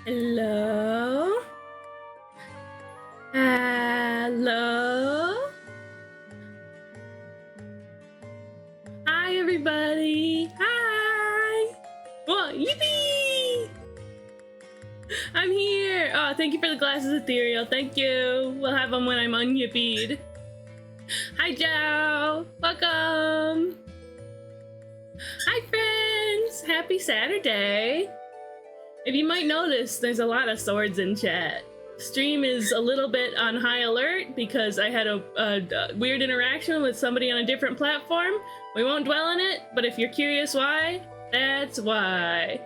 Hello? Hello? Hi, everybody! Hi! Whoa, yippee! I'm here! Oh, thank you for the glasses, Ethereal. Thank you. We'll have them when I'm unyippied. Hi, Joe! Welcome! Hi, friends! Happy Saturday! If you might notice, there's a lot of swords in chat. Stream is a little bit on high alert because I had a weird interaction with somebody on a different platform. We won't dwell on it, but if you're curious why, that's why.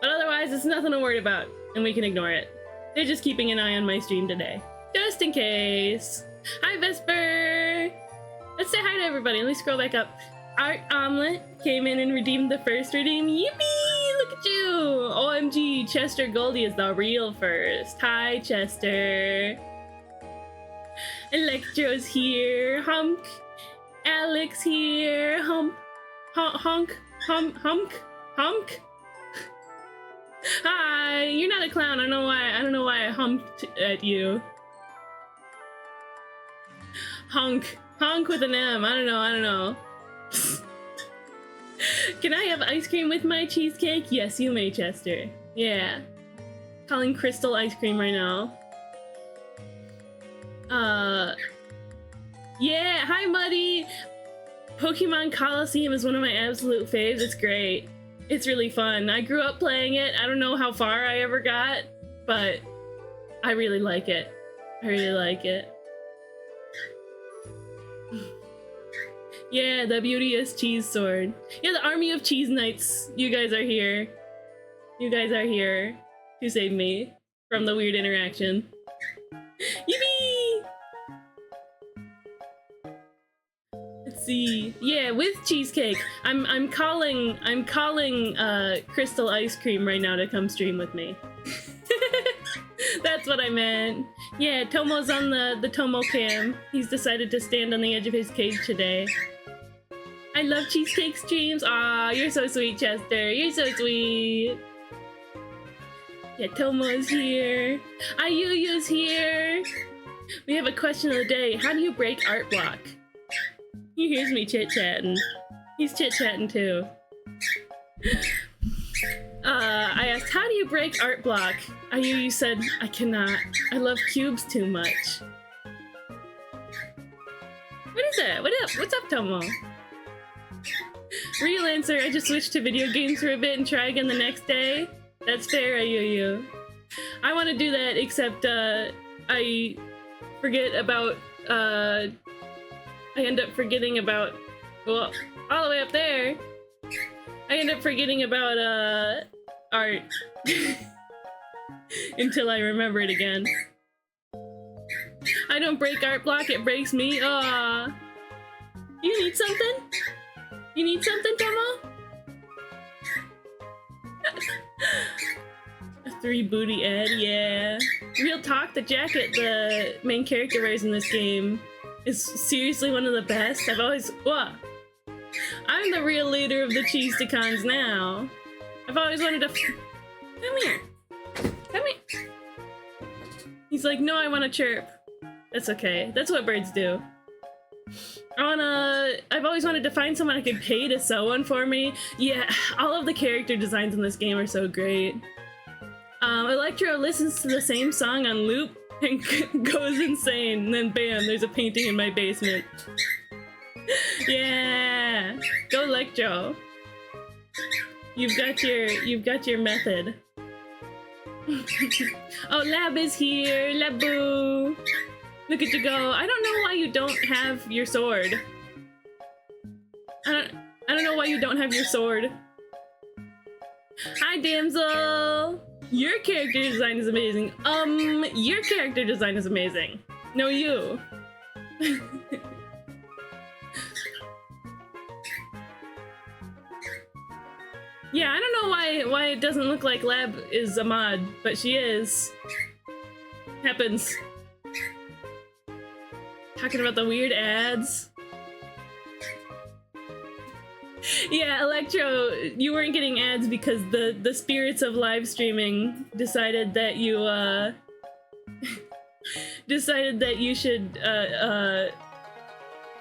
But otherwise, it's nothing to worry about, and we can ignore it. They're just keeping an eye on my stream today, just in case. Hi, Vesper! Let's say hi to everybody. Let me scroll back up. Art Omelet came in and redeemed the first redeem. Yippee! Look at you! OMG, Chester Goldie is the real first. Hi, Chester. Electro's here. Hunk. Alex here. Hump. Hunk. Hunk. Hi. You're not a clown. I don't know why I humped at you. Hunk. Honk with an M. I don't know. Can I have ice cream with my cheesecake? Yes, you may, Chester. Yeah. Calling Crystal ice cream right now. Yeah, hi, Muddy! Pokemon Colosseum is one of my absolute faves. It's great. It's really fun. I grew up playing it. I don't know how far I ever got, but I really like it. I really like it. Yeah, the beauteous cheese sword. Yeah, the army of cheese knights. You guys are here. You guys are here to save me from the weird interaction. Yippee! Let's see. Yeah, with cheesecake. I'm calling Crystal Ice Cream right now to come stream with me. That's what I meant. Yeah, Tomo's on the Tomo cam. He's decided to stand on the edge of his cage today. I love cheesecake streams. Aw, you're so sweet, Chester. You're so sweet. Yeah, Tomo's here. Ayuyu's here. We have a question of the day. How do you break art block? He hears me chit-chatting. He's chit-chatting too. I asked, how do you break art block? Ayuyu said, I cannot. I love cubes too much. What is it? What's up, Tomo? Real answer, I just switched to video games for a bit and try again the next day. That's fair, Ayuyu. I want to do that, except, I forget about, I end up forgetting about, well, all the way up there, I end up forgetting about, art. Until I remember it again. I don't break art block, it breaks me. Aww. You need something? You need something, Tomo? A 3 booty Ed, yeah. Real talk, the jacket the main character wears in this game is seriously one of the best. I've always... What? I'm the real leader of the Cheesticons now. I've always wanted to... Come here. Come here. He's like, no, I want to chirp. That's okay. That's what birds do. I've always wanted to find someone I could pay to sew one for me. Yeah, all of the character designs in this game are so great. Electro listens to the same song on loop and goes insane, and then bam, there's a painting in my basement. Yeah, go Electro. You've got your method. Oh, Lab is here, Labu. Look at you go. I don't know why you don't have your sword. I don't know why you don't have your sword. Hi, damsel. Your character design is amazing. Your character design is amazing. No, you. Yeah, I don't know why it doesn't look like Lab is a mod, but she is. Happens. Talking about the weird ads. Yeah, Electro, you weren't getting ads because the spirits of live streaming decided that you decided that you should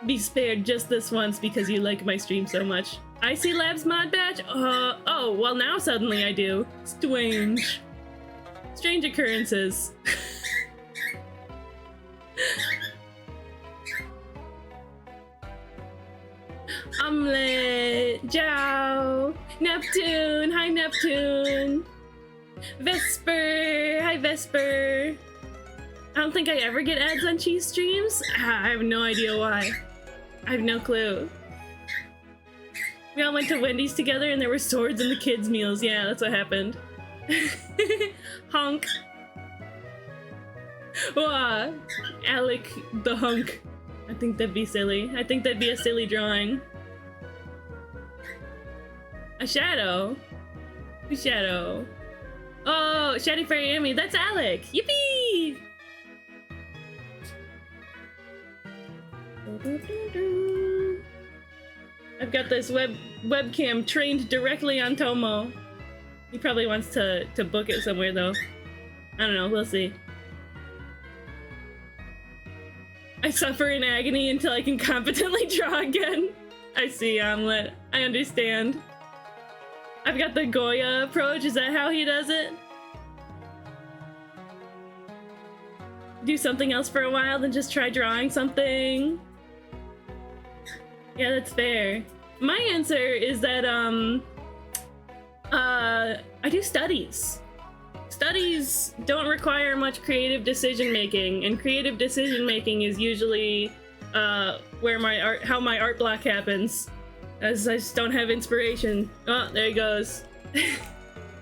be spared just this once because you like my stream so much. I see Labs mod badge? Oh, well now suddenly I do. Strange. Strange occurrences. Omelette, Jow, Neptune, hi Neptune, Vesper, hi Vesper. I don't think I ever get ads on cheese streams. I have no idea why. I have no clue. We all went to Wendy's together and there were swords in the kids' meals. Yeah, that's what happened. Honk. Wah. Alec the hunk. I think that'd be silly. I think that'd be a silly drawing. A shadow? Who's Shadow? Oh, Shady Fairy Amy. That's Alec. Yippee! I've got this webcam trained directly on Tomo. He probably wants to book it somewhere though. I don't know, we'll see. I suffer in agony until I can competently draw again. I see, Omelette. I understand. I've got the Goya approach, is that how he does it? Do something else for a while, then just try drawing something? Yeah, that's fair. My answer is that, I do studies. Studies don't require much creative decision making, and creative decision making is usually, where how my art block happens. As I just don't have inspiration. Oh, there he goes.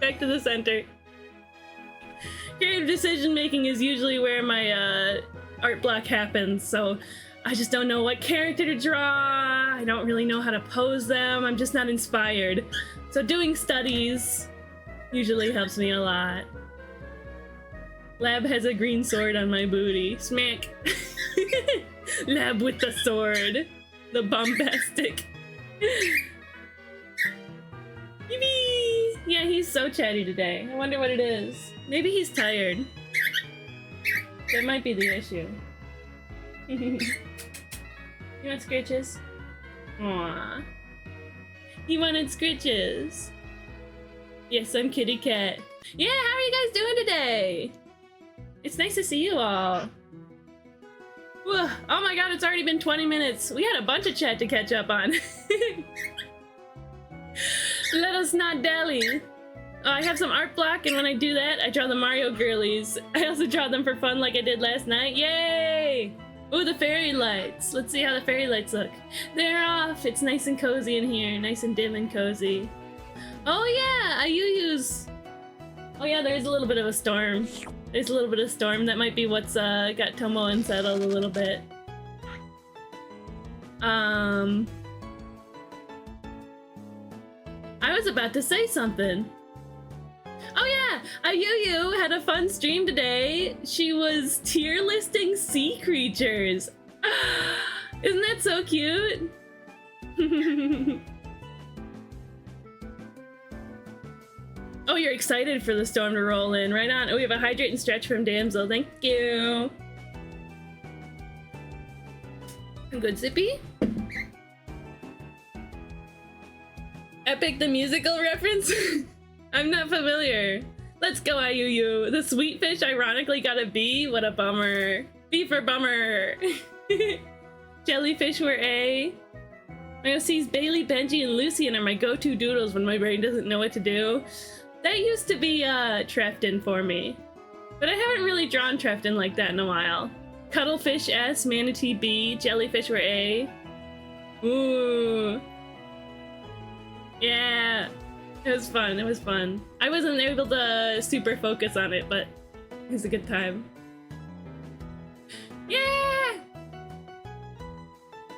Back to the center. Creative decision making is usually where my, art block happens, so I just don't know what character to draw. I don't really know how to pose them. I'm just not inspired. So doing studies usually helps me a lot. Lab has a green sword on my booty. Smack. Lab with the sword. The bombastic. Yippee! Yeah, he's so chatty today. I wonder what it is. Maybe he's tired. That might be the issue. You want scritches? Aww. He wanted scritches. Yes, I'm Kitty Cat. Yeah, how are you guys doing today? It's nice to see you all. Whoa. Oh my god, it's already been 20 minutes. We had a bunch of chat to catch up on. Let us not dally. I have some art block, and when I do that, I draw the Mario girlies. I also draw them for fun like I did last night. Yay! Ooh, the fairy lights. Let's see how the fairy lights look. They're off. It's nice and cozy in here. Nice and dim and cozy. Oh yeah, Ayuyu's. Oh yeah, there's a little bit of a storm. There's a little bit of storm. That might be what's got Tomo unsettled a little bit. I was about to say something. Oh yeah, Ayuyu had a fun stream today. She was tier listing sea creatures. Isn't that so cute? Oh, you're excited for the storm to roll in. Right on. Oh, we have a hydrate and stretch from Damsel. Thank you. Good, Zippy. Epic the musical reference? I'm not familiar. Let's go, Ayuyu. The sweet fish ironically got a B. What a bummer. B for bummer. Jellyfish were A. My OCs Bailey, Benji, and Lucian are my go-to doodles when my brain doesn't know what to do. That used to be Trefton for me. But I haven't really drawn Trefton like that in a while. Cuttlefish S, Manatee B, Jellyfish were A. Ooh. Yeah. It was fun, it was fun. I wasn't able to super focus on it, but it was a good time. Yeah!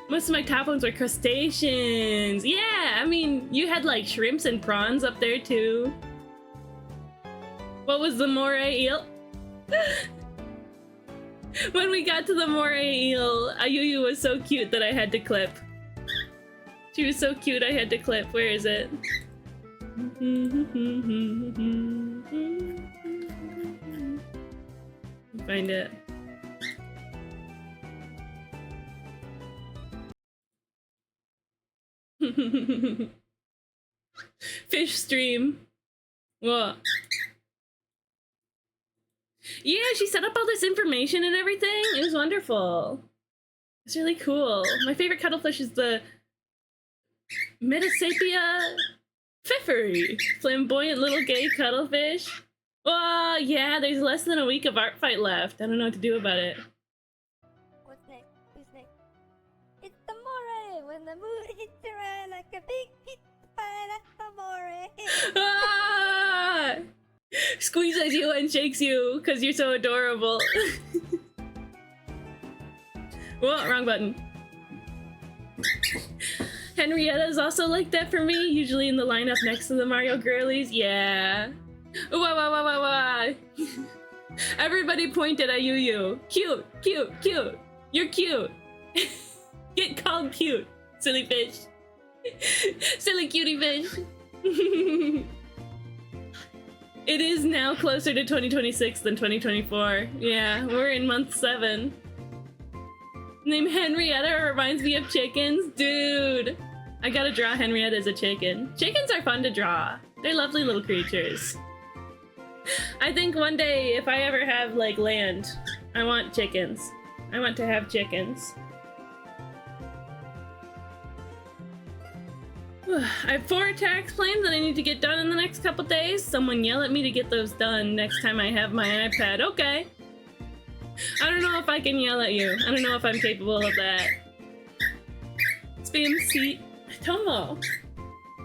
Most of my top ones were crustaceans. Yeah, I mean, you had like shrimps and prawns up there too. What was the moray eel? When we got to the moray eel, Ayuyu was so cute that I had to clip. She was so cute I had to clip. Where is it? Find it. Fish stream. What? Yeah, she set up all this information and everything. It was wonderful. It's really cool. My favorite cuttlefish is the Metasapia pfeffery. Flamboyant little gay cuttlefish. Oh, yeah, there's less than a week of art fight left. I don't know what to do about it. What's next? Who's next? It's the moray! When the moon hits the eye like a big hit fire, that's the moray! Ah! Squeezes you and shakes you because you're so adorable. Whoa, wrong button. Henrietta is also like that for me, usually in the lineup next to the Mario girlies. Yeah. Wah, wah, wah, wah, wah. Everybody pointed at you. Cute, cute, cute. You're cute. Get called cute, silly fish. Silly cutie fish. It is now closer to 2026 than 2024. Yeah, we're in month 7. Name Henrietta reminds me of chickens. Dude, I gotta draw Henrietta as a chicken. Chickens are fun to draw. They're lovely little creatures. I think one day, if I ever have, like, land, I want chickens. I want to have chickens. I have 4 attacks planned that I need to get done in the next couple days. Someone yell at me to get those done next time I have my iPad. Okay. I don't know if I can yell at you. I don't know if I'm capable of that. Spam seat. Tomo,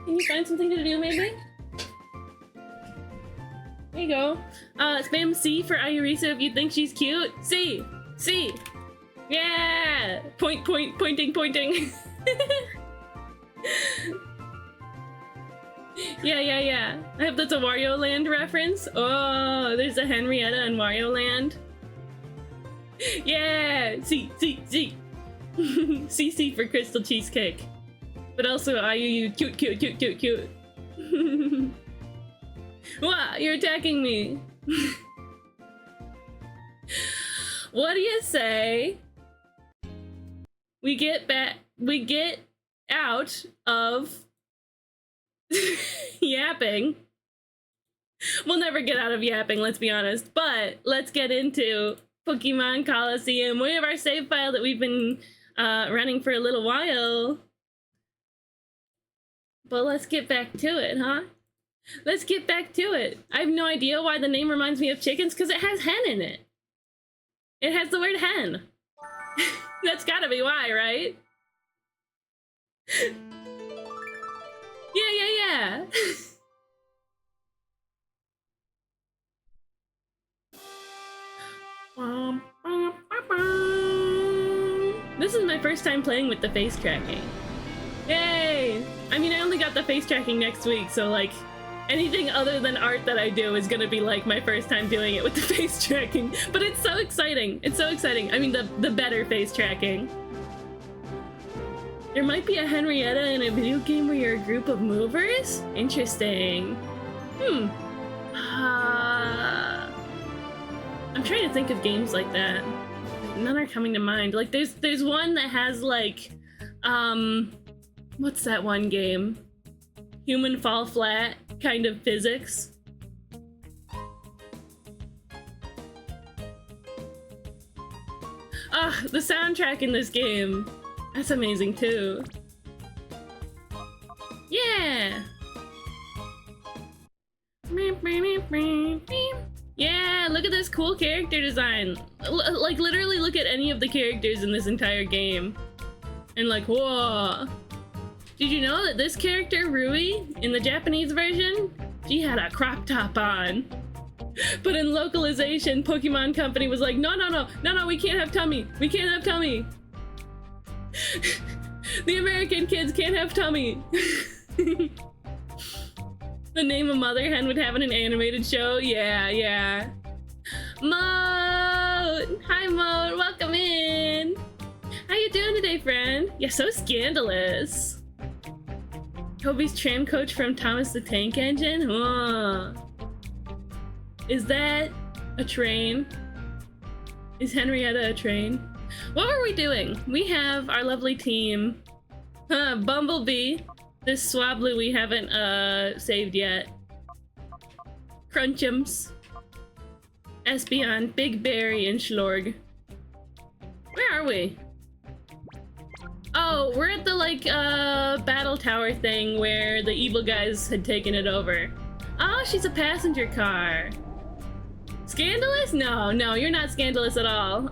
can you find something to do, maybe? There you go. Spam C for Ayurisa if you think she's cute. C! C! Yeah! Pointing. Yeah. I hope that's a Wario Land reference. Oh, there's a Henrietta in Wario Land. Yeah! C! CC for Crystal Cheesecake. But also IUU, cute. Wow, you're attacking me. What do you say we get out of yapping? We'll never get out of yapping, let's be honest, but let's get into Pokemon Colosseum. We have our save file that we've been running for a little while. But let's get back to it, huh? Let's get back to it. I have no idea why the name reminds me of chickens, because it has hen in it. It has the word hen. That's gotta be why, right? Yeah. This is my first time playing with the face tracking. Yay! I mean, I only got the face tracking next week, so like, anything other than art that I do is gonna be like my first time doing it with the face tracking. But it's so exciting. It's so exciting. I mean, the better face tracking. There might be a Henrietta in a video game where you're a group of movers? Interesting. I'm trying to think of games like that. None are coming to mind. Like, there's one that has like, what's that one game? Human fall flat kind of physics. Ah, the soundtrack in this game. That's amazing too. Yeah! Yeah, look at this cool character design. Like, literally look at any of the characters in this entire game. And like, whoa. Did you know that this character, Rui, in the Japanese version, she had a crop top on? But in localization, Pokemon Company was like, no, we can't have tummy. We can't have tummy. The American kids can't have tummy. The name a mother hen would have in an animated show? Yeah. Moat! Hi, Moat. Welcome in. How you doing today, friend? You're so scandalous. Toby's tram coach from Thomas the Tank Engine? Whoa. Is that a train? Is Henrietta a train? What were we doing? We have our lovely team. Bumblebee. This Swablu we haven't saved yet. Crunchums. Espeon, Big Berry, and Schlorg. Where are we? Oh, we're at the, like, battle tower thing where the evil guys had taken it over. Oh, she's a passenger car. Scandalous? No, you're not scandalous at all.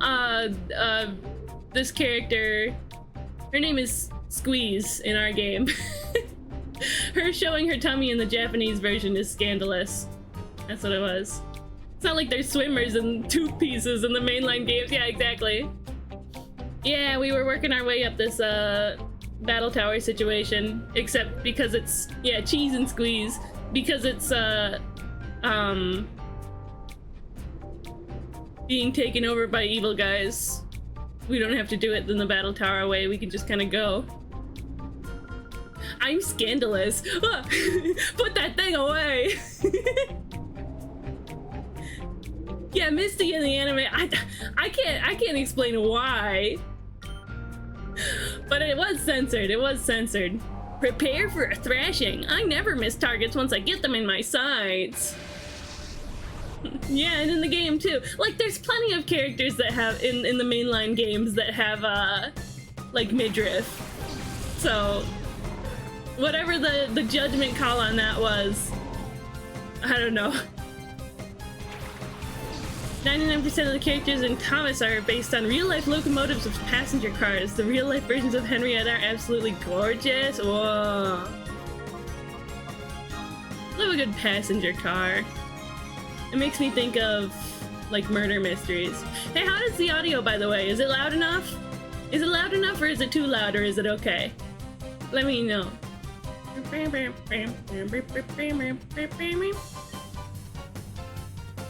This character, her name is Squeeze in our game. Her showing her tummy in the Japanese version is scandalous. That's what it was. It's not like there's swimmers and tooth pieces in the mainline games. Yeah, exactly. Yeah, we were working our way up this battle tower situation, except because it's, yeah, cheese and squeeze, because it's being taken over by evil guys. We don't have to do it in the battle tower way, we can just kind of go. I'm scandalous. Put that thing away. Yeah, Misty in the anime, I can't explain why. But it was censored. Prepare for a thrashing. I never miss targets once I get them in my sights. Yeah, and in the game too. Like, there's plenty of characters that have, in the mainline games, that have, like, midriff. So, whatever the judgment call on that was, I don't know. 99% of the characters in Thomas are based on real-life locomotives of passenger cars. The real-life versions of Henrietta are absolutely gorgeous. Whoa. Love a good passenger car. It makes me think of, like, murder mysteries. Hey, how does the audio, by the way? Is it loud enough? Is it loud enough, or is it too loud, or is it okay? Let me know.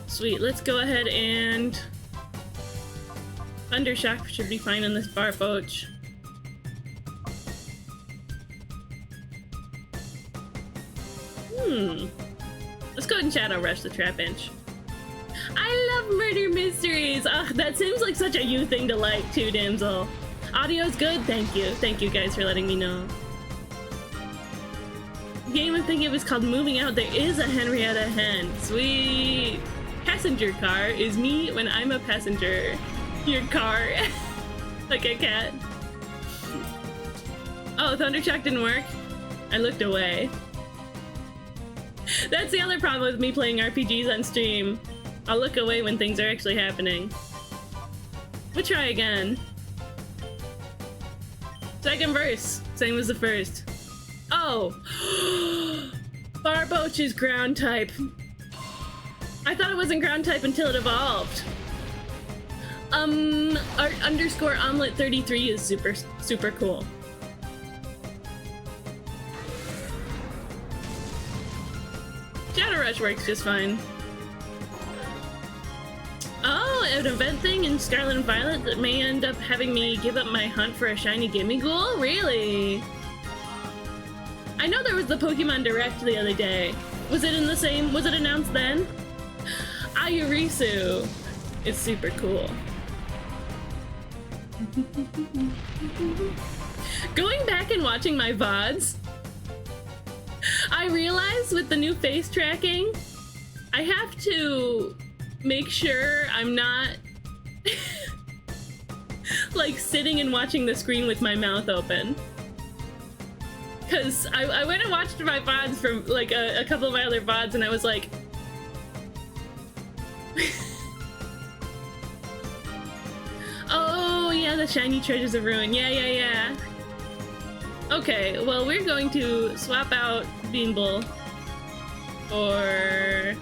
Sweet, let's go ahead and... Thundershock should be fine on this Barboach. Let's go ahead and Shadow Rush the Trapinch. I love murder mysteries! Ugh, that seems like such a you thing to like too, Damsel. Audio's good? Thank you. Thank you guys for letting me know. The game I'm thinking of is called Moving Out. There is a Henrietta hen. Sweet! Passenger car is me when I'm a passenger. Your car. Like a cat. Oh, Thundershock didn't work? I looked away. That's the other problem with me playing RPGs on stream. I'll look away when things are actually happening. We'll try again. Second verse. Same as the first. Oh! Barboach is ground type. I thought it wasn't ground type until it evolved. Art underscore omelet 33 is super cool. Shadow Rush works just fine. Oh, an event thing in Scarlet and Violet that may end up having me give up my hunt for a shiny gimme ghoul? Really? I know there was the Pokemon Direct the other day. Was it in the same, was it announced then? Ayurisu is super cool. Going back and watching my VODs, I realized with the new face tracking, I have to make sure I'm not like sitting and watching the screen with my mouth open. Cause I went and watched my VODs from like a couple of my other VODs and I was like, oh yeah, the shiny treasures of ruin. Yeah. Okay, well we're going to swap out Beanbull for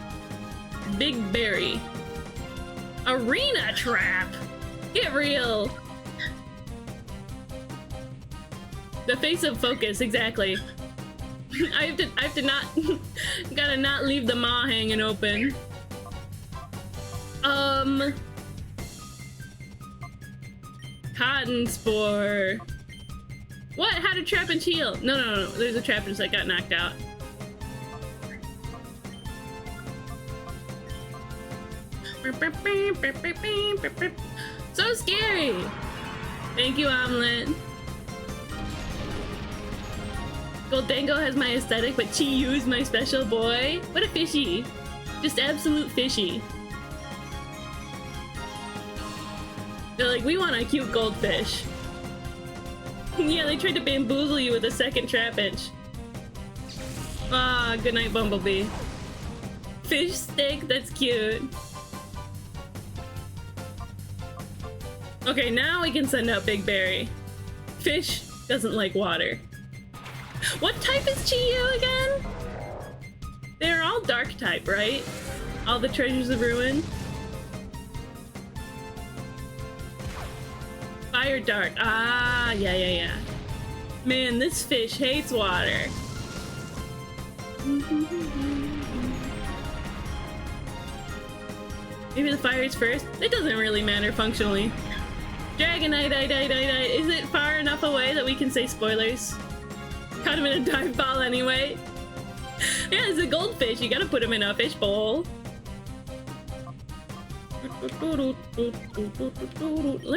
Big Berry. Arena Trap! Get real! The face of focus, exactly. I have to not gotta not leave the maw hanging open. Cotton Spore. What? How to trap and heal? No, no, no, no. There's a trap that got knocked out. So scary! Thank you, Omelet. Goldango has my aesthetic, but Chi-Yu is my special boy. What a fishy. Just absolute fishy. They're like, we want a cute goldfish. Yeah, they tried to bamboozle you with a second trapinch. Ah, good night, Bumblebee. Fish stick, that's cute. Okay, now we can send out Big Berry. Fish doesn't like water. What type is Chi-Yu again? They're all dark type, right? All the treasures of ruin. Fire dark. Ah, yeah, yeah, yeah. Man, this fish hates water. Maybe the fire is first? It doesn't really matter functionally. Dragonite, is it far enough away that we can say spoilers? Caught him in a dive ball anyway. Yeah, it's a goldfish. You gotta put him in a fish bowl. Let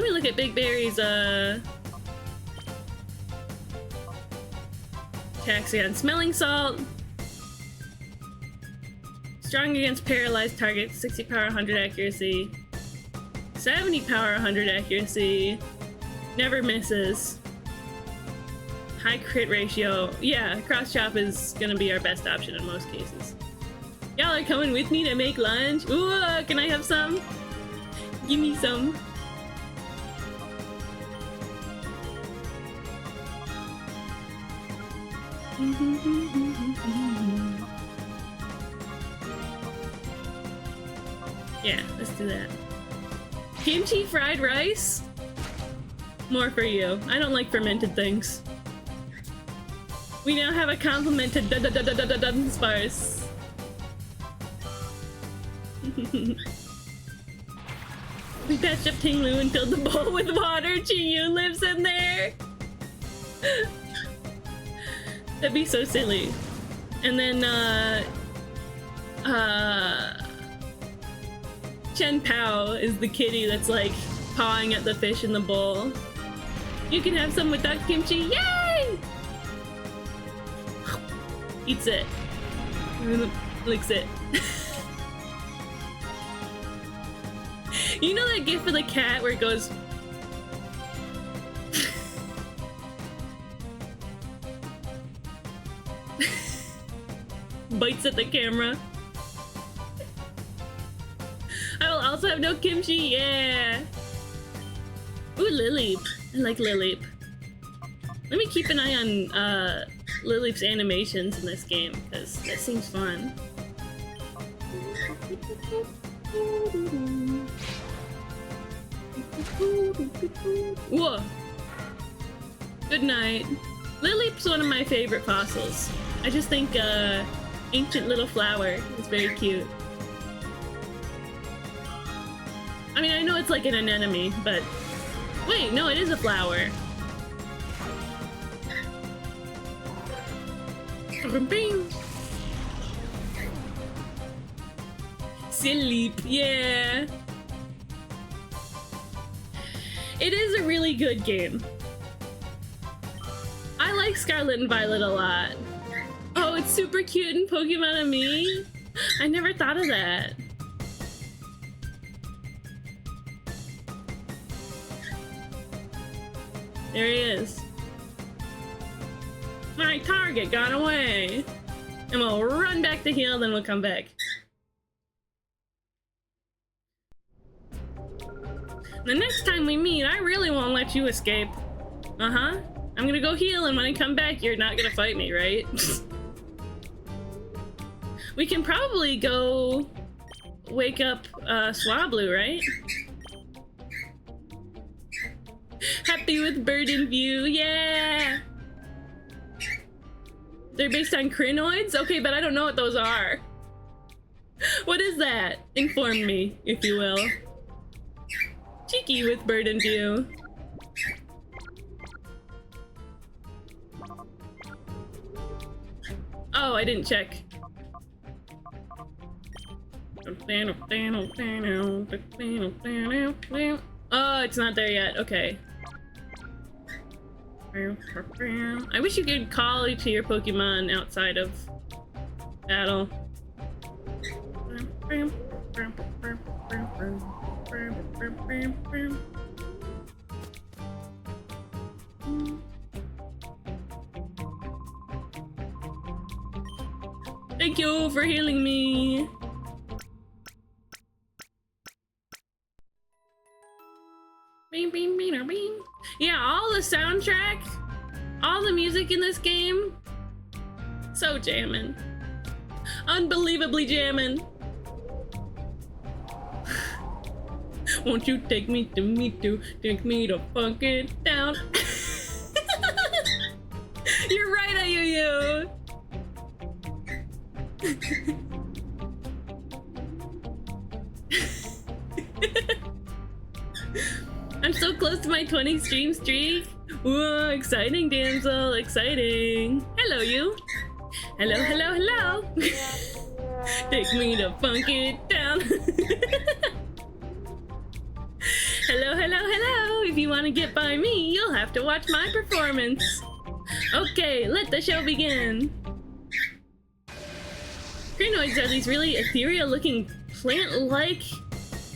me look at Big Berry's Taxion. Smelling salt. Strong against paralyzed targets. 60 power, 100 accuracy. 70 power, 100 accuracy. Never misses. High crit ratio. Yeah, cross chop is gonna be our best option in most cases. Y'all are coming with me to make lunch? Ooh, can I have some? Give me some. Yeah, let's do that. Kimchi fried rice? More for you. I don't like fermented things. We now have a compliment to Dunsparce. We patched up Tinglu and filled the bowl with water. Chi-Yu lives in there. That'd be so silly. And then, Chen Pao is the kitty that's like pawing at the fish in the bowl. You can have some with duck kimchi. Yay! Eats it. Licks it. You know that gif of the cat where it goes... bites at the camera? I will also have no kimchi, yeah! Ooh, Lileep. I like Lileep. Let me keep an eye on Lileep's animations in this game, because that seems fun. Whoa! Good night. Lileep's one of my favorite fossils. I just think ancient little flower is very cute. I mean, I know it's like an anemone, but... Wait, no, it is a flower. Lileep, yeah! It is a really good game. I like Scarlet and Violet a lot. Oh, it's super cute in Pokemon and Me? I never thought of that. There he is. My target got away. And we'll run back to heal, then we'll come back. The next time we meet, I really won't let you escape. Uh-huh. I'm gonna go heal, and when I come back, you're not gonna fight me, right? We can probably go wake up Swablu, right? Happy with Bird in View, yeah! They're based on crinoids? Okay, but I don't know what those are. What is that? Inform me, if you will. Cheeky with Bird in View. Oh, I didn't check. Oh, it's not there yet. Okay. I wish you could call to your Pokemon outside of battle. Thank you for healing me. Beam, beam, beam, beam. Yeah, all the soundtrack, all the music in this game, so jammin'. Unbelievably jammin'. Won't you take me to funk it down? You're right, Ayuyu. I'm so close to my 20 stream streak. Whoa, exciting, damsel, exciting. Hello, you. Hello, hello, hello. Take me to funk it down. Hello, hello, hello. If you want to get by me, you'll have to watch my performance. Okay, let the show begin. Crinoids are these really ethereal-looking plant-like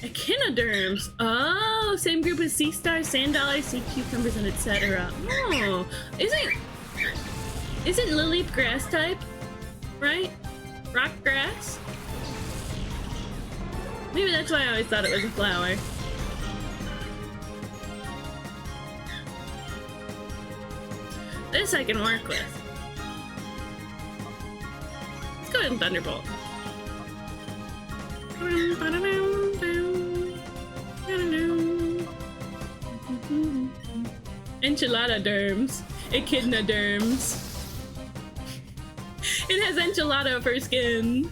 echinoderms. Oh, same group as sea stars, sand dollars, sea cucumbers, and etc. Oh, isn't lily grass type, right? Rock grass? Maybe that's why I always thought it was a flower. This I can work with. Let's go ahead and Thunderbolt. Enchilada derms. Echidna derms. It has enchilada for skin.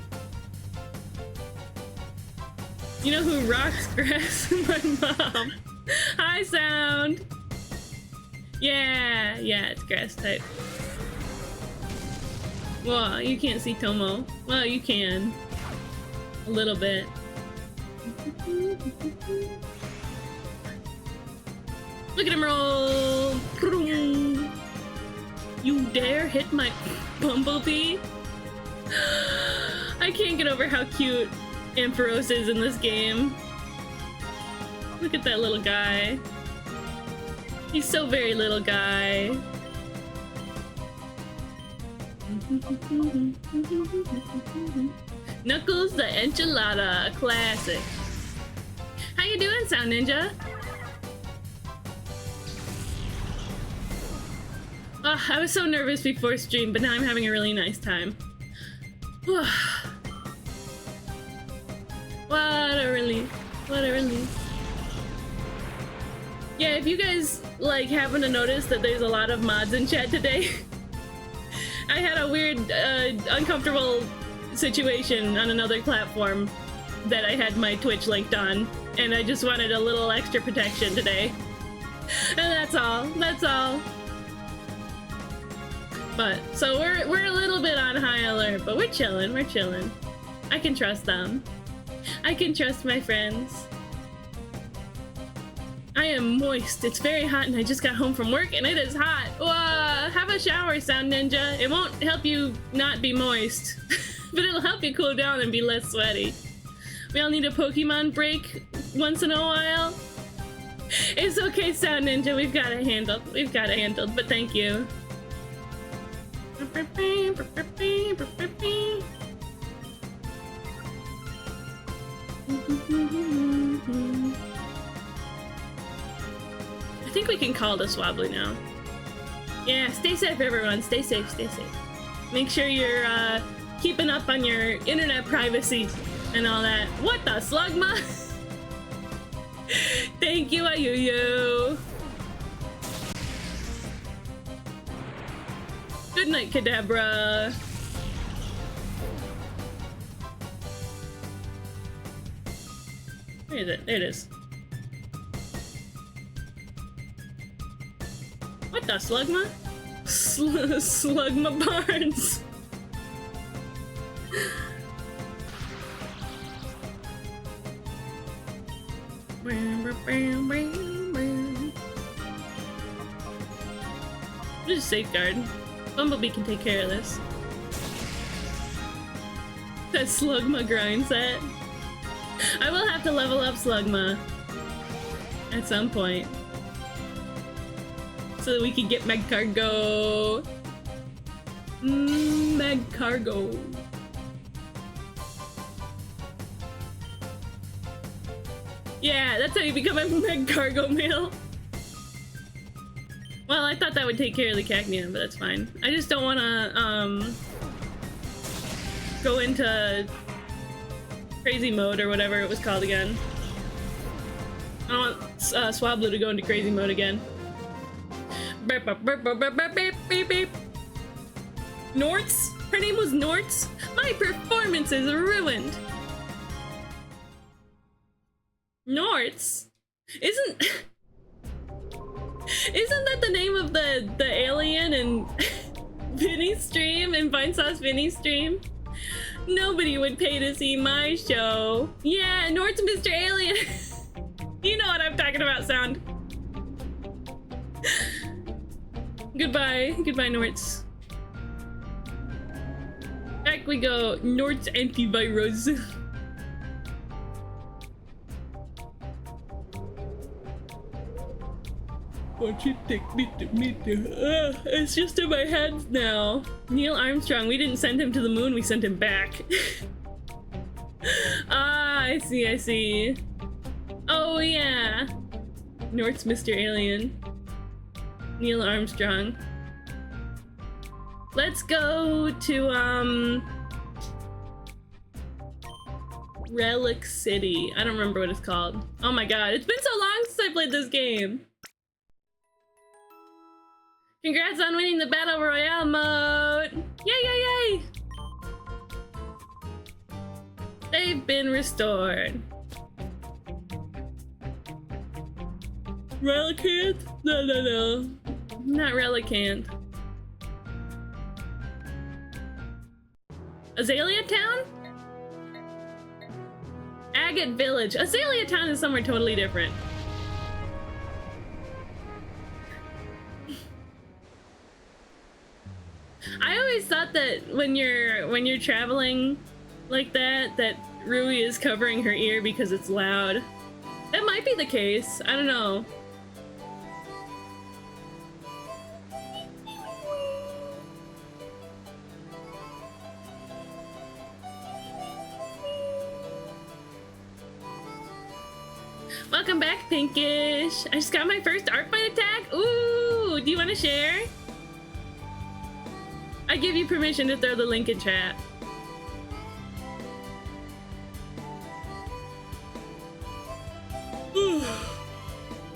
You know who rocks grass? My mom. Hi, Sound. Yeah, it's grass type. Well, you can't see Tomo. Well, you can. A little bit. Look at him roll! You dare hit my Bumblebee? I can't get over how cute Ampharos is in this game. Look at that little guy. He's so very little guy. Knuckles the Enchilada, classic. How you doing, Sound Ninja? Oh, I was so nervous before stream, but now I'm having a really nice time. What a relief. What a relief. Yeah, if you guys like happen to notice that there's a lot of mods in chat today, I had a weird, uncomfortable situation on another platform that I had my Twitch linked on, and I just wanted a little extra protection today. And that's all. That's all. But so we're a little bit on high alert, but we're chilling. We're chilling. I can trust them. I can trust my friends. I am moist. It's very hot and I just got home from work and it is hot. Whoa, have a shower, Sound Ninja. It won't help you not be moist, but it'll help you cool down and be less sweaty. We all need a Pokemon break once in a while. It's okay, Sound Ninja. We've got it handled. We've got it handled, but thank you. I think we can call this wobbly now. Yeah, stay safe, everyone. Stay safe, stay safe. Make sure you're keeping up on your internet privacy and all that. What the slugma? Thank you, Ayuyu. Good night, Kadabra. Where is it? There it is. What the slugma? Slugma Barnes. Just safeguard. Bumblebee can take care of this. That Slugma grind set. I will have to level up Slugma at some point so that we can get Meg Cargo. Meg Cargo. Yeah, that's how you become a Meg Cargo male. Well, I thought that would take care of the Cacneon, but that's fine. I just don't want to, go into crazy mode or whatever it was called again. I don't want Swablu to go into crazy mode again. Beep, beep, beep, beep, beep, beep, beep, beep. Nortz? Her name was Nortz? My performance is ruined. Nortz? Isn't that the name of the alien in Vinny's stream, in Vinesauce Vinny's stream? Nobody would pay to see my show. Yeah, Nort's Mr. Alien. You know what I'm talking about, Sound. Goodbye. Goodbye, Nortz. Back we go. Nort's antivirus. Won't you take me to meet you? It's just in my hands now. Neil Armstrong, we didn't send him to the moon, we sent him back. Ah, I see. Oh yeah. Nort's Mr. Alien. Neil Armstrong. Let's go to, Relic City. I don't remember what it's called. Oh my god, it's been so long since I played this game. Congrats on winning the Battle Royale mode! Yay! They've been restored. Relicanth? No. Not Relicanth. Azalea Town? Agate Village. Azalea Town is somewhere totally different. I always thought that when you're traveling like that Rui is covering her ear because it's loud. That might be the case. I don't know. Welcome back, Pinkish. I just got my first Arcbite attack. Ooh, do you want to share? I give you permission to throw the link in chat.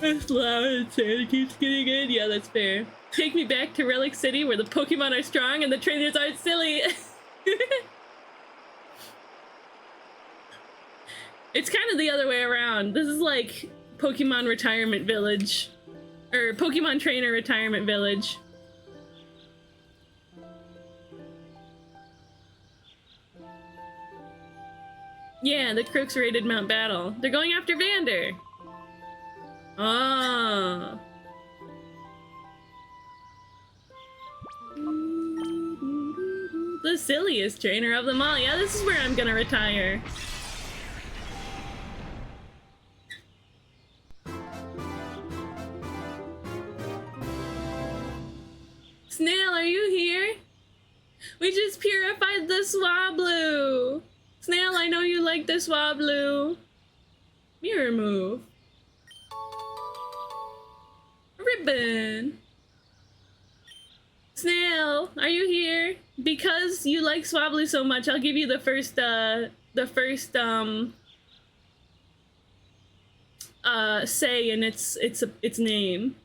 That's loud and Santa keeps getting in. Yeah, that's fair. Take me back to Relic City where the Pokemon are strong and the trainers aren't silly. It's kind of the other way around. This is like Pokemon Retirement Village. Or Pokemon Trainer Retirement Village. Yeah, the Crooks raided Mount Battle. They're going after Vander. Ah. The silliest trainer of them all. Yeah, this is where I'm gonna retire. Snail, are you here? We just purified the Swablu. Snail, I know you like the Swablu. Mirror move. Ribbon. Snail, are you here? Because you like Swablu so much, I'll give you the first say in its name.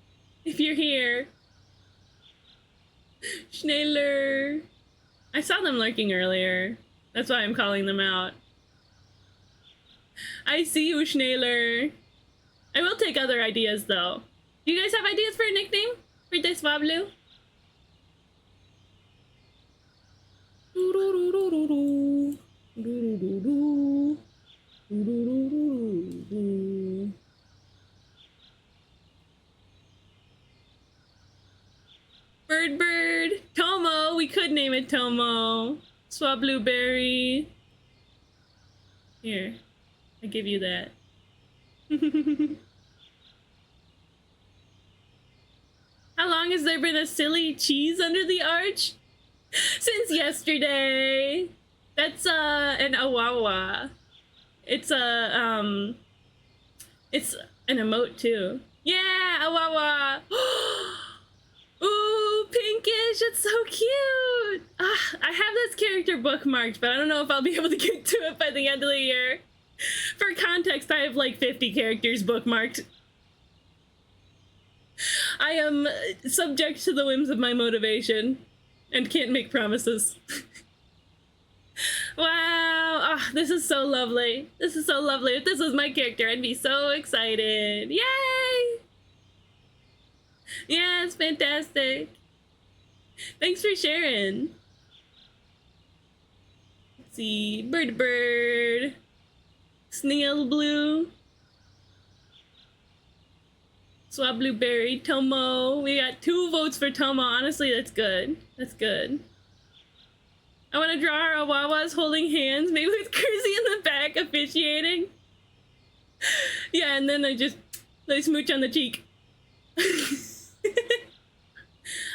If you're here. Schnailer. I saw them lurking earlier. That's why I'm calling them out. I see you, Schnailer. I will take other ideas, though. Do you guys have ideas for a nickname for this Swablu? Bird. Tomo. We could name it Tomo. Swab blueberry. Here. I give you that. How long has there been a silly cheese under the arch? Since yesterday. That's an awawa. It's it's an emote too. Yeah, awawa. Ooh, pinkish, it's so cute. I have this character bookmarked, but I don't know if I'll be able to get to it by the end of the year. For context, I have like 50 characters bookmarked. I am subject to the whims of my motivation and can't make promises. Wow, this is so lovely. This is so lovely. If this was my character, I'd be so excited. Yay! Yeah, it's fantastic. Thanks for sharing. Let's see, bird. Snail blue. Swab blueberry, Tomo. We got 2 votes for Tomo. Honestly, that's good. That's good. I want to draw our awawas holding hands, maybe with Kersey in the back officiating. Yeah, and then I smooch on the cheek.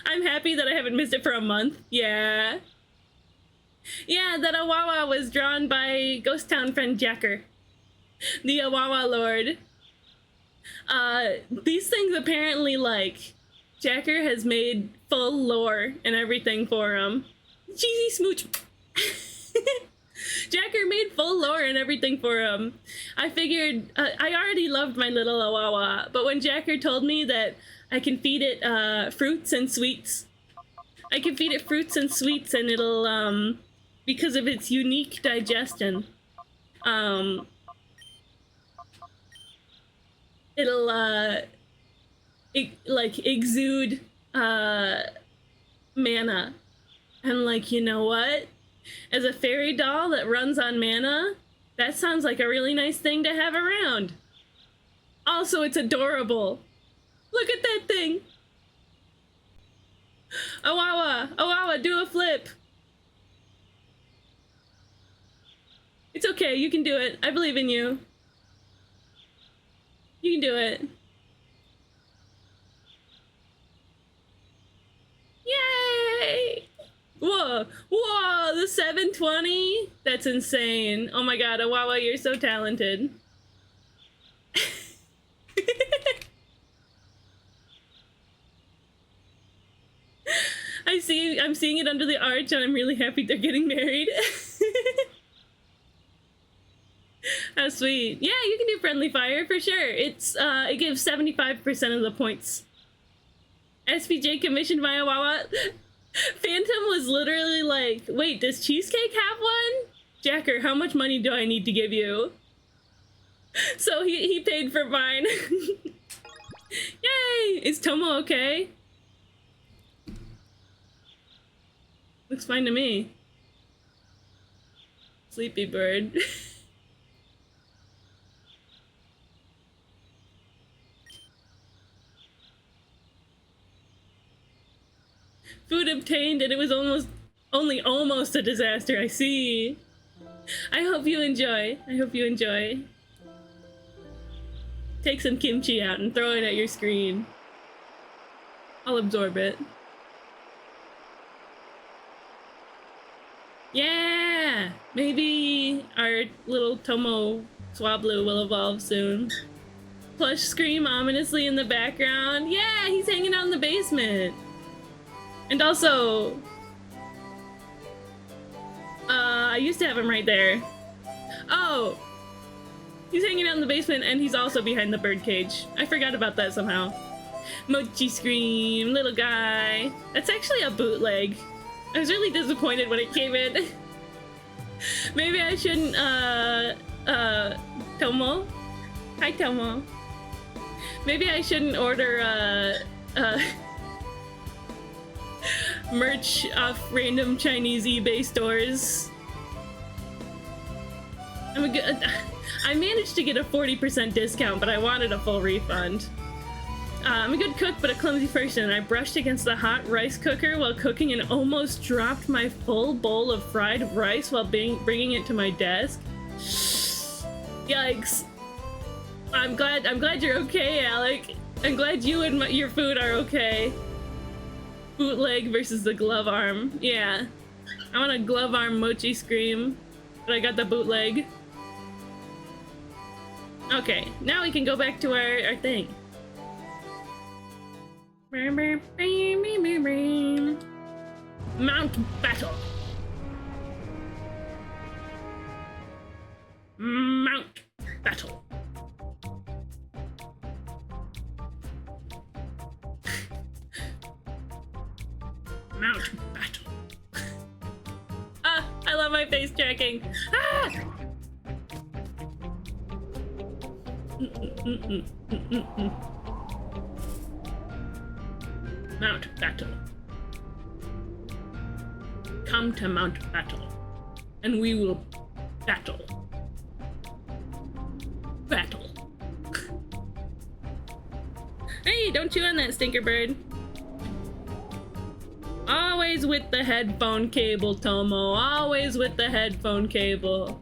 I'm happy that I haven't missed it for a month. Yeah. Yeah, that awawa was drawn by Ghost Town friend Jacker, the awawa lord. These things apparently, like, Jacker has made full lore and everything for him. Cheesy smooch. Jacker made full lore and everything for him. I figured, I already loved my little awawa, but when Jacker told me that I can feed it fruits and sweets, and it'll, because of its unique digestion, it'll, exude, mana. And like, you know what? As a fairy doll that runs on mana, that sounds like a really nice thing to have around. Also, it's adorable. Look at that thing. Awawa, do a flip. It's okay, you can do it. I believe in you. You can do it. Yay! Whoa, the 720? That's insane. Oh my god, Awawa, you're so talented. I'm seeing it under the arch and I'm really happy they're getting married. How sweet. Yeah, you can do friendly fire for sure. It gives 75% of the points. SPJ commissioned by Awawa. Phantom was literally like, wait, does Cheesecake have one? Jacker, how much money do I need to give you? So he paid for mine. Yay! Is Tomo okay? Looks fine to me. Sleepy bird. Food obtained and it was only almost a disaster, I see. I hope you enjoy. Take some kimchi out and throw it at your screen. I'll absorb it. Yeah! Maybe our little Tomo Swablu will evolve soon. Plush scream ominously in the background. Yeah, he's hanging out in the basement. And also, I used to have him right there. Oh! He's hanging out in the basement and he's also behind the birdcage. I forgot about that somehow. Mochi scream, little guy. That's actually a bootleg. I was really disappointed when it came in. Maybe I shouldn't, Tomo? Hi, Tomo. Maybe I shouldn't order, merch off random Chinese eBay stores. I managed to get a 40% discount, but I wanted a full refund. I'm a good cook, but a clumsy person. I brushed against the hot rice cooker while cooking and almost dropped my full bowl of fried rice while bringing it to my desk. Yikes. I'm glad you're okay, Alec. I'm glad you and your food are okay. Bootleg versus the glove arm. Yeah. I want a glove arm mochi scream, but I got the bootleg. Okay, now we can go back to our thing. Mount battle. Mount battle. Mount battle. Ah, I love my face tracking. Ah! Mount battle. Come to Mount battle, and we will battle. Battle. Hey, don't chew on that, stinker bird. Always with the headphone cable, Tomo. Always with the headphone cable.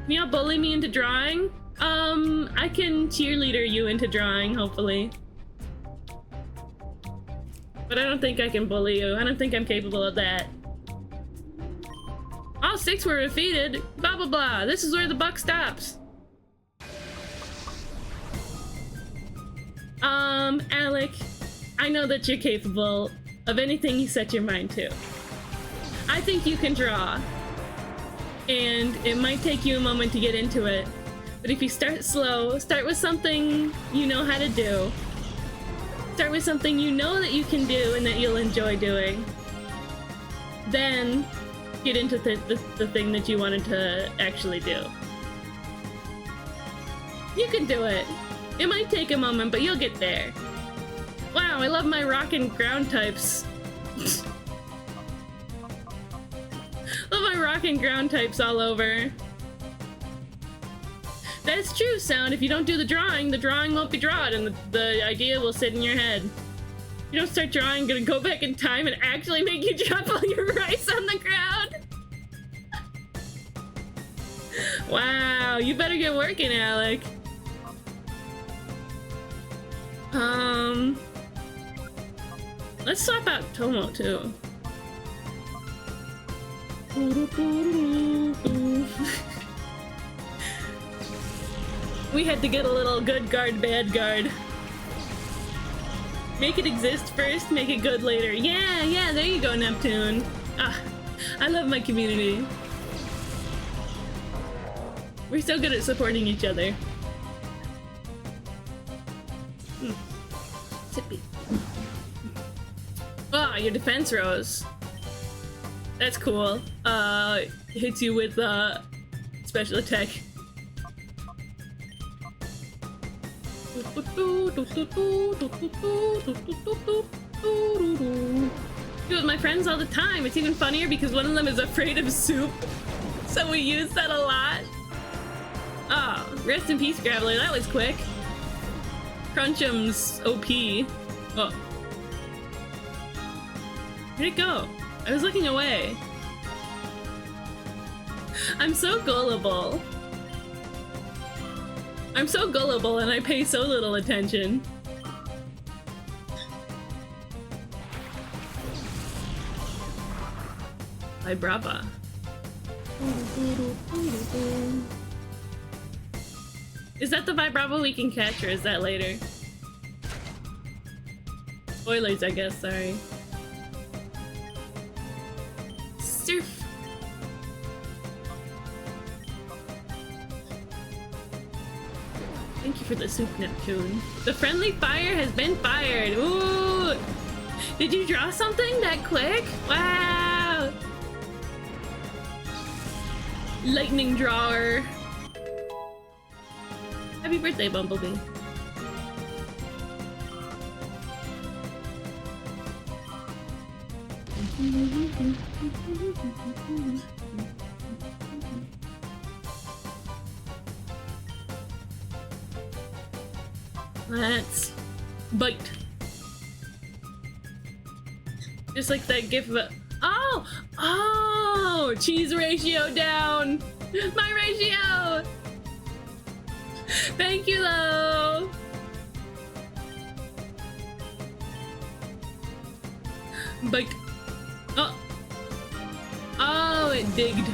Can y'all bully me into drawing? I can cheerleader you into drawing, hopefully. But I don't think I can bully you. I don't think I'm capable of that. All 6 were defeated. Blah blah blah. This is where the buck stops. Alec, I know that you're capable of anything you set your mind to. I think you can draw. And it might take you a moment to get into it. But if you start slow, start with something you know how to do. Start with something you know that you can do and that you'll enjoy doing. Then get into the thing that you wanted to actually do. You can do it. It might take a moment, but you'll get there. Wow, I love my rock and ground types. Love my rock and ground types all over. That's true, Sound. If you don't do the drawing won't be drawn, and the idea will sit in your head. If you don't start drawing, I'm gonna go back in time and actually make you drop all your rice on the ground. Wow, you better get working, Alec. Let's swap out Tomo too. We had to get a little good guard, bad guard. Make it exist first, make it good later. Yeah, there you go, Neptune. Ah, I love my community. We're so good at supporting each other. Sippy. Ah, your defense rose. That's cool. Hits you with special attack. Do with my friends all the time. It's even funnier because one of them is afraid of soup, so we use that a lot. Oh, rest in peace, Graveler. That was quick. Crunchum's OP. Oh. Where'd it go? I was looking away. I'm so gullible. I'm so gullible and I pay so little attention. By Brava. Is that the Vibrava we can catch, or is that later? Spoilers, I guess, sorry. Surf! Thank you for the soup, Neptune. The friendly fire has been fired! Ooh! Did you draw something that quick? Wow! Lightning drawer. Happy birthday, Bumblebee. Let's bite. Just like that gif of a— oh! Oh! Cheese ratio down! My ratio! Thank you, though! Bite. Oh! Oh, it digged.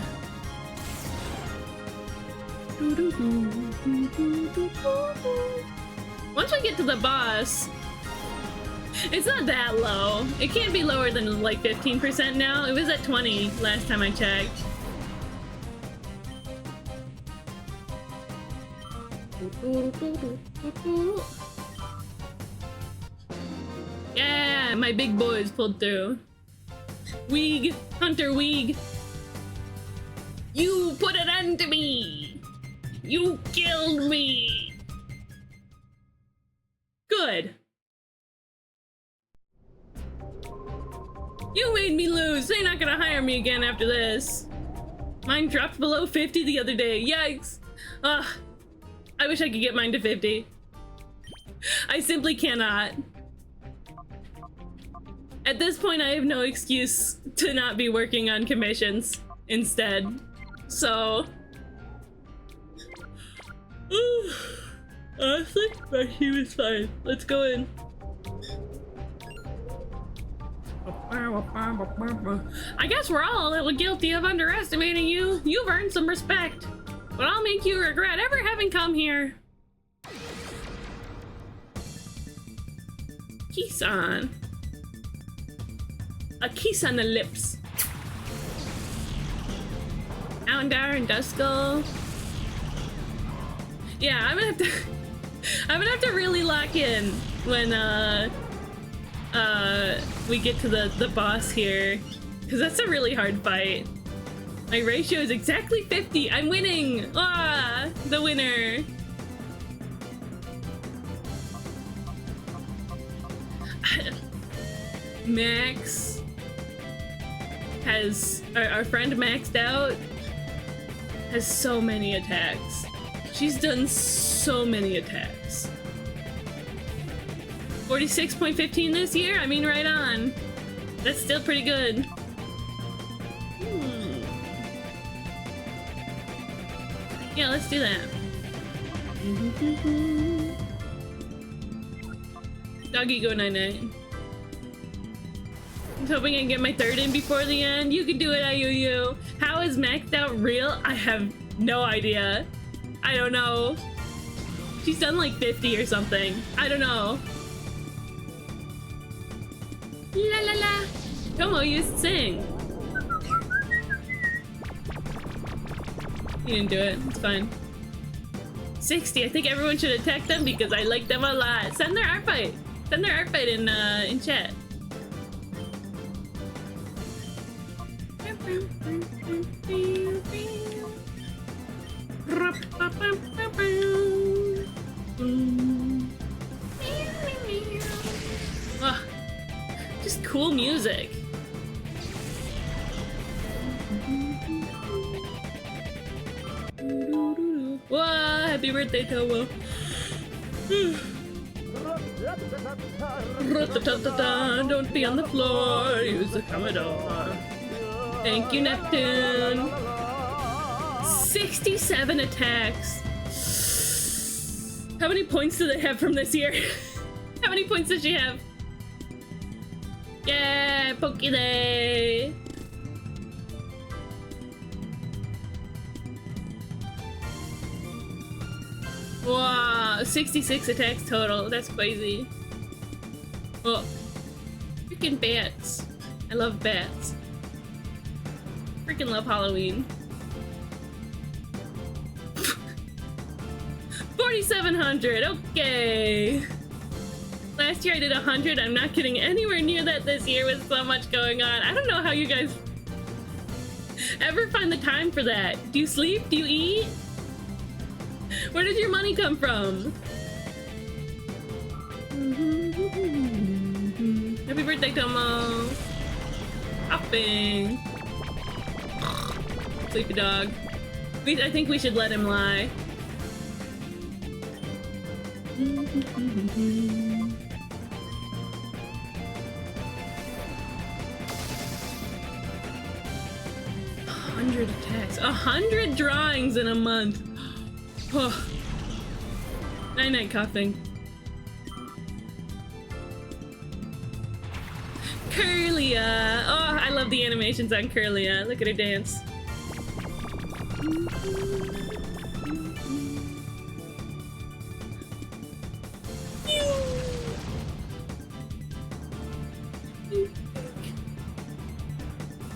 Once we get to the boss, it's not that low. It can't be lower than like 15% now. It was at 20 last time I checked. Yeah, my big boys pulled through. Weeg, Hunter Weeg. You put an end to me. You killed me. Good. You made me lose. They're not gonna hire me again after this. Mine dropped below 50 the other day. Yikes. Ugh. I wish I could get mine to 50. I simply cannot. At this point, I have no excuse to not be working on commissions instead. So... honestly, my team is fine. Let's go in. I guess we're all a little guilty of underestimating you. You've earned some respect. But I'll make you regret ever having come here. Kiss on. A kiss on the lips. Houndar and Duskull. Yeah, I'm gonna have to really lock in when we get to the boss here, because that's a really hard fight. My ratio is exactly 50. I'm winning. Ah, the winner. Max has our friend maxed out has so many attacks. She's done so many attacks. 46.15 this year? I mean, right on. That's still pretty good. Yeah, let's do that. Doggy go night-night. I'm hoping I can get my third in before the end. You can do it, IUU. How is maxed out real? I have no idea. I don't know. She's done like 50 or something. I don't know. La la la. Como used to sing. You didn't do it. It's fine. 60. I think everyone should attack them because I like them a lot. Send their art fight. Send their art fight in chat. Oh, just cool music. Whoa, happy birthday, Tomo. Don't be on the floor, use the Commodore. Thank you, Neptune. 67 attacks. How many points do they have from this year? How many points does she have? Yeah, Pokéday. Wow, 66 attacks total. That's crazy. Oh, freaking bats. I love bats. Freaking love Halloween. 4,700. Okay. Last year I did 100. I'm not getting anywhere near that this year with so much going on. I don't know how you guys ever find the time for that. Do you sleep? Do you eat? Where does your money come from? Happy birthday, Tomo. Hopping. Sleepy dog. I think we should let him lie. Attacks. 100 drawings in a month. Oh. Night-night coughing. Curlia! Oh, I love the animations on Curlia. Look at her dance.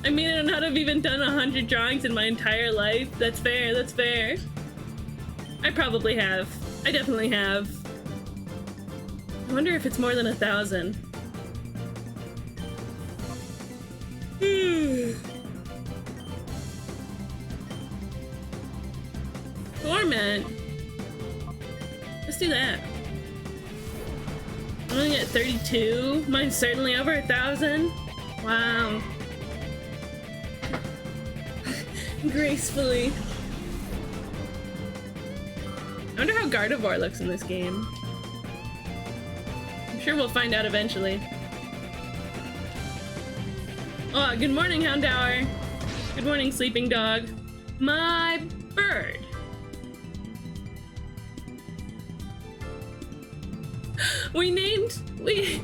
I mean, I don't know how to have even done 100 drawings in my entire life. That's fair, that's fair. I probably have. I definitely have. I wonder if it's more than 1,000. Torment. Let's do that. I'm only at 32. Mine's certainly over 1,000. Wow. Gracefully. I wonder how Gardevoir looks in this game. I'm sure we'll find out eventually. Oh, good morning, Houndour. Good morning, sleeping dog. My bird. We named this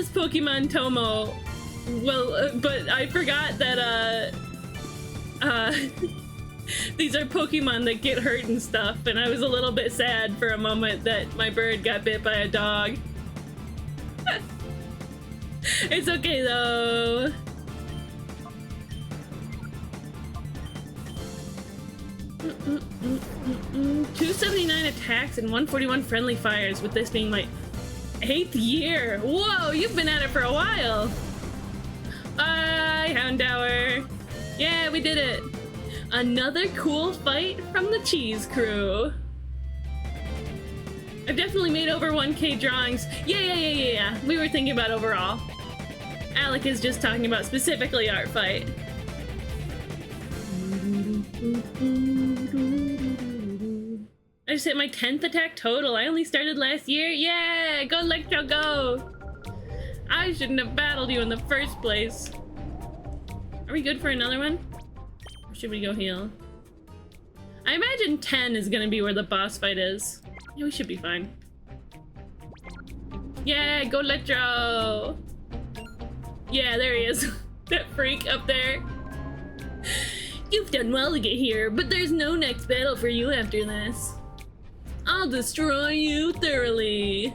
Pokemon Tomo. Well, but I forgot that these are Pokemon that get hurt and stuff, and I was a little bit sad for a moment that my bird got bit by a dog. It's okay though. Mm-mm-mm-mm-mm. 279 attacks and 141 friendly fires, with this being my 8th year. Whoa, you've been at it for a while. Bye, Houndour. Yeah, we did it. Another cool fight from the Cheese Crew. I've definitely made over 1K drawings. Yeah. We were thinking about overall. Alec is just talking about specifically art fight. I just hit my 10th attack total. I only started last year. Yeah, go Electro, go. I shouldn't have battled you in the first place. Are we good for another one? Or should we go heal? I imagine 10 is gonna be where the boss fight is. Yeah, we should be fine. Yeah, go Electro! Yeah, there he is. That freak up there. You've done well to get here, but there's no next battle for you after this. I'll destroy you thoroughly.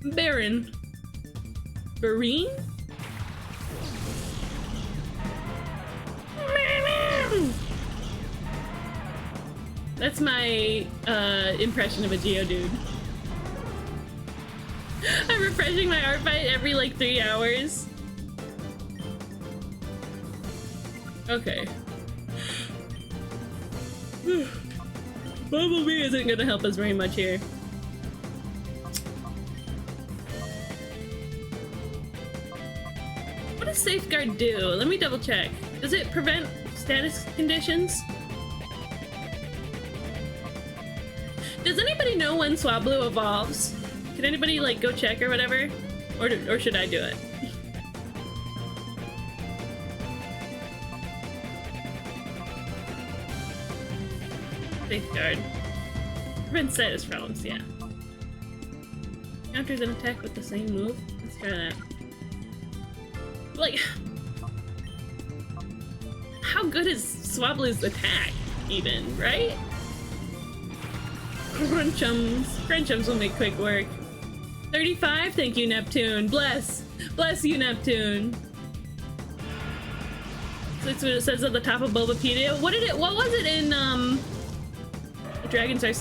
Baron. Barine? That's my impression of a Geodude. I'm refreshing my art fight every like 3 hours. Okay. Bumblebee isn't gonna help us very much here. What does Safeguard do? Let me double check. Does it prevent status conditions? Does anybody know when Swablu evolves? Can anybody like go check or whatever? Or should I do it? Safeguard. Prevent status problems, yeah. Counters an attack with the same move. Let's try that. Like, how good is Swablu's attack, even, right? Crunchums will make quick work. 35, thank you, Neptune. Bless you, Neptune. So that's what it says at the top of Bulbapedia. What was it in, Dragon Star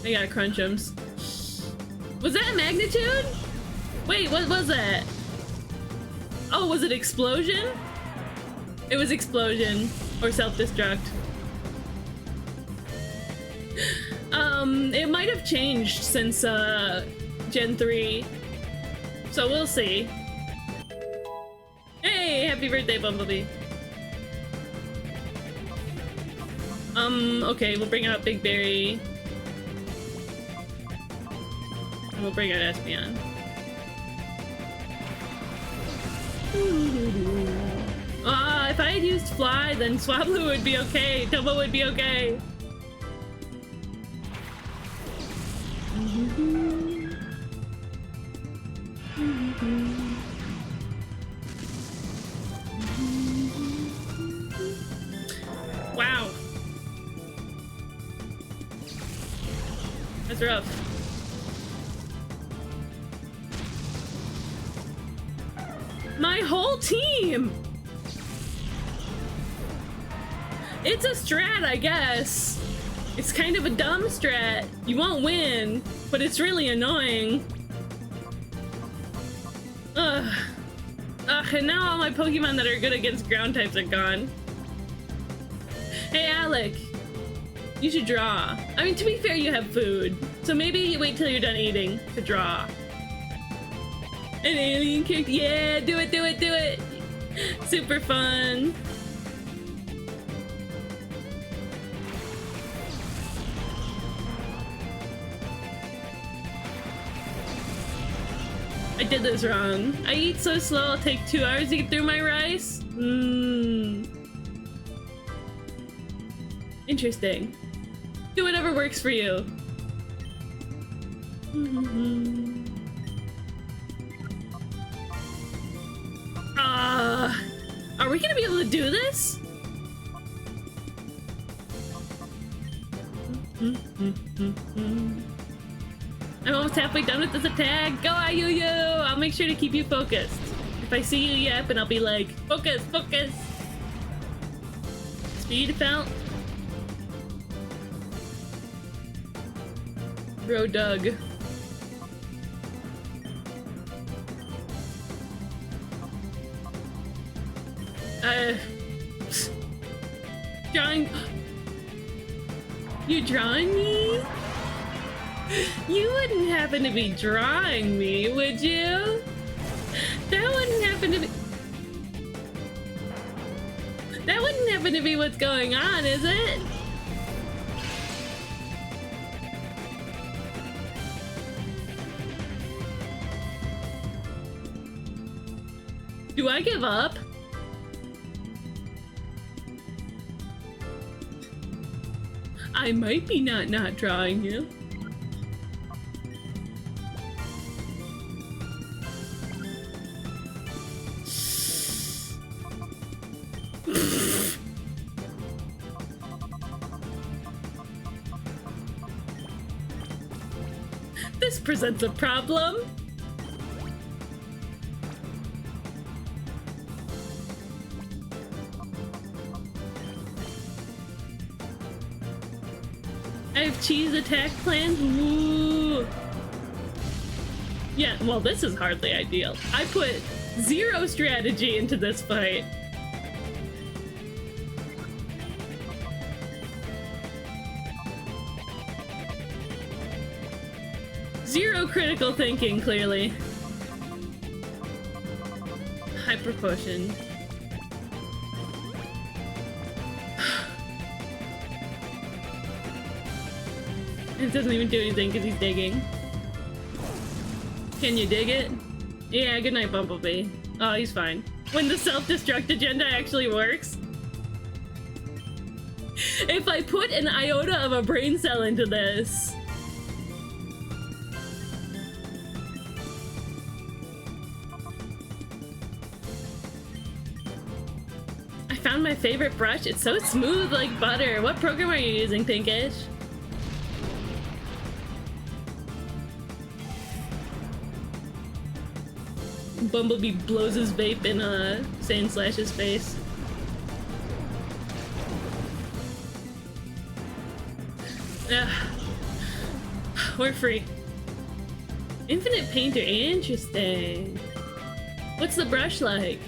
I got Crunchums. Was that Magnitude? Wait, what was that? Oh, was it Explosion? It was Explosion. Or Self-Destruct. It might have changed since Gen 3. So we'll see. Hey, happy birthday, Bumblebee. Okay, we'll bring out Big Berry. And we'll bring out Espeon. If I had used Fly, then Swablu would be okay. Tomo would be okay. Wow. That's rough. My whole team! It's a strat, I guess. It's kind of a dumb strat. You won't win, but it's really annoying. Ugh. And now all my Pokemon that are good against ground types are gone. Hey, Alec. You should draw. I mean, to be fair, you have food. So maybe you wait till you're done eating to draw. An alien character. Yeah, do it, do it, do it. Super fun. I did this wrong. I eat so slow, I'll take 2 hours to get through my rice? Interesting. Do whatever works for you. Are we gonna be able to do this? I'm almost halfway done with this attack. Go, Ayuyu! I'll make sure to keep you focused. If I see you yap, and I'll be like, focus, focus! Speed felt. Bro Doug. Drawing. You drawing me? You wouldn't happen to be drawing me, would you? That wouldn't happen to be. That wouldn't happen to be what's going on, is it? Do I give up? I might be not drawing you. This presents a problem. I have cheese attack plans. Ooh. Yeah, well, this is hardly ideal. I put 0 strategy into this fight. Zero critical thinking, clearly. Hyper potion. It doesn't even do anything because he's digging. Can you dig it? Yeah, good night, Bumblebee. Oh, he's fine. When the self-destruct agenda actually works. If I put an iota of a brain cell into this. I found my favorite brush. It's so smooth like butter. What program are you using, Pinkish? Bumblebee blows his vape in Sand Slash's face. We're free. Infinite Painter, interesting. What's the brush like?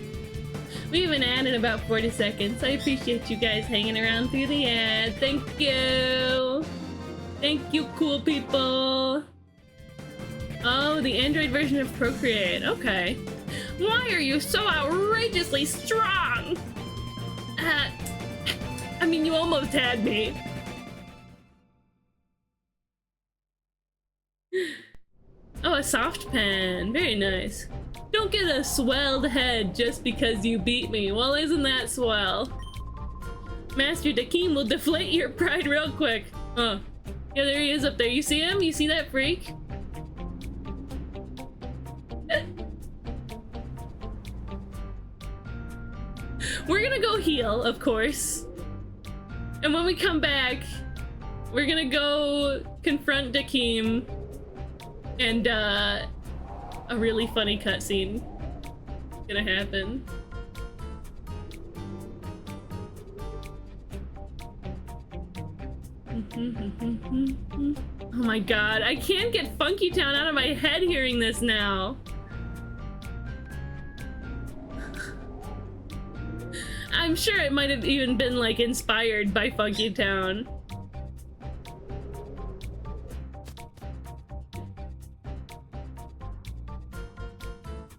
We have an ad in about 40 seconds. I appreciate you guys hanging around through the ad. Thank you. Thank you, cool people. Oh, the Android version of Procreate. Okay. Why are you so outrageously strong? I mean, you almost had me. Oh, a soft pen. Very nice. Don't get a swelled head just because you beat me. Well, isn't that swell? Master Dakeem will deflate your pride real quick. Oh. Yeah, there he is up there. You see him? You see that freak? We're gonna go heal, of course. And when we come back, we're gonna go confront Dakeem and a really funny cutscene gonna happen. Oh my god, I can't get Funky Town out of my head hearing this now. I'm sure it might have even been like inspired by Funky Town.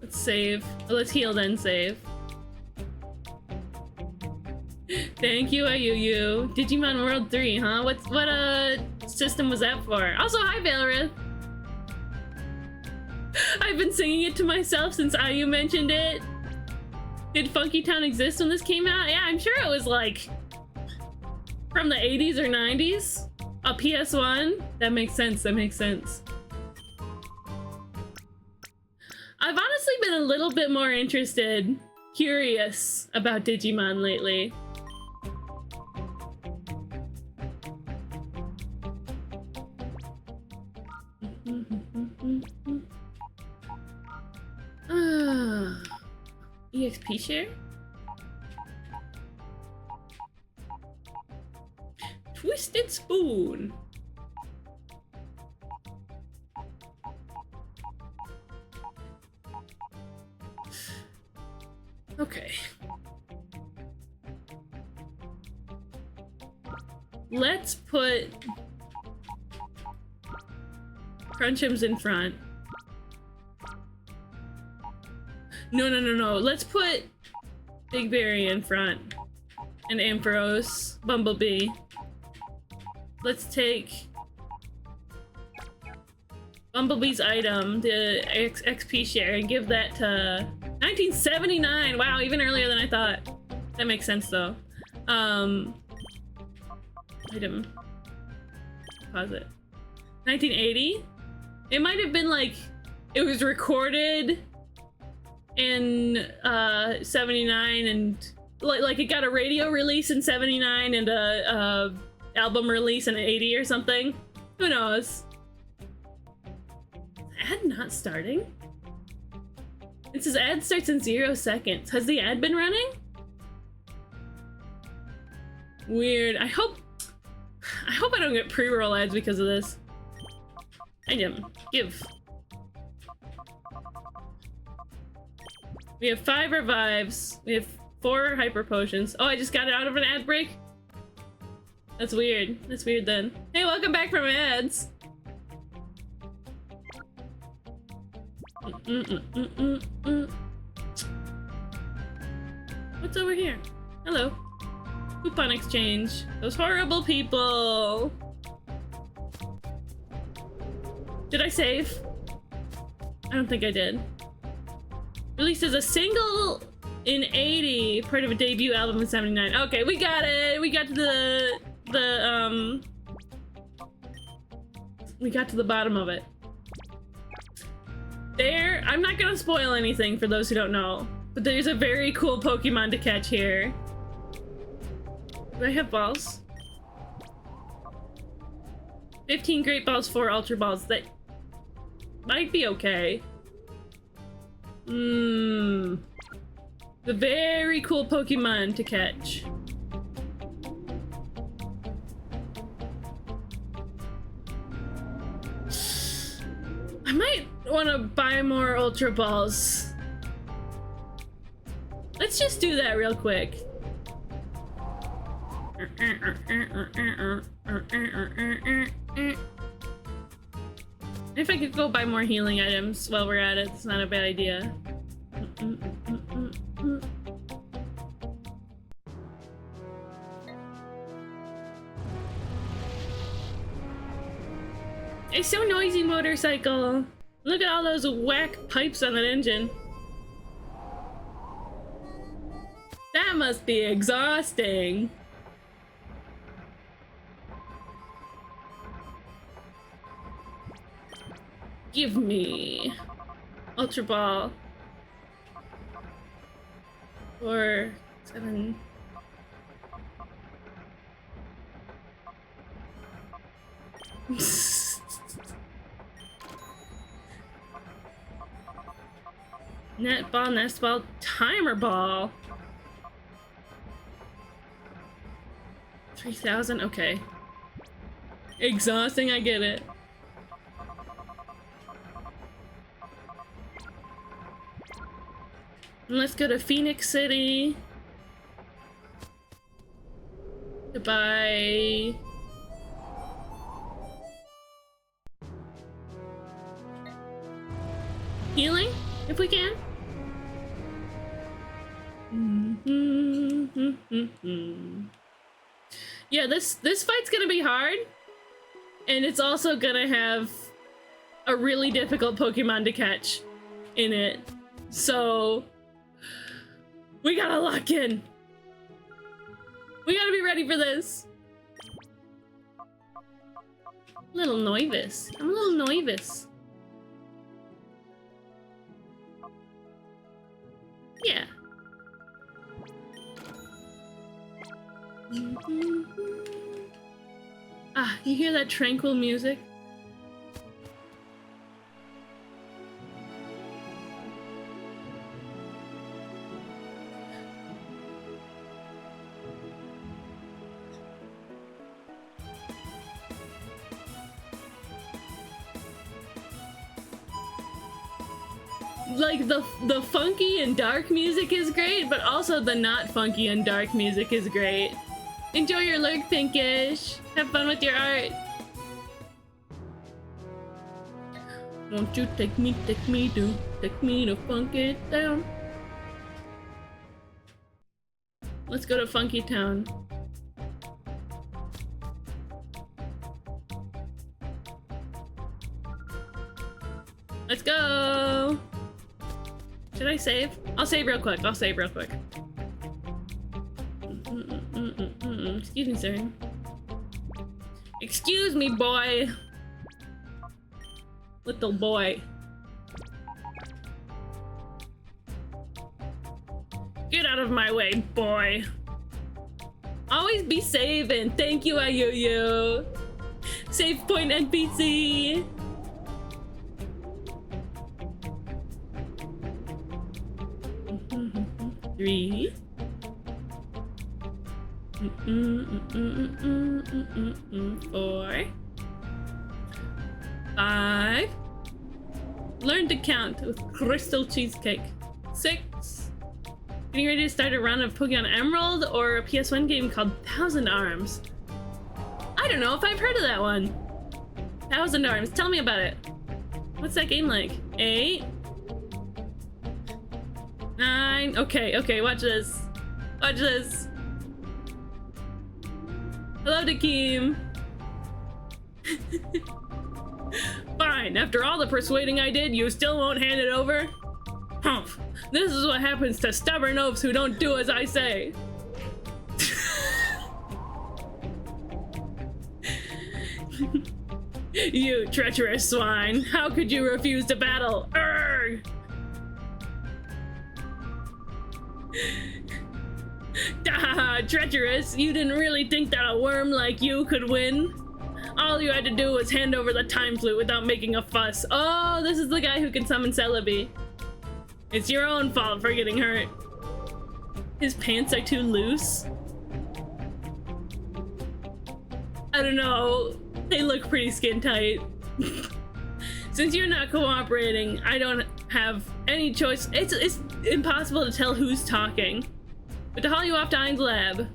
Let's save. Let's heal then save. Thank you, Ayuyu. Digimon World 3, huh? What system was that for? Also, hi, Valorith. I've been singing it to myself since Ayu mentioned it. Did Funky Town exist when this came out? Yeah, I'm sure it was like from the 80s or 90s. A PS1? That makes sense, that makes sense. I've honestly been a little bit more interested, curious about Digimon lately. EXP share? Twisted Spoon. Okay. Let's put Crunchums in front. No. Let's put Big Berry in front. And Ampharos, Bumblebee. Let's take Bumblebee's item, the XP share, and give that to 1979! Wow, even earlier than I thought. That makes sense though. Item. Pause it. 1980? It might have been like, it was recorded in 79 and like it got a radio release in 79 and a album release in 80 or something. Who knows? Ad not starting? It says ad starts in 0 seconds. Has the ad been running? Weird. I hope I don't get pre-roll ads because of this. Item. Give. We have 5 revives. We have 4 hyper potions. Oh, I just got it out of an ad break? That's weird. That's weird then. Hey, welcome back from ads. What's over here? Hello. Coupon exchange. Those horrible people. Did I save? I don't think I did. Released as a single in 80, part of a debut album in 79. Okay, we got it. We got to the bottom of it. There, I'm not gonna spoil anything for those who don't know, but there's a very cool Pokemon to catch here. Do I have balls? 15 Great Balls, 4 Ultra Balls. That might be okay. The very cool Pokemon to catch. I might want to buy more Ultra Balls. Let's just do that real quick. If I could go buy more healing items while we're at it, it's not a bad idea. It's so noisy, motorcycle. Look at all those whack pipes on that engine. That must be exhausting. Give me Ultra Ball. 4, 7. Net ball, nest ball, timer ball. 3,000, okay. Exhausting, I get it. Let's go to Phoenix City to buy healing, if we can. Yeah, this fight's gonna be hard, and it's also gonna have a really difficult Pokemon to catch in it. So we gotta lock in. We gotta be ready for this. A little nervous. I'm a little nervous. Yeah. Ah, you hear that tranquil music? Like the funky and dark music is great, but also the not funky and dark music is great. Enjoy your lurk, Pinkish. Have fun with your art. Won't you take me to funk it down? Let's go to Funky Town. Let's go! Should I save? I'll save real quick. Excuse me, sir. Excuse me, boy. Little boy. Get out of my way, boy. Always be saving. Thank you, Ayuyu. Save point NPC. Three. 4. 5. Learn to count with Crystal Cheesecake. 6. Getting ready to start a run of Pokemon Emerald or a PS1 game called Thousand Arms. I don't know if I've heard of that one. Thousand Arms, tell me about it. What's that game like? 8. 9. Okay, watch this. Watch this. Hello, Dakeem. Fine, after all the persuading I did, you still won't hand it over? Humph. This is what happens to stubborn oafs who don't do as I say. You treacherous swine. How could you refuse to battle? Urgh! Ah, treacherous. You didn't really think that a worm like you could win? All you had to do was hand over the time flute without making a fuss. Oh, this is the guy who can summon Celebi. It's your own fault for getting hurt. His pants are too loose. I don't know. They look pretty skin tight. Since you're not cooperating, I don't have any choice. It's impossible to tell who's talking. But to haul you off to Ein's lab.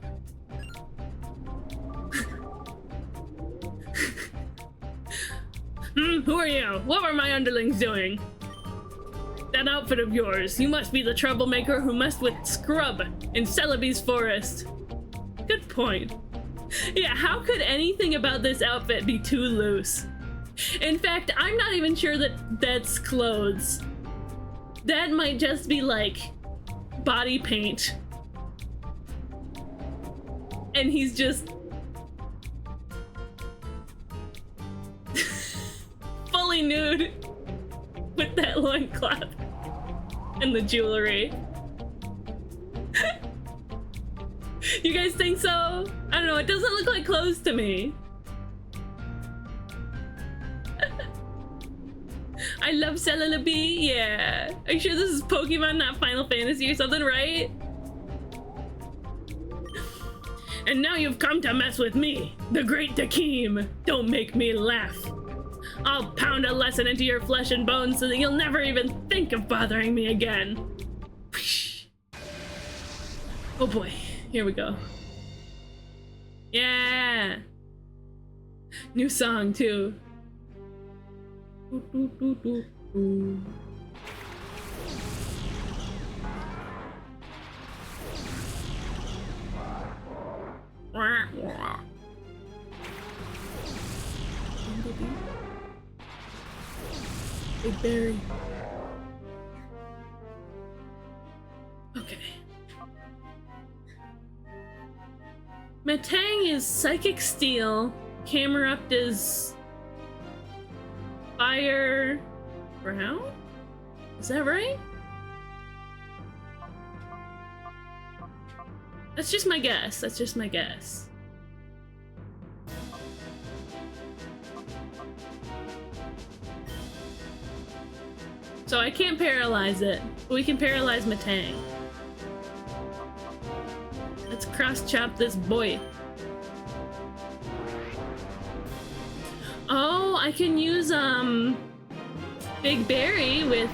Who are you? What were my underlings doing? That outfit of yours. You must be the troublemaker who messed with Scrub in Celebi's forest. Good point. Yeah, how could anything about this outfit be too loose? In fact, I'm not even sure that that's clothes. That might just be like body paint. And he's just fully nude with that loincloth and the jewelry. You guys think so? I don't know, it doesn't look like clothes to me. I love Celebi, yeah. Are you sure this is Pokemon, not Final Fantasy or something, right? And now you've come to mess with me, the Great Dakeem. Don't make me laugh. I'll pound a lesson into your flesh and bones so that you'll never even think of bothering me again. Oh boy, here we go. Yeah! New song too. Big berry. Okay. Metang is Psychic Steel. Camerupt is Fire Brown? Is that right? That's just my guess. That's just my guess. So I can't paralyze it, but we can paralyze Metang. Let's cross-chop this boy. Oh, I can use, Big Berry with,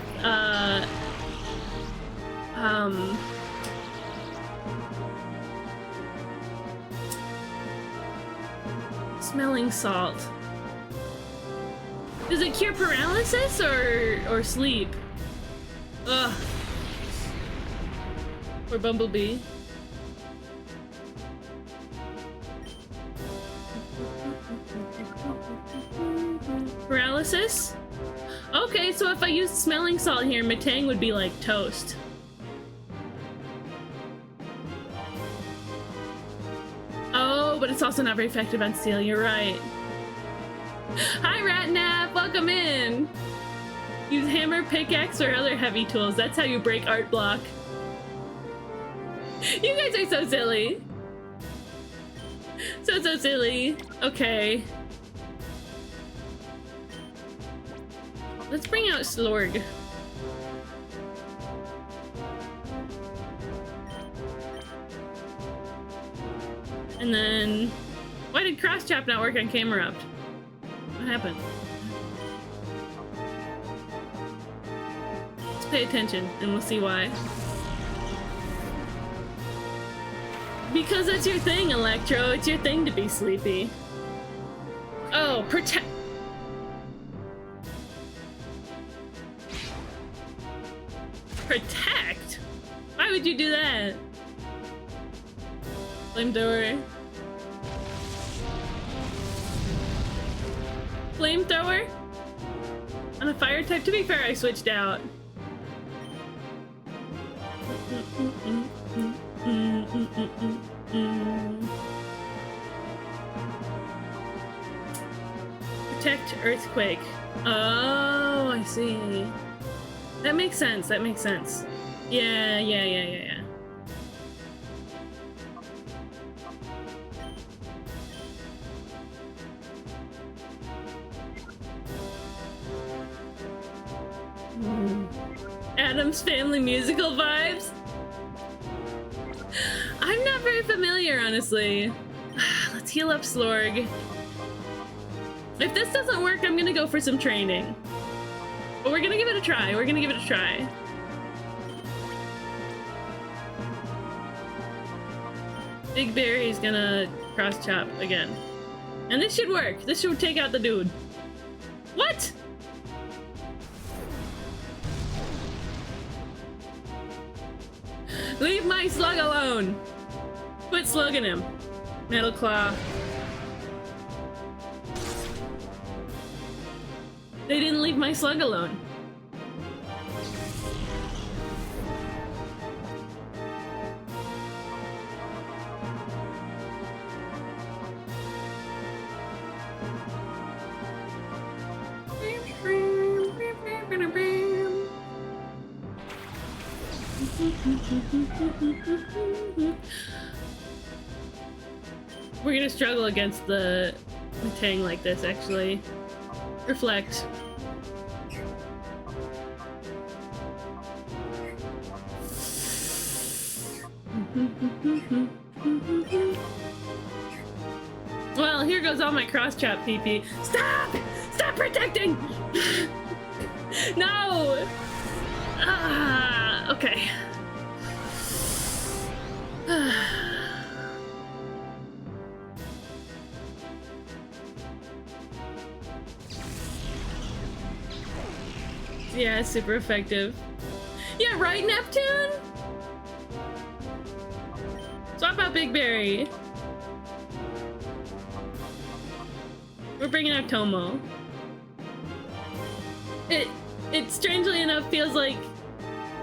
Smelling Salt. Does it cure paralysis or sleep? Ugh. Or Bumblebee. Paralysis? Okay, so if I used Smelling Salt here, Metang would be like toast. Oh, but it's also not very effective on steel, you're right. Hi Ratnap, welcome in! Use hammer, pickaxe, or other heavy tools. That's how you break art block. You guys are so silly. So silly. Okay. Let's bring out Slorg. And then... Why did Cross-Chop not work on Camerupt? What happened? Let's pay attention and we'll see why. Because that's your thing, Electro. It's your thing to be sleepy. Oh, protect. Protect? Why would you do that? Flamethrower. Flamethrower? On a fire type? To be fair, I switched out. Protect Earthquake. Oh, I see. That makes sense, that makes sense. Yeah. Adam's Family musical vibes? I'm not very familiar, honestly. Let's heal up Slorg. If this doesn't work, I'm gonna go for some training. But we're gonna give it a try. We're gonna give it a try. Big Berry's gonna cross chop again. And this should work. This should take out the dude. What? Leave my slug alone! Quit slugging him. Metal Claw. They didn't leave my slug alone. We're gonna struggle against the Tang like this, actually. Reflect. Well, here goes all my cross-chop PP. Stop! Stop protecting! No! Ah, okay. Yeah, it's super effective. Yeah, right, Neptune? Swap out Big Berry. We're bringing out Tomo. It strangely enough feels like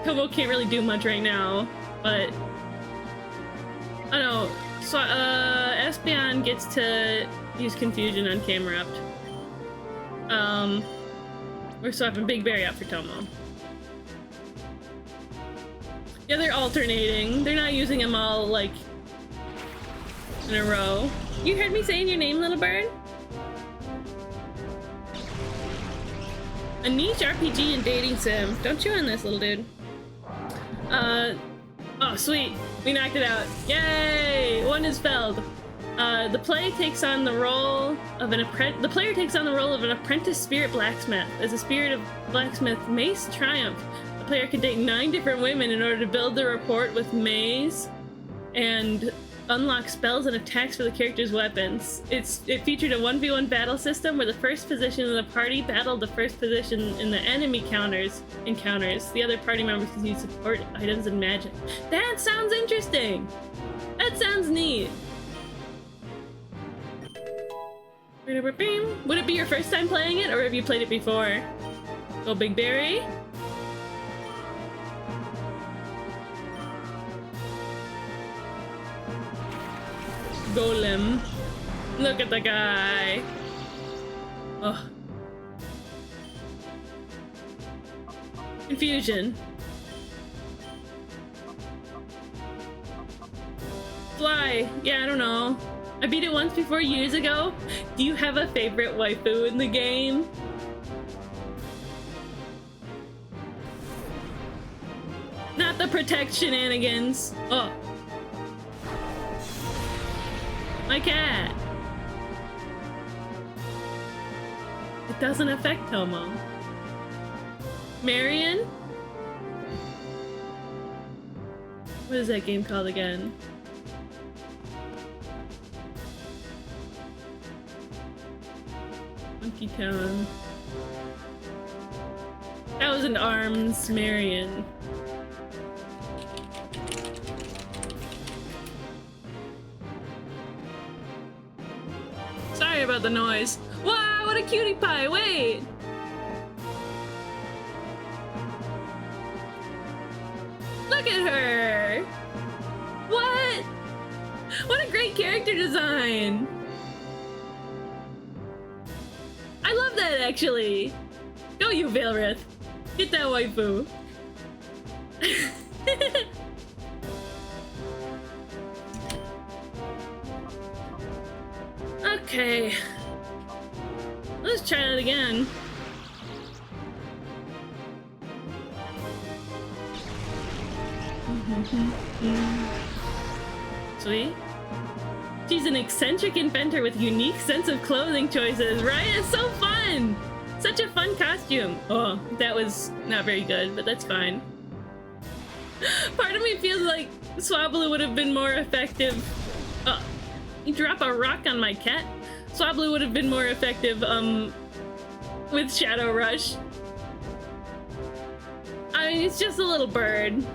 Tomo can't really do much right now, but I don't know. So, Espeon gets to use Confusion on Camerupt. We're swapping Big Berry out for Tomo. Yeah, they're alternating. They're not using them all, like, in a row. You heard me saying your name, little bird? A niche RPG and dating sim. Don't chew on this, little dude. Oh, sweet. We knocked it out. Yay! One is felled. The player takes on the role of an apprentice spirit blacksmith. As a spirit of blacksmith Mace Triumph, the player can date 9 different women in order to build the rapport with Maze and unlock spells and attacks for the character's weapons. It featured a 1v1 battle system where the first position in the party battled the first position in the enemy encounters. The other party members can use support items and magic. That sounds interesting! That sounds neat! Would it be your first time playing it, or have you played it before? Go Big Berry. Golem. Look at the guy. Oh. Confusion. Fly. Yeah, I don't know. I beat it once before years ago. Do you have a favorite waifu in the game? Not the protect shenanigans. Oh. My cat. It doesn't affect Tomo. Marion? What is that game called again? Monkey Town. Thousand Arms Marion. Sorry about the noise. Wow, what a cutie pie! Wait! Look at her! What? What a great character design! I love that, actually! Go you, Veilrith! Get that waifu! Okay. Let's try it again. Sweet. She's an eccentric inventor with unique sense of clothing choices, right? It's so fun! Such a fun costume. Oh, that was not very good, but that's fine. Part of me feels like Swablu would have been more effective. Oh, you drop a rock on my cat? Swablu would have been more effective, with Shadow Rush. I mean, it's just a little bird.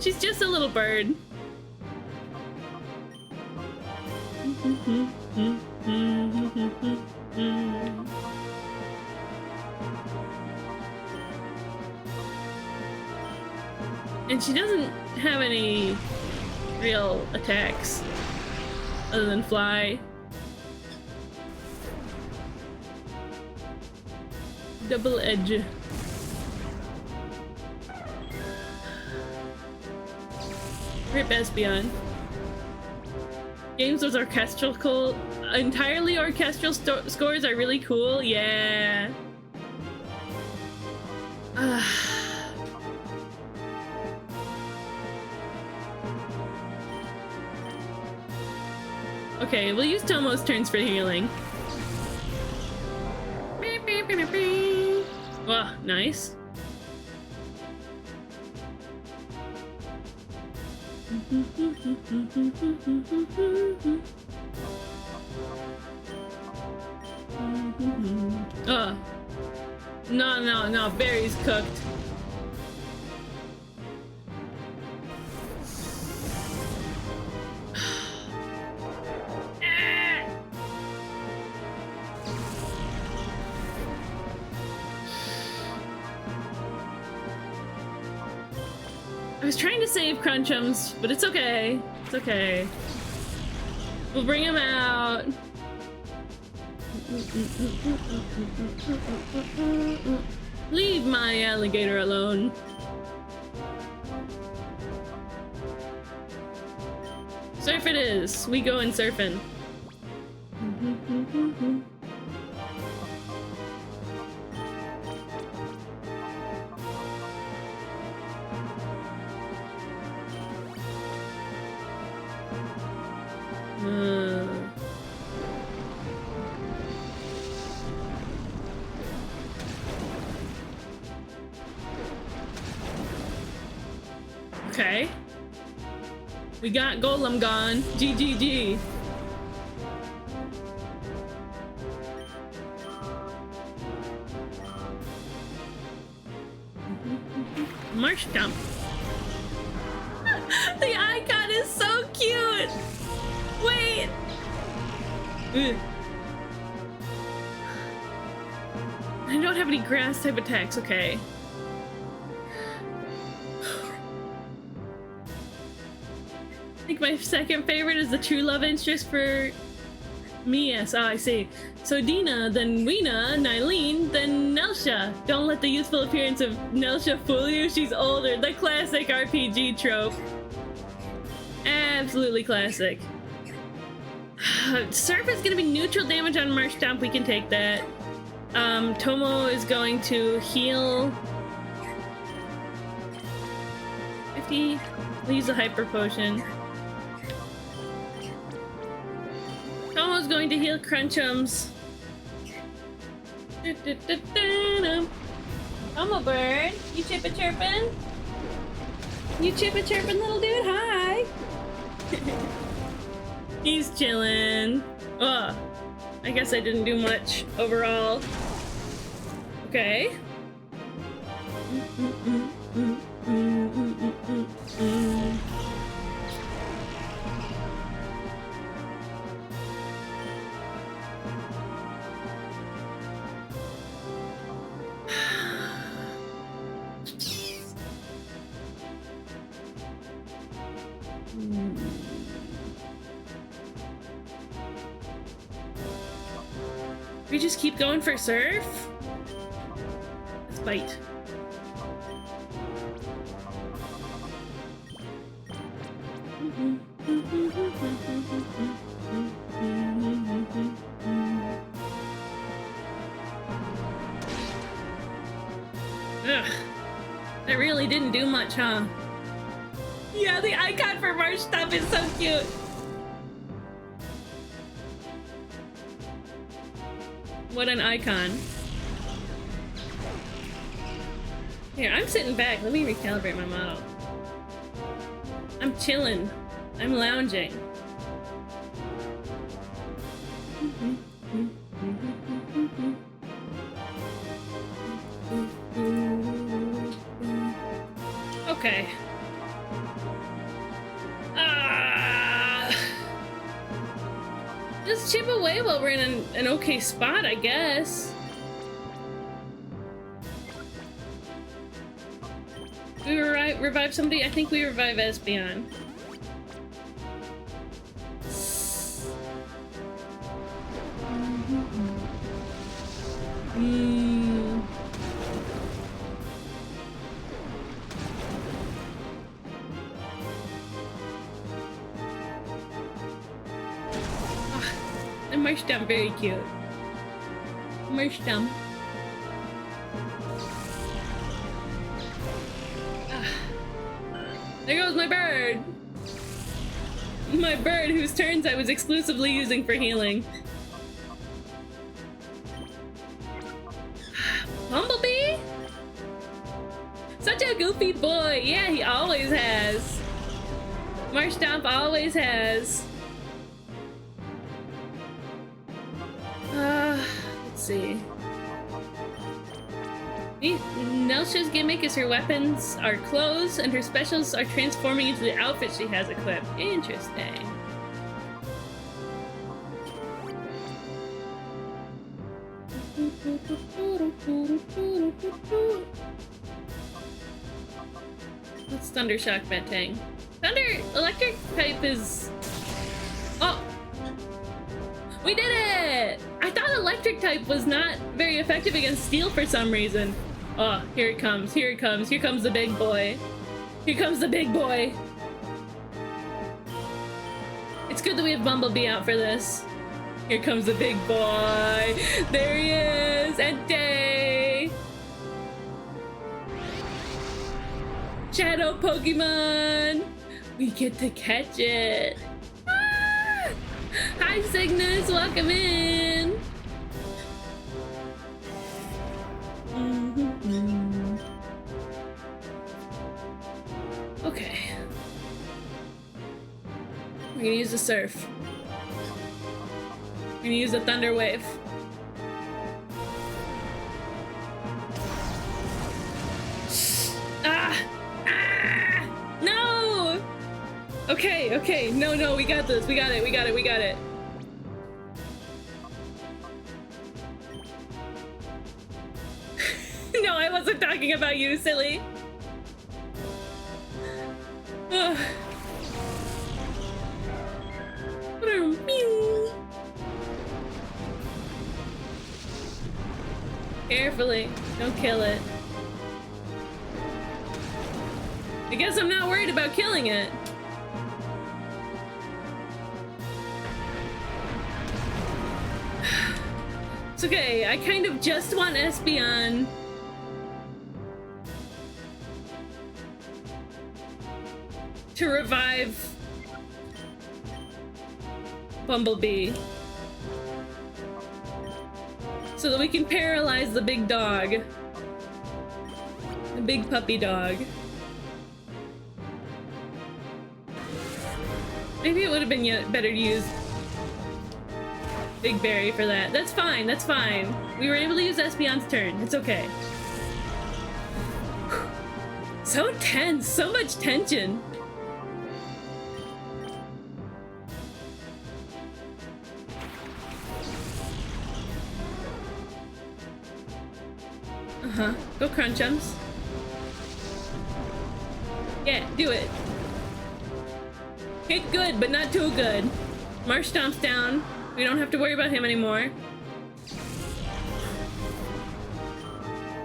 She's just a little bird. And she doesn't have any real attacks other than fly. Double edge. Rip Espeon. Games with entirely orchestral scores are really cool. Yeah. Okay, we'll use Tomo's turns for healing. Wow, nice. No, Barry's cooked. I was trying to save Crunchums, but it's okay. It's okay. We'll bring him out. Leave my alligator alone. Surf it is. We going surfing. Okay. We got Golem gone. GGG. Marsh Dump. The icon is so cute. Wait. Ugh. I don't have any grass type attacks. Okay. I think my second favorite is the true love interest for me. Yes, oh, I see. So Dina, then Weena, Nylene, then Nelsha. Don't let the youthful appearance of Nelsha fool you. She's older. The classic RPG trope. Absolutely classic. Surf is gonna be neutral damage on Marsh Stomp. We can take that. Tomo is going to heal 50. We'll use a hyper potion. Tomo's going to heal Crunchums. Tomo bird, you chippa chirpin'? You chippa chirpin', little dude? Hi. He's chillin'. Oh, I guess I didn't do much overall. Okay. We just keep going for surf? Let's bite. Ugh. That really didn't do much, huh? Yeah, the icon for Marsh stuff is so cute. What an icon. Here, I'm sitting back. Let me recalibrate my model. I'm chilling. I'm lounging. Just chip away while we're in an okay spot, I guess. We revive somebody? I think we revive Espeon. The Marshtomp, very cute. Marshtomp. There goes my bird! My bird whose turns I was exclusively using for healing. Bumblebee? Such a goofy boy! Yeah, he always has. Marshtomp always has. Let's see. Nelsha's gimmick is her weapons are clothes and her specials are transforming into the outfit she has equipped. Interesting. What's Thunder Shock Metang? Thunder Electric type is... Oh! We did it! I thought electric type was not very effective against steel for some reason. Oh, here it comes, here it comes, here comes the big boy. Here comes the big boy. It's good that we have Bumblebee out for this. Here comes the big boy. There he is, Entei. Shadow Pokemon. We get to catch it. Ah! Hi Cygnus, welcome in. Okay. We're gonna use the surf. We're gonna use the thunder wave. Ah! Ah! No! Okay, okay. No, no, we got this. We got it, we got it, we got it. No, I wasn't talking about you, silly. Carefully, don't kill it. I guess I'm not worried about killing it. It's okay, I kind of just want Espeon. To revive Bumblebee so that we can paralyze the big dog, the big puppy dog. Maybe it would have been better to use Big Berry for that. That's fine, that's fine. We were able to use Espeon's turn. It's okay. So tense, so much tension. Uh-huh. Go Crunchums. Yeah, do it. Hit good, but not too good. Marshtomp's down. We don't have to worry about him anymore.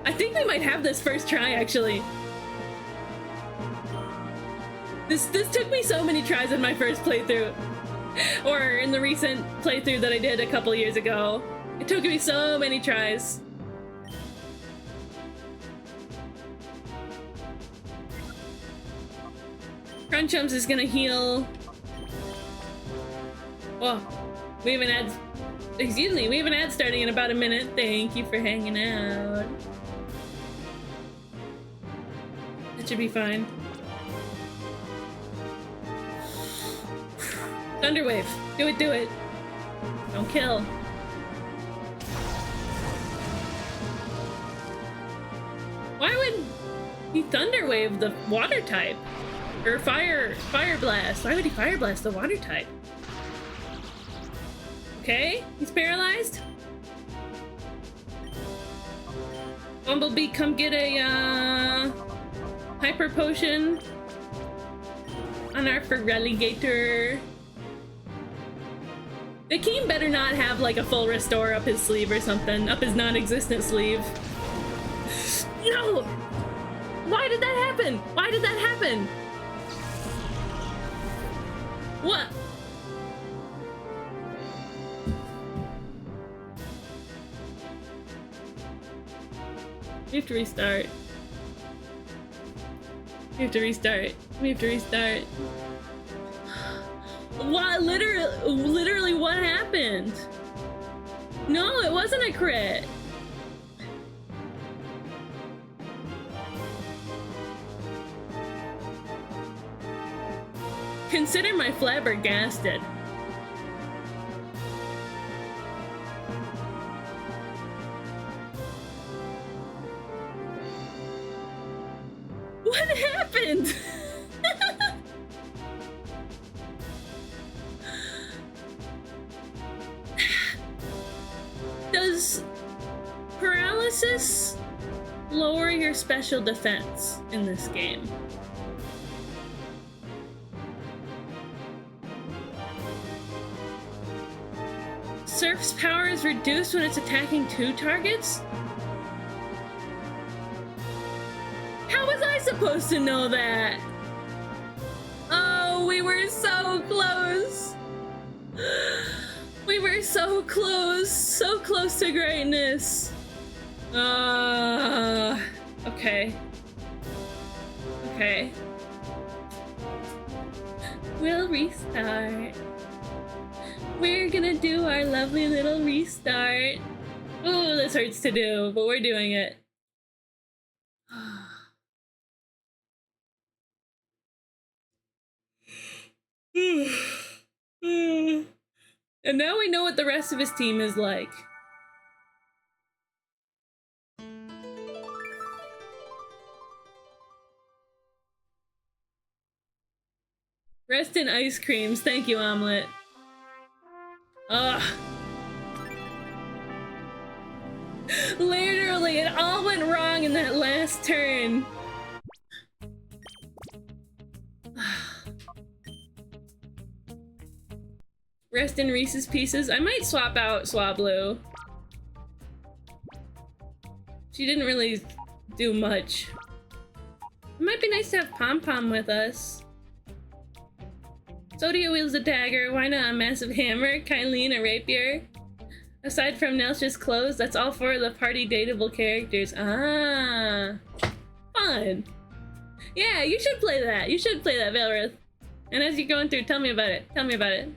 I think we might have this first try, actually. This took me so many tries in my first playthrough. Or in the recent playthrough that I did a couple years ago. It took me so many tries. Crunchums is gonna heal. Whoa, we have an ad. Excuse me, we have an ad starting in about a minute. Thank you for hanging out. That should be fine. Thunderwave, do it, do it. Don't kill. Why would he Thunderwave the water type? Or Fire Blast. Why would he Fire Blast the water type? Okay, he's paralyzed. Bumblebee, come get a hyper potion on our Feraligatr. The king better not have like a full restore up his sleeve or something, up his non-existent sleeve. No! Why did that happen? Why did that happen? What? We have to restart. We have to restart. We have to restart. What? Literally what happened? No, it wasn't a crit. Consider my flabbergasted. What happened? Does paralysis lower your special defense in this game? Surf's power is reduced when it's attacking 2 targets? How was I supposed to know that? Oh, we were so close. We were so close to greatness. Okay. Okay. We'll restart. We're gonna do our lovely little restart. Oh, this hurts to do, but we're doing it. And now we know what the rest of his team is like. Rest in ice creams. Thank you, Omelet. Ugh. Literally, it all went wrong in that last turn. Rest in Reese's Pieces. I might swap out Swablu. She didn't really do much. It might be nice to have Pom Pom with us. Sodia wields a dagger. Why not a massive hammer? Kylene a rapier. Aside from Nelsh's clothes, that's all 4 of the party dateable characters. Ah, fun. Yeah, you should play that. You should play that, Valrith. And as you're going through, tell me about it. Tell me about it.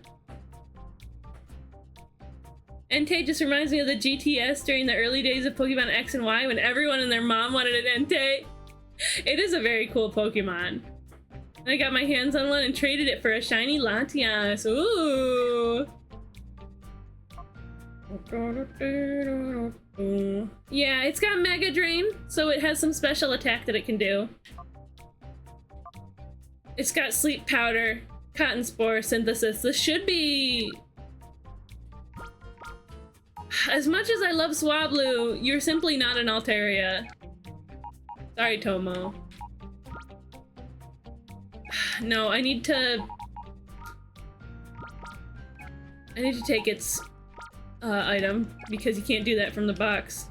Entei just reminds me of the GTS during the early days of Pokemon X and Y when everyone and their mom wanted an Entei. It is a very cool Pokemon. I got my hands on one and traded it for a shiny Latias. Ooh! Yeah, it's got Mega Drain, so it has some special attack that it can do. It's got Sleep Powder, Cotton Spore, Synthesis. This should be... As much as I love Swablu, you're simply not an Altaria. Sorry, Tomo. No, I need to take its item, because you can't do that from the box.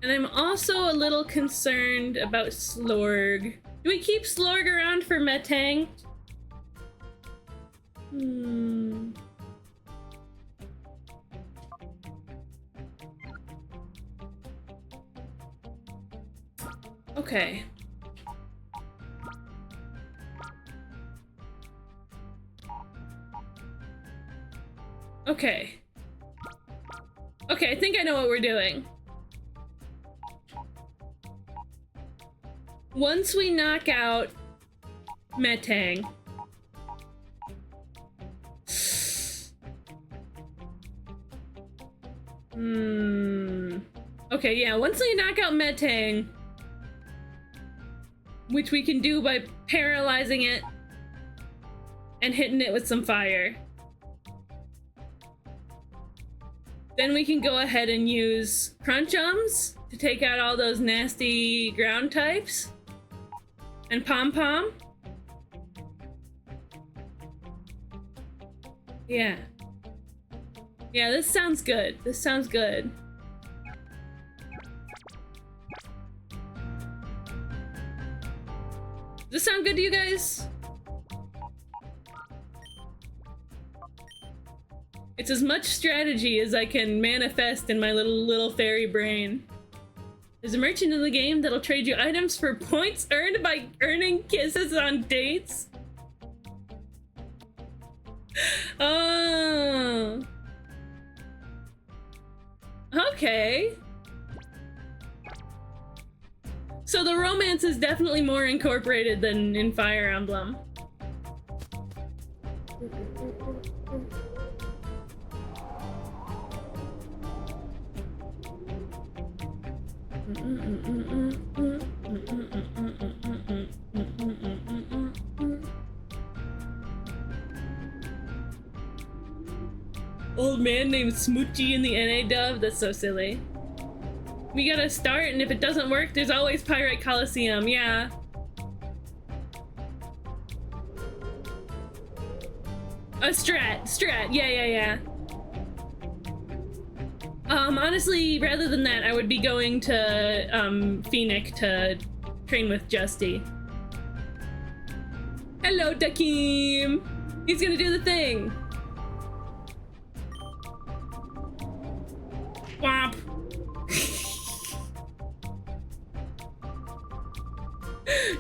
And I'm also a little concerned about Slorg. Do we keep Slorg around for Metang? Okay. Okay. Okay, I think I know what we're doing. Once we knock out Metang. Okay, yeah, once we knock out Metang, which we can do by paralyzing it and hitting it with some fire, then we can go ahead and use Crunchums to take out all those nasty ground types. And Pom Pom. Yeah. Yeah, this sounds good. This sounds good. Does this sound good to you guys? It's as much strategy as I can manifest in my little fairy brain. There's a merchant in the game that'll trade you items for points earned by earning kisses on dates. Oh. Okay. So the romance is definitely more incorporated than in Fire Emblem. Old man named Smoochie in the NA dub? That's so silly. We gotta start, and if it doesn't work, there's always Pokemon Colosseum, yeah. A strat, yeah. Honestly, rather than that, I would be going to, Phoenix to train with Justy. Hello, Dakim! He's gonna do the thing! Womp!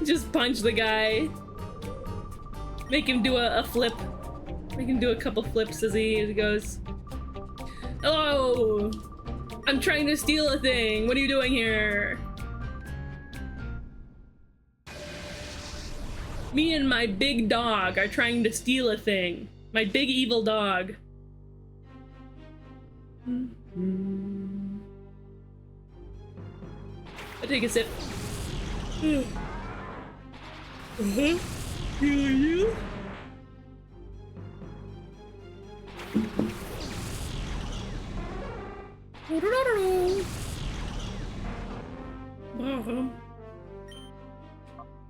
Just punch the guy. Make him do a flip. Make him do a couple flips as he goes. Hello! I'm trying to steal a thing. What are you doing here? Me and my big dog are trying to steal a thing. My big evil dog. I take a sip. You?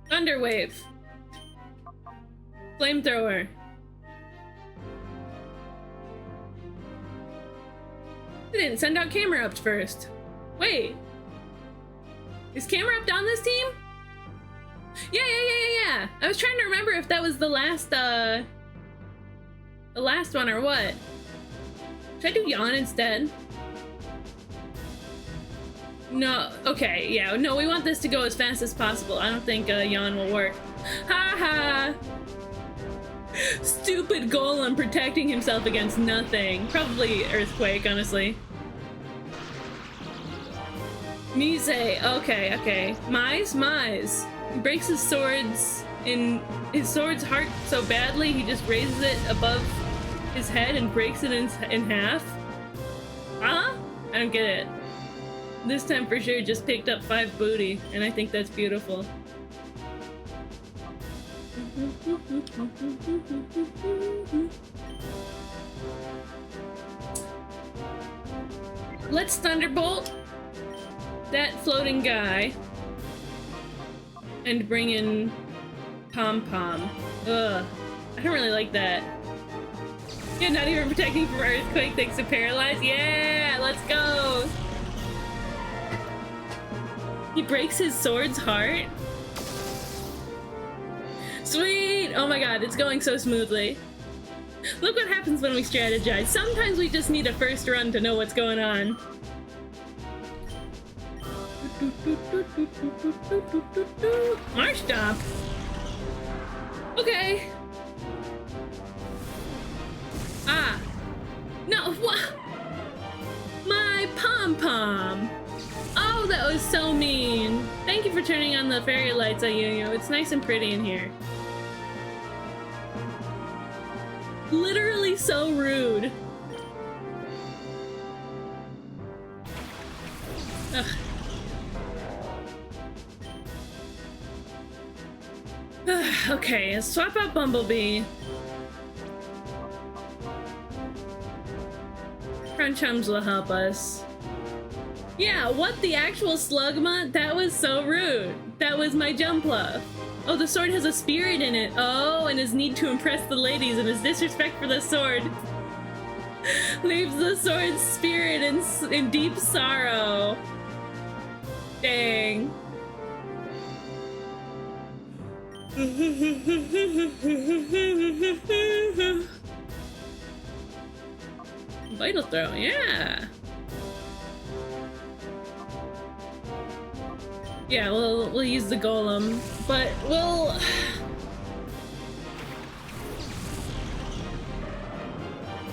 Thunderwave. Flamethrower. They didn't send out camera ups first. Wait. Is camera up on this team? Yeah. I was trying to remember if that was the last one or what. Should I do Yawn instead? No, okay, yeah, no, we want this to go as fast as possible. I don't think Yawn will work. Ha! Stupid golem protecting himself against nothing. Probably Earthquake, honestly. Mise, okay. Mise. He breaks his sword's heart so badly he just raises it above his head and breaks it in half. Huh? I don't get it. This time for sure just picked up 5 booty, and I think that's beautiful. Let's Thunderbolt that floating guy and bring in Pom Pom. Ugh, I don't really like that. Yeah, not even protecting from Earthquake thanks to Paralyze. Yeah, let's go! He breaks his sword's heart? Sweet! Oh my god, it's going so smoothly. Look what happens when we strategize. Sometimes we just need a first run to know what's going on. Marsh Stomp. Okay. Ah. No, what? My pom-pom. Oh, that was so mean. Thank you for turning on the fairy lights, Ayuyu. It's nice and pretty in here. Literally so rude. Ugh. Okay, let's swap out Bumblebee. Crunchums will help us. Yeah, what the actual Slugma? That was so rude. That was my Jumpluff. Oh, the sword has a spirit in it. Oh, and his need to impress the ladies and his disrespect for the sword leaves the sword's spirit in deep sorrow. Dang. Vital throw, yeah. Yeah, we'll use the golem, but we'll...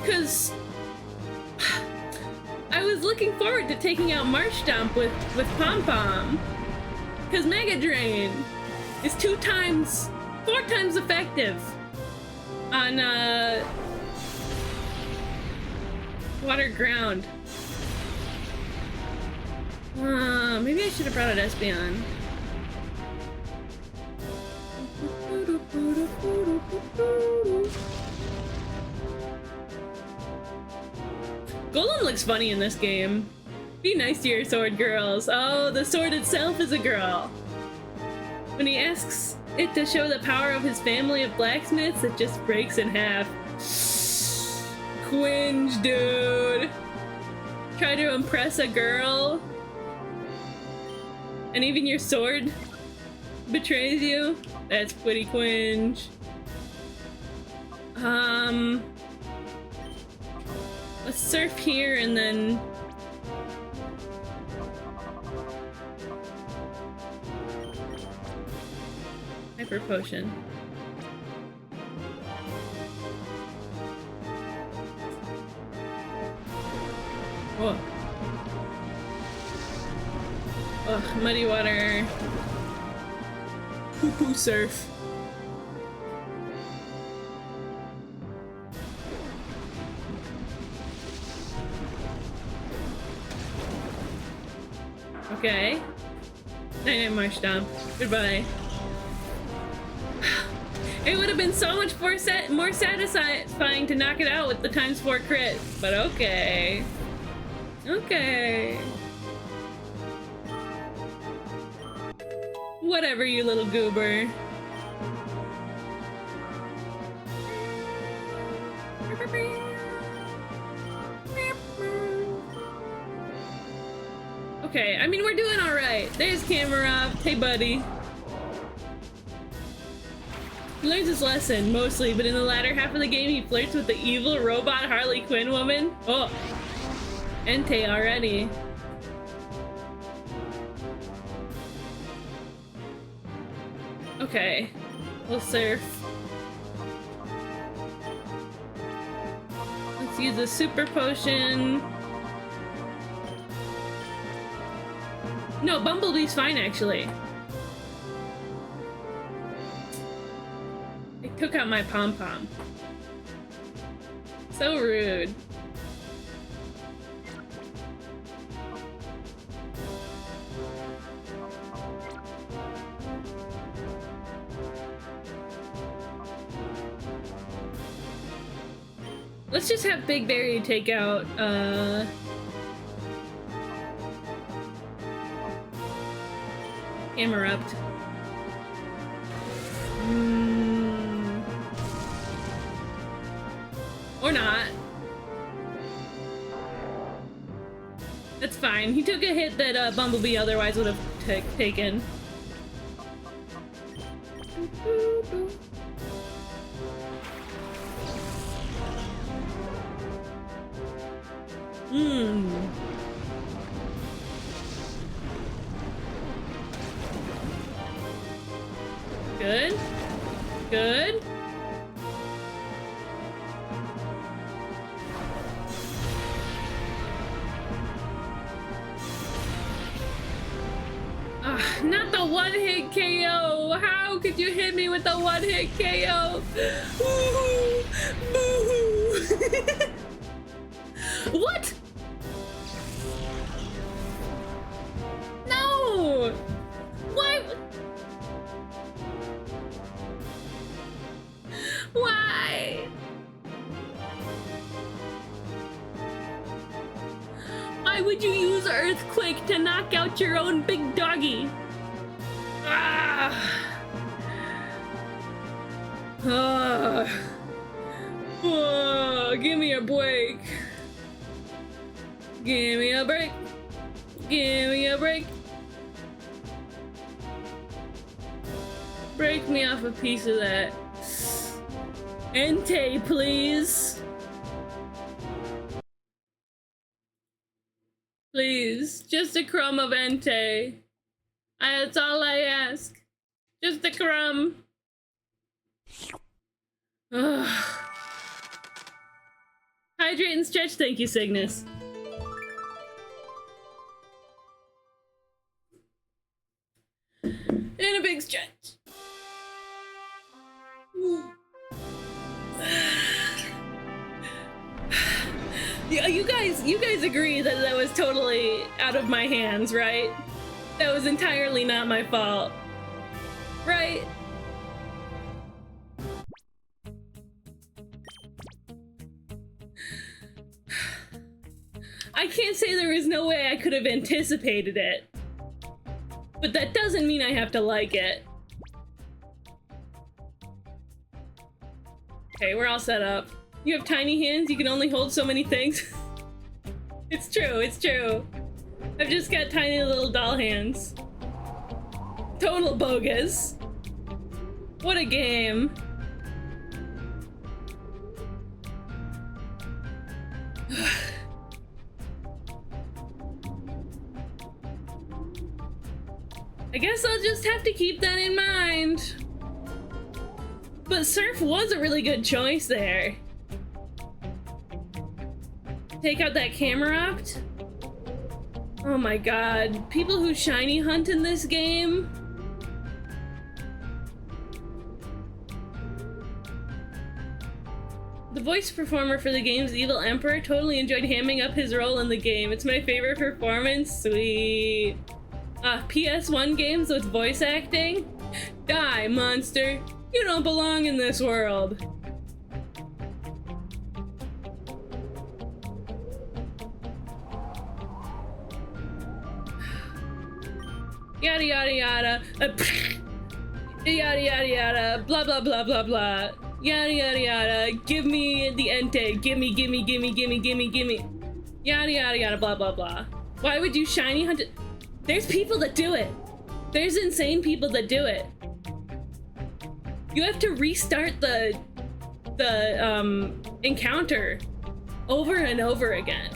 Cause I was looking forward to taking out Marshtomp with Pom Pom. Cause Mega Drain is 4 times effective on water ground. Maybe I should have brought out Espeon. Golem looks funny in this game. Be nice to your sword, girls. Oh, the sword itself is a girl. When he asks it to show the power of his family of blacksmiths, it just breaks in half. Quinge, dude. Try to impress a girl, and even your sword betrays you? That's pretty Quinge. Let's surf here and then... Hyper Potion. Whoa. Ugh, muddy water. Poo-poo surf. Okay. Night-night, Marshtomp. Goodbye. It would have been so much more satisfying to knock it out with the ×4 crit, but okay. Okay. Whatever, you little goober. Okay, I mean, we're doing alright. There's Camerupt. Hey, buddy. He learns his lesson, mostly, but in the latter half of the game, he flirts with the evil robot Harley Quinn woman. Oh. Entei already. Okay. We'll surf. Let's use a super potion. No, Bumblebee's fine, actually. I took out my pom-pom. So rude. Let's just have Big Berry take out, Camerupt. Or not. That's fine. He took a hit that Bumblebee otherwise would have taken. Good. Good. Not the one-hit KO! How could you hit me with the one-hit KO? Boo-hoo! Boo-hoo! What? No! Why? Why? Why would you use Earthquake to knock out your own big doggy? Ah. Oh, give me a break. Give me a break. Give me a break. Break me off a piece of that. Entei, please. Please, just a crumb of Entei. That's all I ask. Just a crumb. Ugh. Hydrate and stretch, thank you, Cygnus. And a big stretch. You guys agree that that was totally out of my hands, right? That was entirely not my fault. Right? I can't say there was no way I could have anticipated it. But that doesn't mean I have to like it. Okay, we're all set up. You have tiny hands, you can only hold so many things. It's true, it's true. I've just got tiny little doll hands. Total bogus. What a game. I guess I'll just have to keep that in mind. But Surf was a really good choice there. Take out that camera opt? Oh my god. People who shiny hunt in this game? The voice performer for the game's Evil Emperor totally enjoyed hamming up his role in the game. It's my favorite performance. Sweet. PS1 games with voice acting? Die, monster. You don't belong in this world. Yada yada yada. Yada yada yada. Blah blah blah blah blah. Yada yada yada. Give me the Entei. Gimme, gimme, gimme, gimme, gimme, gimme. Yada yada yada. Blah blah blah. Why would you shiny hunt it? There's people that do it. There's insane people that do it. You have to restart the encounter over and over again.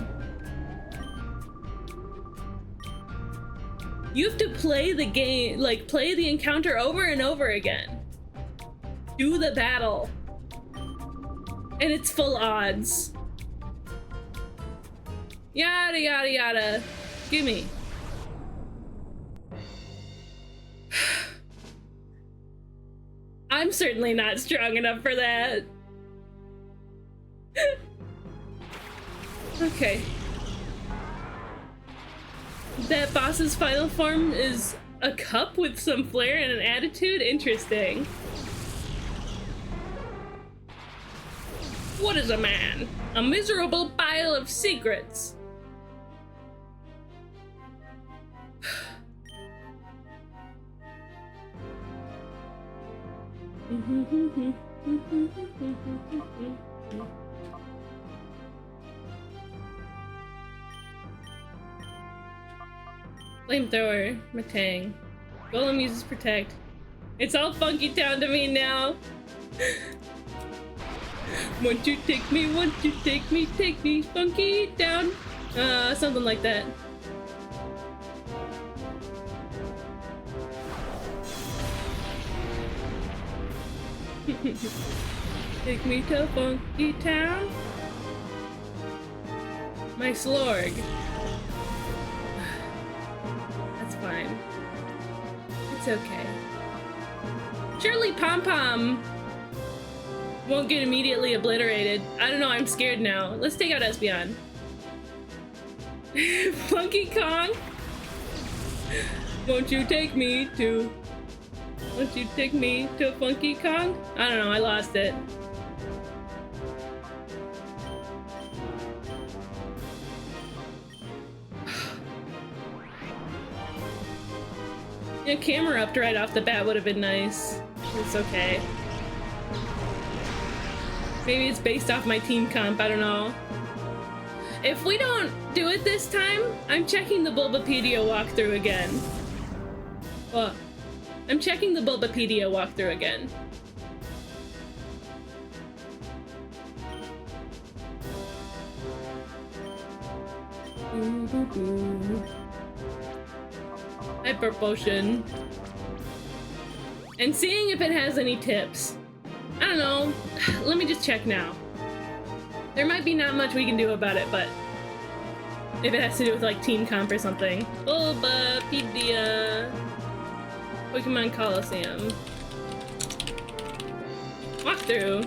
You have to play the game, like play the encounter over and over again. Do the battle. And it's full odds. Yada yada yada. Gimme. I'm certainly not strong enough for that. Okay. That boss's final form is a cup with some flair and an attitude? Interesting. What is a man? A miserable pile of secrets. Flamethrower, Matang. Golem uses protect. It's all Funky Town to me now. Won't you take me, take me, Funky Town. Something like that. Take me to Funky Town. My Slorg. That's fine. It's okay. Surely Pom Pom won't get immediately obliterated. I don't know, I'm scared now. Let's take out Espeon. Funky Kong? Won't you take me to Funky Kong? I don't know, I lost it. Yeah, camera upped right off the bat would have been nice. It's okay. Maybe it's based off my team comp, I don't know. If we don't do it this time, I'm checking the Bulbapedia walkthrough again. Well, I'm checking the Bulbapedia walkthrough again. Hyper Potion. And seeing if it has any tips. I don't know. Let me just check now. There might be not much we can do about it, but if it has to do with like team comp or something. Bulbapedia. Pokemon Colosseum. Walkthrough.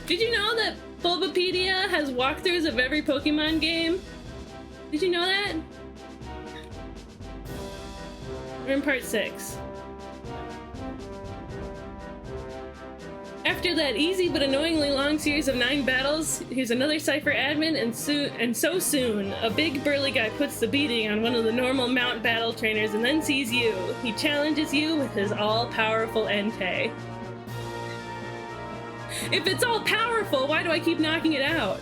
Did you know that Bulbapedia has walkthroughs of every Pokemon game? Did you know that? We're in part 6. After that easy but annoyingly long series of 9 battles, here's another Cypher admin, and so soon, a big burly guy puts the beating on one of the normal mount battle trainers and then sees you. He challenges you with his all-powerful Entei. If it's all-powerful, why do I keep knocking it out?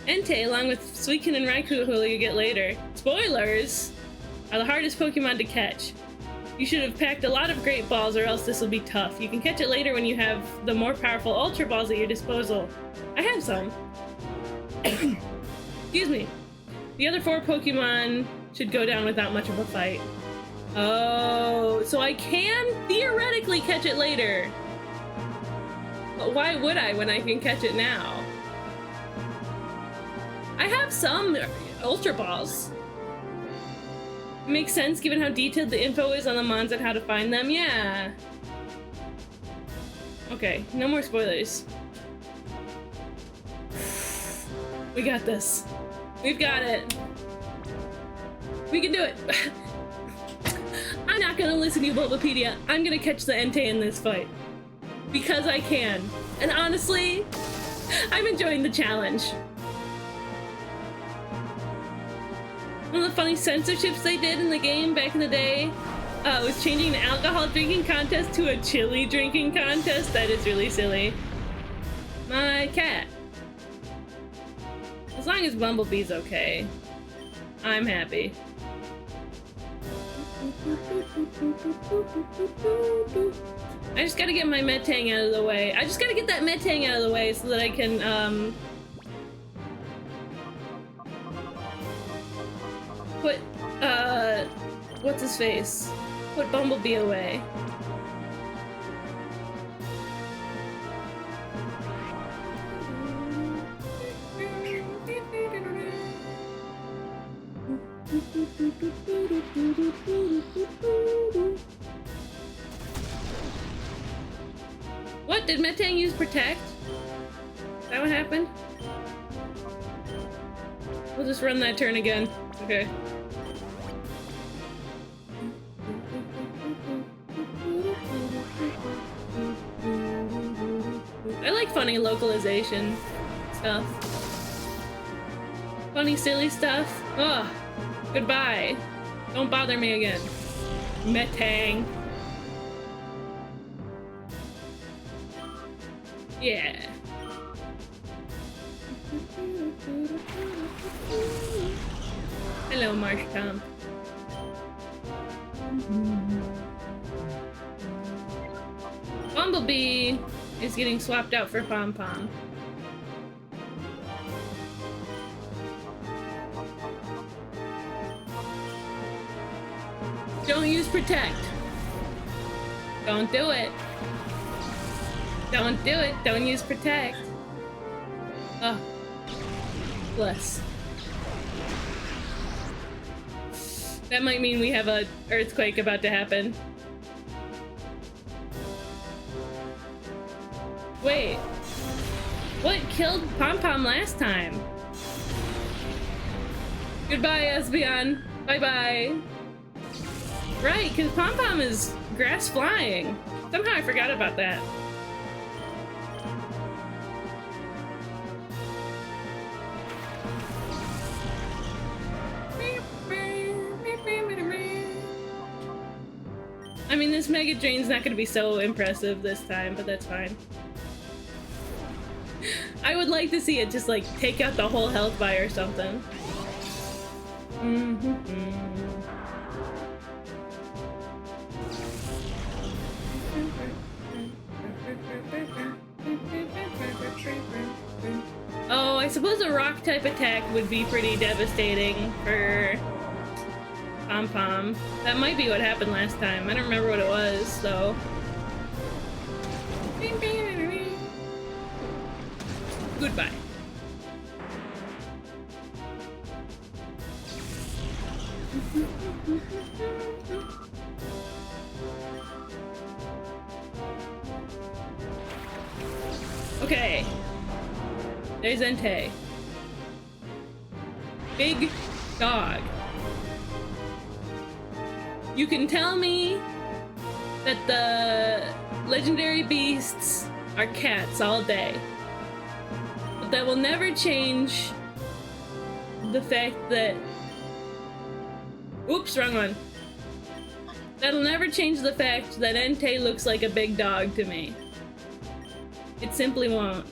Entei, along with Suicune and Raikou, who you get later, spoilers, are the hardest Pokemon to catch. You should have packed a lot of Great Balls or else this will be tough. You can catch it later when you have the more powerful Ultra Balls at your disposal. I have some. Excuse me. The other 4 Pokemon should go down without much of a fight. Oh, so I can theoretically catch it later. But why would I when I can catch it now? I have some Ultra Balls. Makes sense given how detailed the info is on the mons and how to find them. Yeah. Okay, no more spoilers. We got this. We've got it. We can do it. I'm not gonna listen to you, Bulbapedia. I'm gonna catch the Entei in this fight. Because I can. And honestly, I'm enjoying the challenge. One of the funny censorships they did in the game back in the day was changing the alcohol drinking contest to a chili drinking contest. That is really silly. My cat. As long as Bumblebee's okay, I'm happy. I just gotta get my Metang out of the way. I just gotta get that Metang out of the way so that I can, put, what's his face? Put Bumblebee away. What? Did Metang use Protect? Is that what happened? We'll just run that turn again. Okay. I like funny localization stuff. Funny, silly stuff. Ugh. Goodbye. Don't bother me again. Metang. Yeah. Hello, Marsh Tom. Bumblebee is getting swapped out for Pom Pom. Don't use Protect. Don't do it. Don't do it. Don't use Protect. Oh. Bless. That might mean we have a earthquake about to happen. Wait. What killed Pom Pom last time? Goodbye, Espeon. Bye-bye. Right, because Pom Pom is grass flying. Somehow I forgot about that. I mean, this Mega Drain's not going to be so impressive this time, but that's fine. I would like to see it just, like, take out the whole health bar or something. Oh, I suppose a rock type attack would be pretty devastating for Pom Pom. That might be what happened last time. I don't remember what it was, though. Goodbye. Okay. There's Entei. Big dog. You can tell me that the legendary beasts are cats all day. But that will never change the fact that... Oops, wrong one. That'll never change the fact that Entei looks like a big dog to me. It simply won't.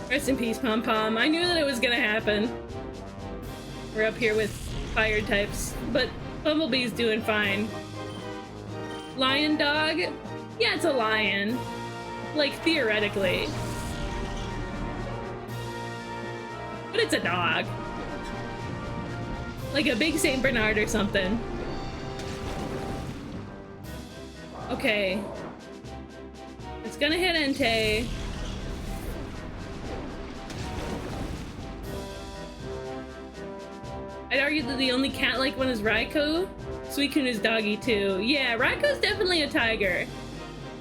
Rest in peace, Pom Pom. I knew that it was gonna happen. We're up here with fire types, but Bumblebee's doing fine. Lion dog? Yeah, it's a lion. Like, theoretically. But it's a dog. Like a big Saint Bernard or something. Okay. It's gonna hit Entei. I'd argue that the only cat-like one is Raikou. Suicune is doggy too. Yeah, Raikou's definitely a tiger.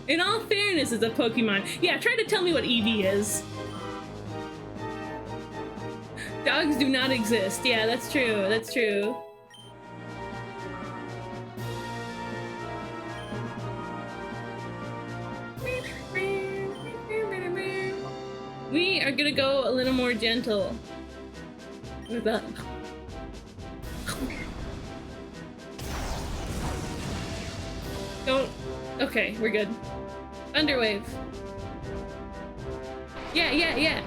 In all fairness, it's a Pokemon. Yeah, try to tell me what Eevee is. Dogs do not exist. Yeah, that's true. That's true. We are gonna go a little more gentle with that. Don't. Okay, we're good. Thunderwave. Yeah.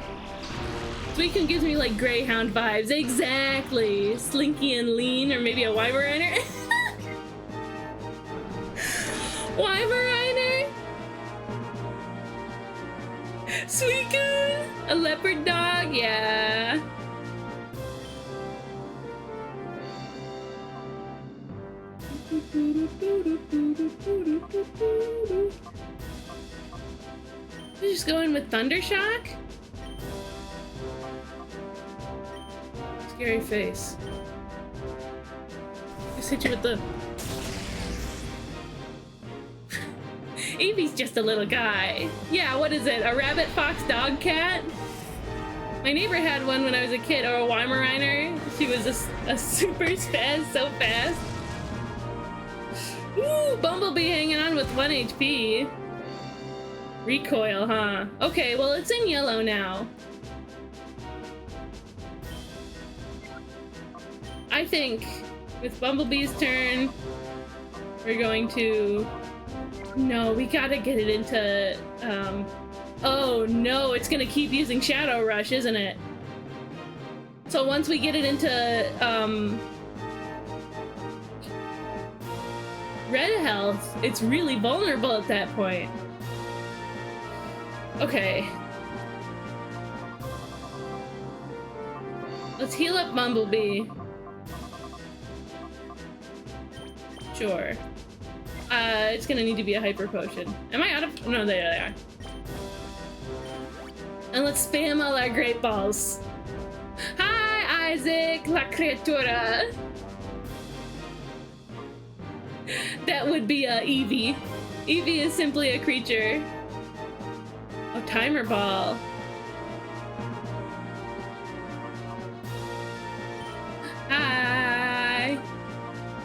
Suicune gives me like Greyhound vibes. Exactly. Slinky and lean, or maybe a Weimaraner. Weimaraner. Suicune. A leopard dog. Yeah. You're just going with Thundershock? Scary face. Just hit you with the... Eevee's just a little guy. Yeah, what is it? A rabbit, fox, dog, cat? My neighbor had one when I was a kid, or a Weimaraner. She was a super spaz, so fast. Ooh, Bumblebee hanging on with 1 HP. Recoil, huh? Okay, well, it's in yellow now. I think with Bumblebee's turn, we're going to... No, we gotta get it into... Oh no, it's gonna keep using Shadow Rush, isn't it? So once we get it into, Red Health, it's really vulnerable at that point. Okay. Let's heal up Bumblebee. Sure. It's gonna need to be a Hyper Potion. Am I out of... No, there they are. And let's spam all our Great Balls. Hi! Isaac, la criatura. That would be Eevee. Eevee is simply a creature. Oh, timer ball. Hi.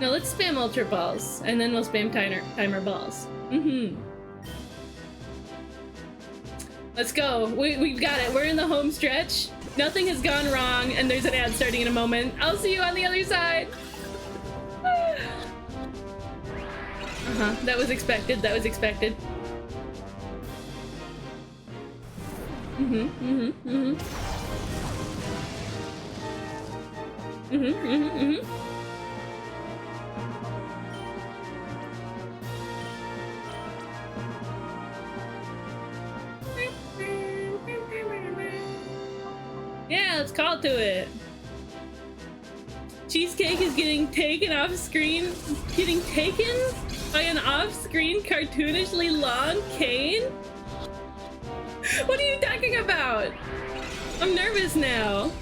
No, let's spam ultra balls, and then we'll spam timer balls. Let's go. We've got it. We're in the home stretch. Nothing has gone wrong, and there's an ad starting in a moment. I'll see you on the other side. That was expected. That was expected. Yeah, let's call to it. Cheesecake is getting taken off screen. Getting taken by an off-screen cartoonishly long cane? What are you talking about? I'm nervous now.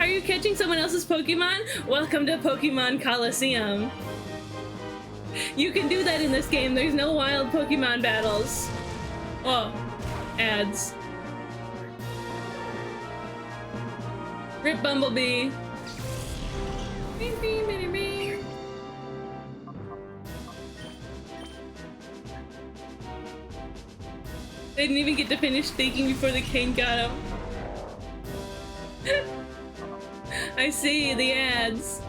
Are you catching someone else's Pokemon? Welcome to Pokemon Colosseum. You can do that in this game. There's no wild Pokemon battles. Oh, ads. Rip Bumblebee. They didn't even get to finish speaking before the cane got him. I see the ads.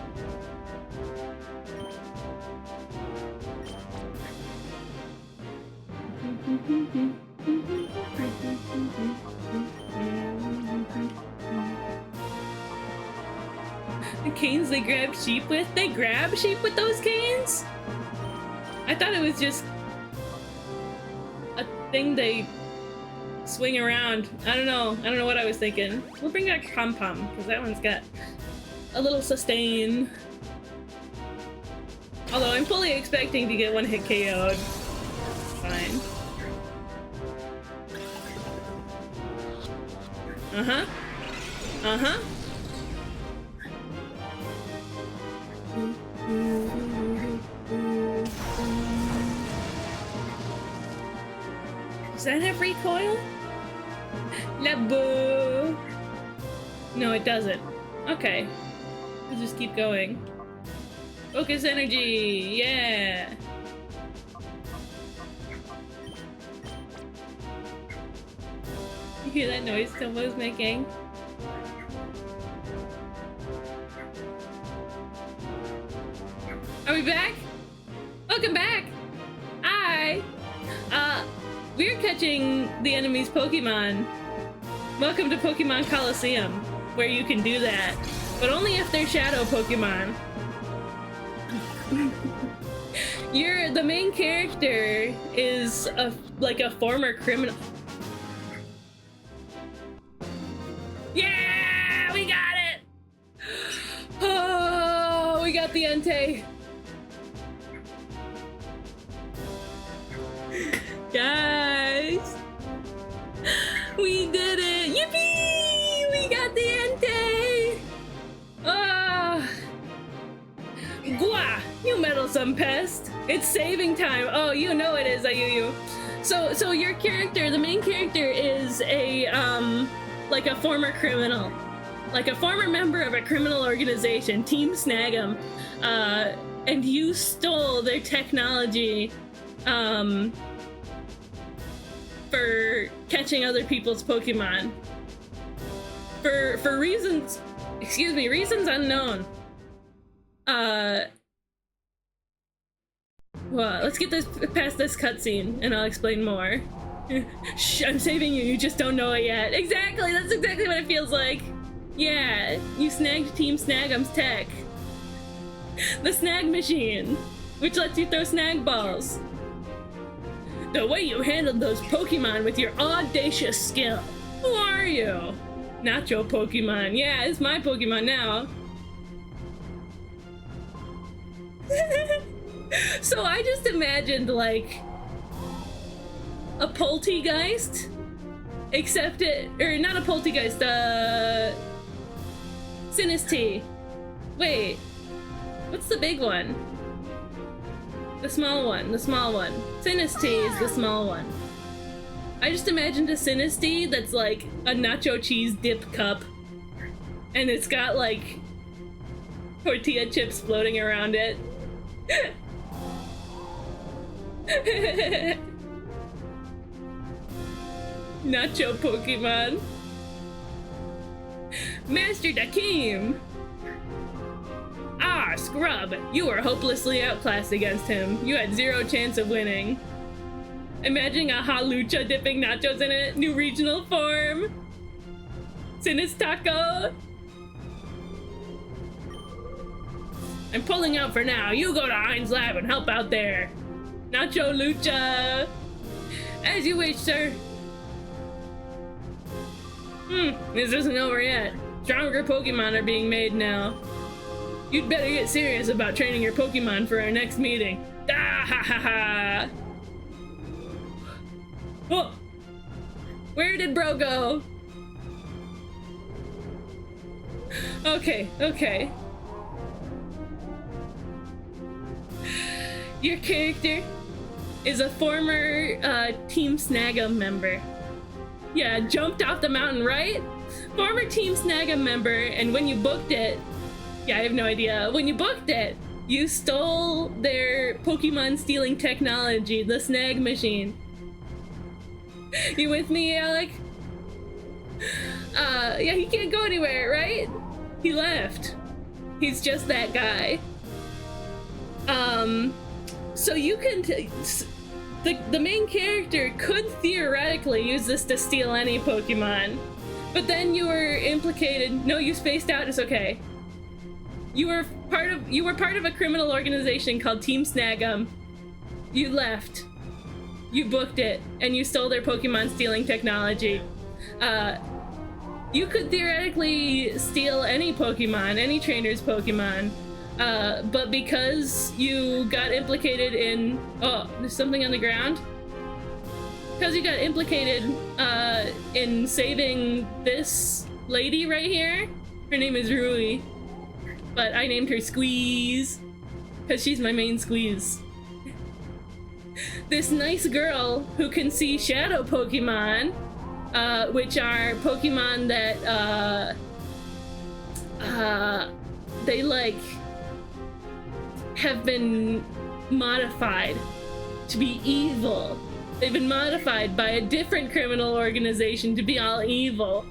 The canes they grab sheep with? They grab sheep with those canes? I thought it was just a thing they swing around. I don't know. I don't know what I was thinking. We'll bring out Pom-Pom, because that one's got a little sustain. Although I'm fully expecting to get one hit KO'd. Fine. Uh-huh. Uh-huh. Does that have recoil? Labo. No, it doesn't. Okay. Let's just keep going. Focus energy. Yeah. You hear that noise Tomo's making? Are we back? Welcome back! Hi! We're catching the enemy's Pokemon. Welcome to Pokemon Colosseum, where you can do that. But only if they're shadow Pokemon. The main character is like a former criminal. Yeah! We got it! Oh, we got the Entei. Guys, we did it! Yippee! We got the Entei! Ah! Gwa! You meddlesome pest! It's saving time! Oh, you know it is, Ayuyu. So your character, the main character, is a, like a former criminal. Like a former member of a criminal organization, Team Snag'em. And you stole their technology, for catching other people's Pokemon. For reasons, excuse me, reasons unknown. Well, let's get this past this cutscene and I'll explain more. Shh, I'm saving you, you just don't know it yet. Exactly, that's exactly what it feels like. Yeah, you snagged Team Snag'em's tech. The snag machine, which lets you throw snag balls. The way you handled those Pokemon with your audacious skill. Who are you? Not your Pokemon. Yeah, it's my Pokemon now. So I just imagined like a Poltegeist, except or not a Poltegeist, Sinistea. Wait. What's the big one? The small one. The small one. Sinistea is the small one. I just imagined a Sinistea that's like a nacho cheese dip cup. And it's got like tortilla chips floating around it. Nacho Pokemon. Master Dakeem! Ah, scrub! You were hopelessly outclassed against him. You had zero chance of winning. Imagining a Halucha dipping nachos in it. New regional form. Sinistaco. I'm pulling out for now. You go to Heinz Lab and help out there. Nacho Lucha. As you wish, sir. This isn't over yet. Stronger Pokemon are being made now. You'd better get serious about training your Pokemon for our next meeting. Ah ha ha ha! Oh! Where did bro go? Okay, okay. Your character is a former Team Snag'em member. Yeah, jumped off the mountain, right? Former Team Snag'em member, and when you booked it, yeah, I have no idea. When you booked it, you stole their Pokemon stealing technology, the snag machine. You with me, Alec? Yeah, he can't go anywhere, right? He left. He's just that guy. So you can the main character could theoretically use this to steal any Pokemon, but then you were implicated. No, you spaced out. It's okay. You were part of a criminal organization called Team Snag'em. You left. You booked it, and you stole their Pokemon stealing technology. You could theoretically steal any Pokemon, any trainer's Pokemon. But because you got implicated in... Oh, there's something on the ground? Because you got implicated in saving this lady right here. Her name is Rui. But I named her Squeeze. Because she's my main Squeeze. This nice girl who can see shadow Pokemon, which are Pokemon that, they like... have been modified to be evil. They've been modified by a different criminal organization to be all evil.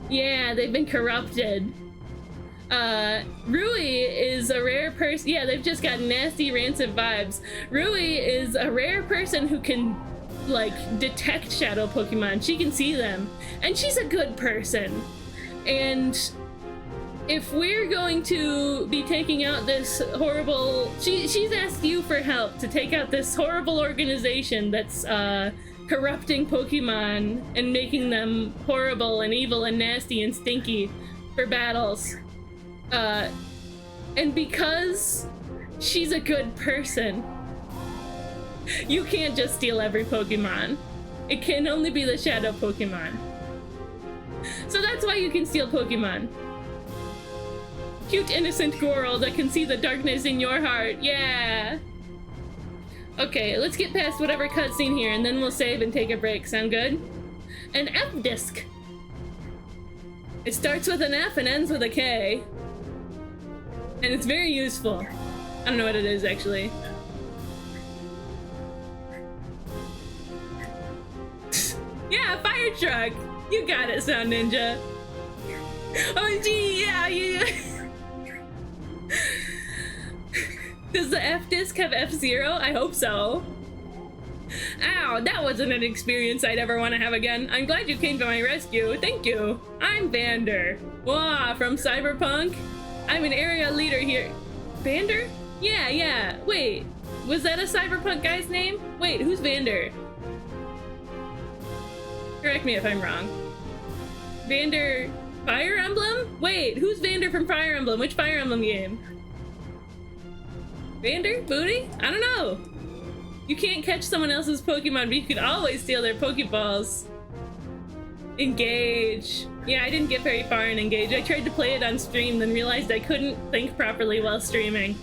Yeah, they've been corrupted. Rui is a rare person. Yeah, they've just got nasty, rancid vibes. Rui is a rare person who can, like, detect shadow Pokemon. She can see them. And she's a good person. And if we're going to be taking out this horrible... She's asked you for help to take out this horrible organization that's corrupting Pokemon and making them horrible and evil and nasty and stinky for battles. And because she's a good person, you can't just steal every Pokemon. It can only be the shadow Pokemon. So that's why you can steal Pokemon. Cute, innocent girl that can see the darkness in your heart. Yeah. Okay, let's get past whatever cutscene here, and then we'll save and take a break. Sound good? An F disc. It starts with an F and ends with a K. And it's very useful. I don't know what it is, actually. Yeah, fire truck. You got it, Sound Ninja. Oh, gee, yeah, yeah. Does the F disc have F-Zero? I hope so. Ow, that wasn't an experience I'd ever want to have again. I'm glad you came to my rescue. Thank you. I'm Vander. Wah, from Cyberpunk. I'm an area leader here. Vander? Yeah, yeah. Wait, was that a Cyberpunk guy's name? Wait, who's Vander? Correct me if I'm wrong. Vander... Fire Emblem? Wait, who's Vander from Fire Emblem? Which Fire Emblem game? Vander? Booty? I don't know. You can't catch someone else's Pokemon, but you could always steal their Pokeballs. Engage. Yeah, I didn't get very far in Engage. I tried to play it on stream, then realized I couldn't think properly while streaming.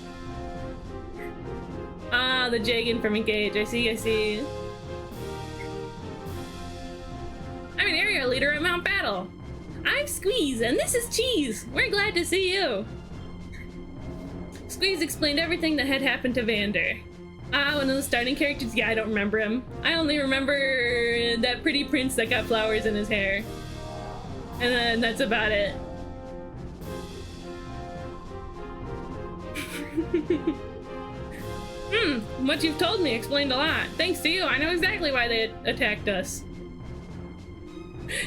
Ah, the Jagan from Engage. I see, I see. I'm an area leader at Mount Battle. I'm Squeeze, and this is Cheese. We're glad to see you. Squeeze explained everything that had happened to Vander. Ah, one of the starting characters? Yeah, I don't remember him. I only remember that pretty prince that got flowers in his hair. And then that's about it. What you've told me explained a lot. Thanks to you, I know exactly why they attacked us.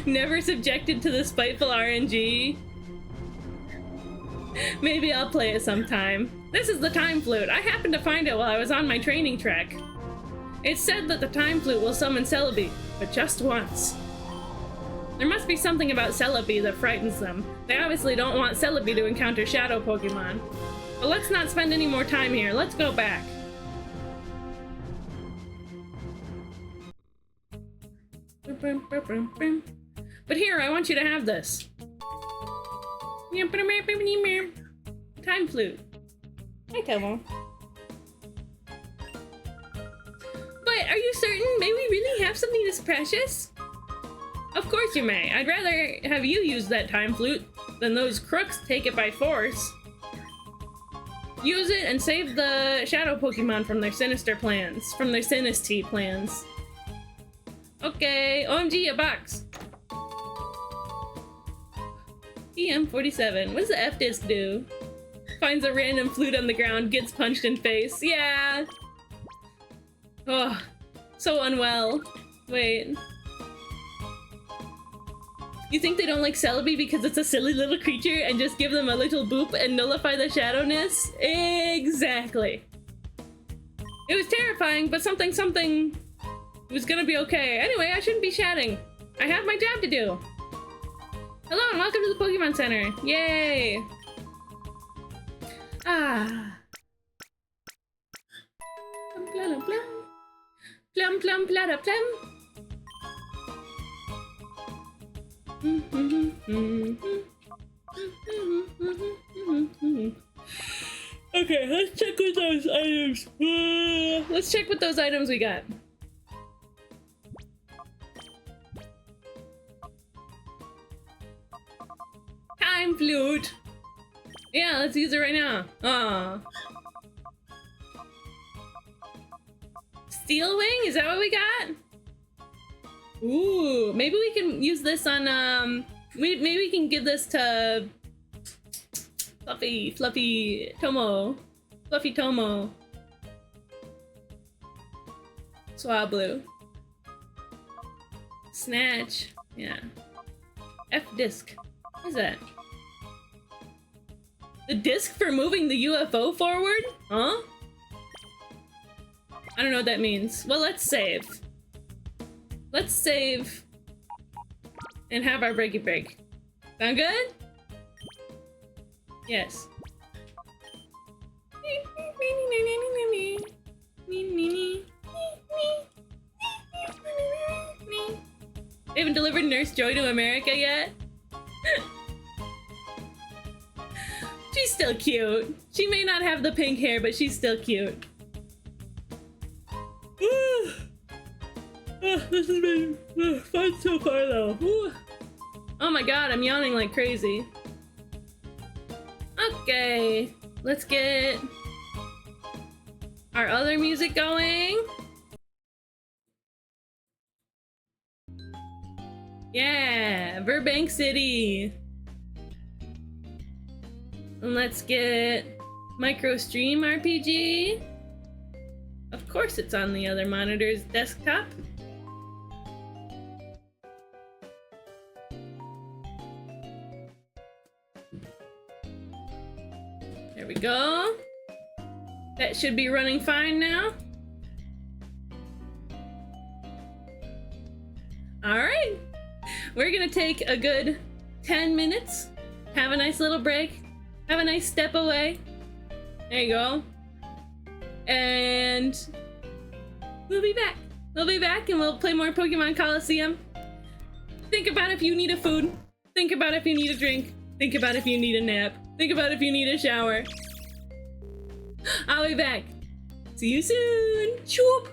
Never subjected to the spiteful RNG. Maybe I'll play it sometime. This is the time flute. I happened to find it while I was on my training trek. It's said that the time flute will summon Celebi, but just once. There must be something about Celebi that frightens them. They obviously don't want Celebi to encounter shadow Pokemon. But let's not spend any more time here. Let's go back. But here, I want you to have this. Time flute. Hi, Tomo. But are you certain? May we really have something this precious? Of course you may. I'd rather have you use that time flute than those crooks take it by force. Use it and save the shadow Pokemon from their sinister plans. From their Sinisty plans. Okay, OMG, a box. EM47. What does the F-Disc do? Finds a random flute on the ground, gets punched in face. Yeah. Oh, so unwell. Wait. You think they don't like Celebi because it's a silly little creature and just give them a little boop and nullify the shadowness? Exactly. It was terrifying, but something was gonna be okay. Anyway, I shouldn't be chatting. I have my job to do. Hello and welcome to the Pokemon Center. Yay! Ah. Plum plum plum. Plum plum plum plum. Okay, let's check with those items. Let's check with those items we got. Time flute. Yeah, let's use it right now. Aw. Steel wing? Is that what we got? Ooh, maybe we can use this on, maybe we can give this to Fluffy Tomo. Fluffy Tomo. Swablu. Snatch. Yeah. F-Disc. What is that? The disc for moving the UFO forward? Huh? I don't know what that means. Well, let's save. Let's save and have our breaky break. Sound good? Yes. They haven't delivered Nurse Joy to America yet? She's still cute. She may not have the pink hair, but she's still cute. This has been fun so far, though. Oh my god, I'm yawning like crazy. Okay, let's get our other music going. Yeah, Burbank City. And let's get Micro Stream RPG. Of course it's on the other monitor's desktop. There we go. That should be running fine now. Alright. We're gonna take a good 10 minutes. Have a nice little break. Have a nice step away. There you go. And we'll be back. We'll be back and we'll play more Pokemon Colosseum. Think about if you need a food. Think about if you need a drink. Think about if you need a nap. Think about if you need a shower. I'll be back. See you soon. Shoop.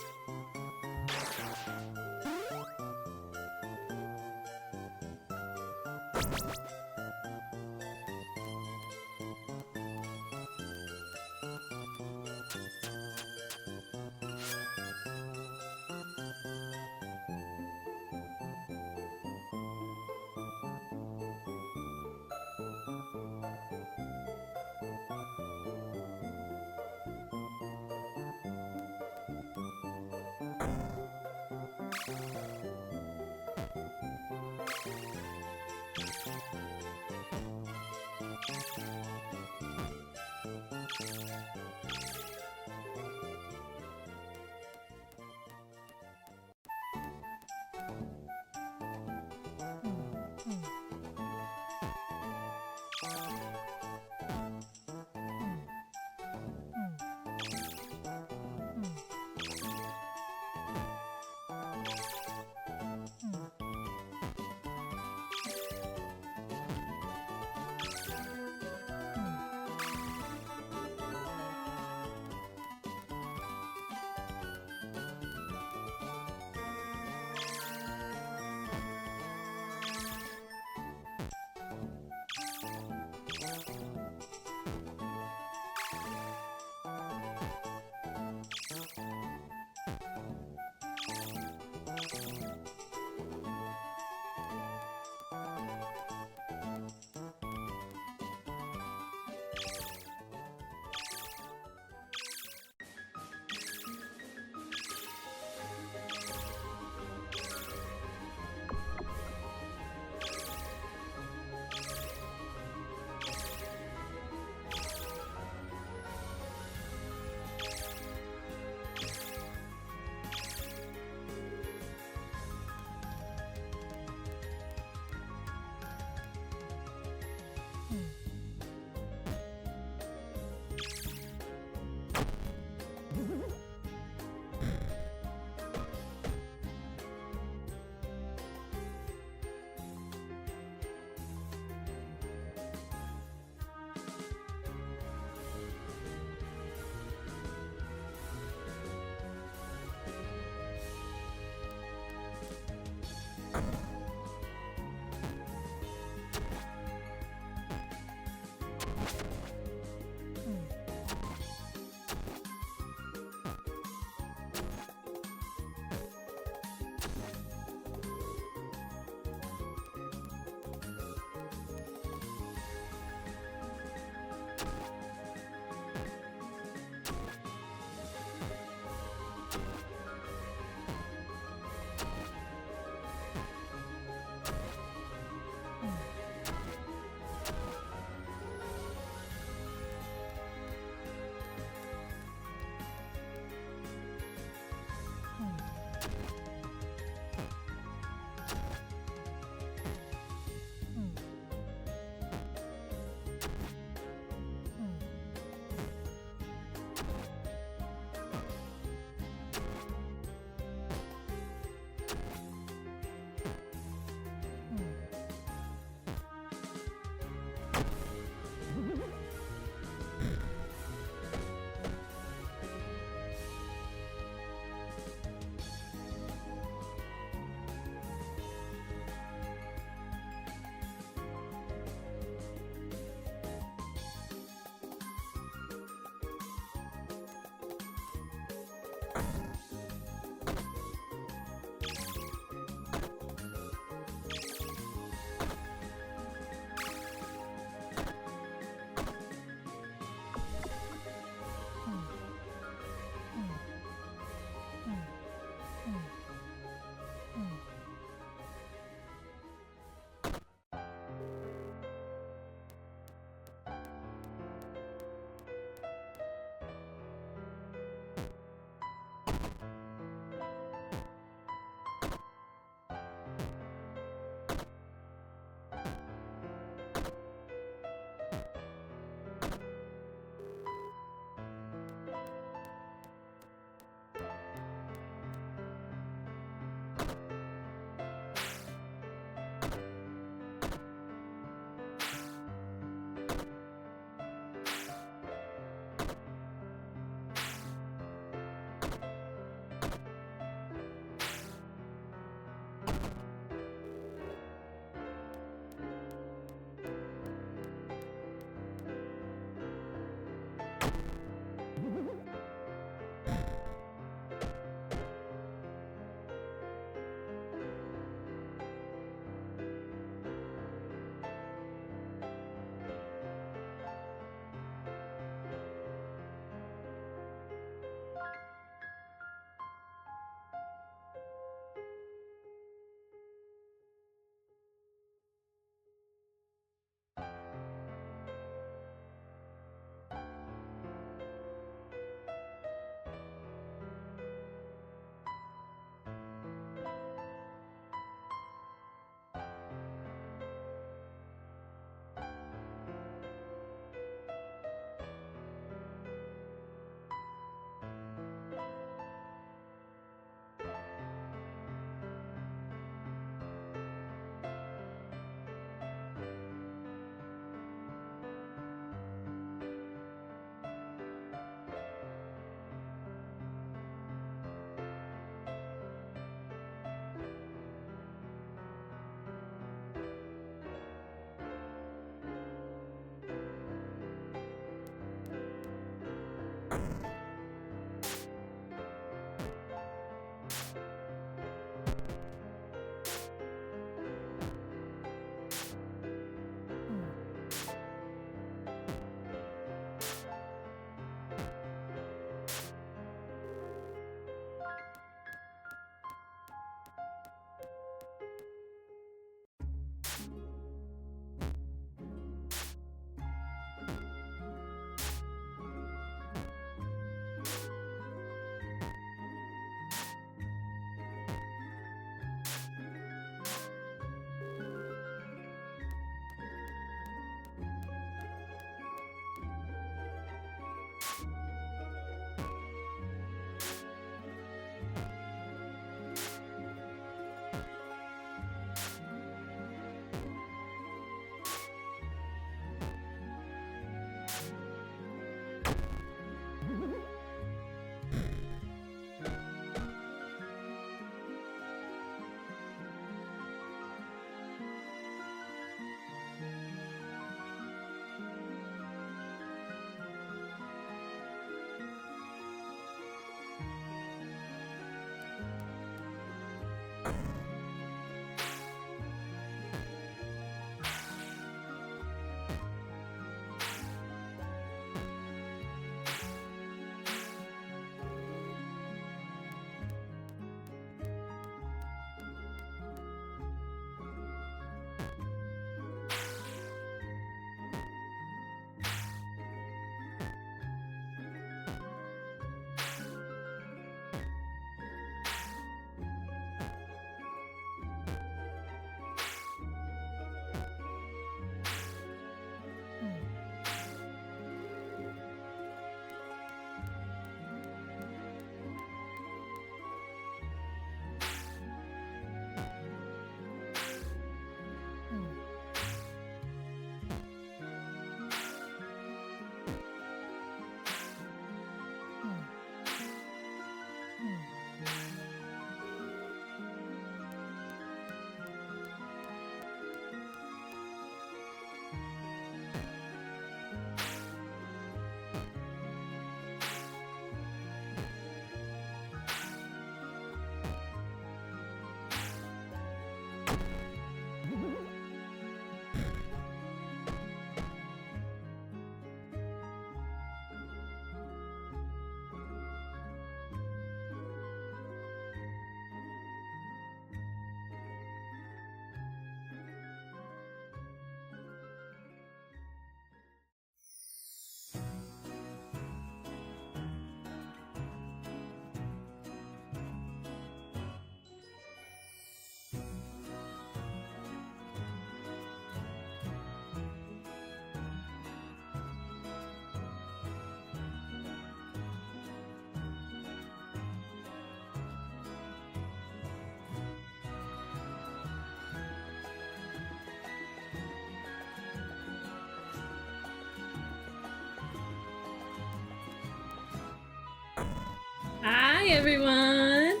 Hi everyone!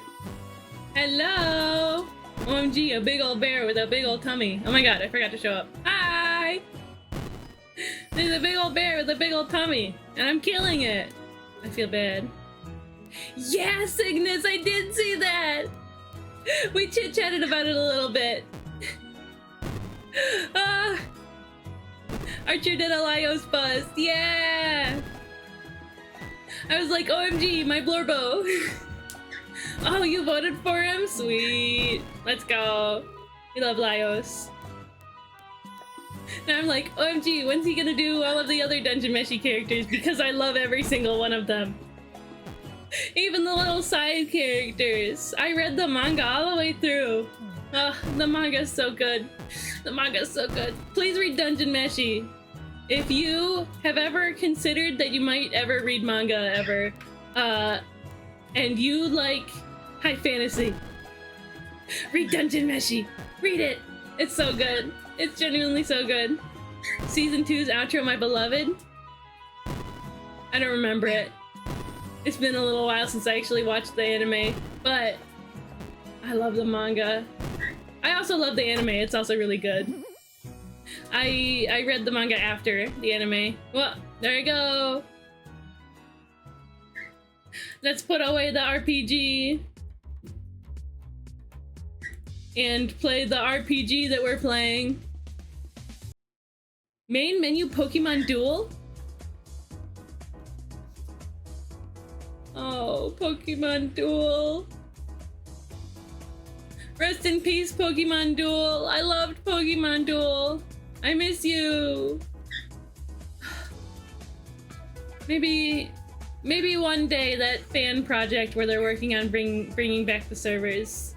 Hello! OMG, a big old bear with a big old tummy. Oh my god, I forgot to show up. Hi! There's a big old bear with a big old tummy, and I'm killing it. I feel bad. Yeah, Cygnus, I did see that! We chit-chatted about it a little bit. Archer did a Laios bust, yeah! I was like, OMG, my Blorbo. Oh, you voted for him? Sweet. Let's go. We love Laios. And I'm like, OMG, when's he gonna do all of the other Dungeon Meshi characters? Because I love every single one of them. Even the little side characters. I read the manga all the way through. Oh, the manga's so good. The manga's so good. Please read Dungeon Meshi. If you have ever considered that you might ever read manga ever, and you like high fantasy, read Dungeon Meshi. Read it. It's so good. It's genuinely so good. Season 2's outro, My Beloved. I don't remember it. It's been a little while since I actually watched the anime, but I love the manga. I also love the anime. It's also really good. I read the manga after the anime. Well, there you go. Let's put away the RPG and play the RPG that we're playing. Main menu Pokemon Duel? Oh, Pokemon Duel. Rest in peace, Pokemon Duel. I loved Pokemon Duel. I miss you. Maybe one day that fan project where they're working on bringing back the servers.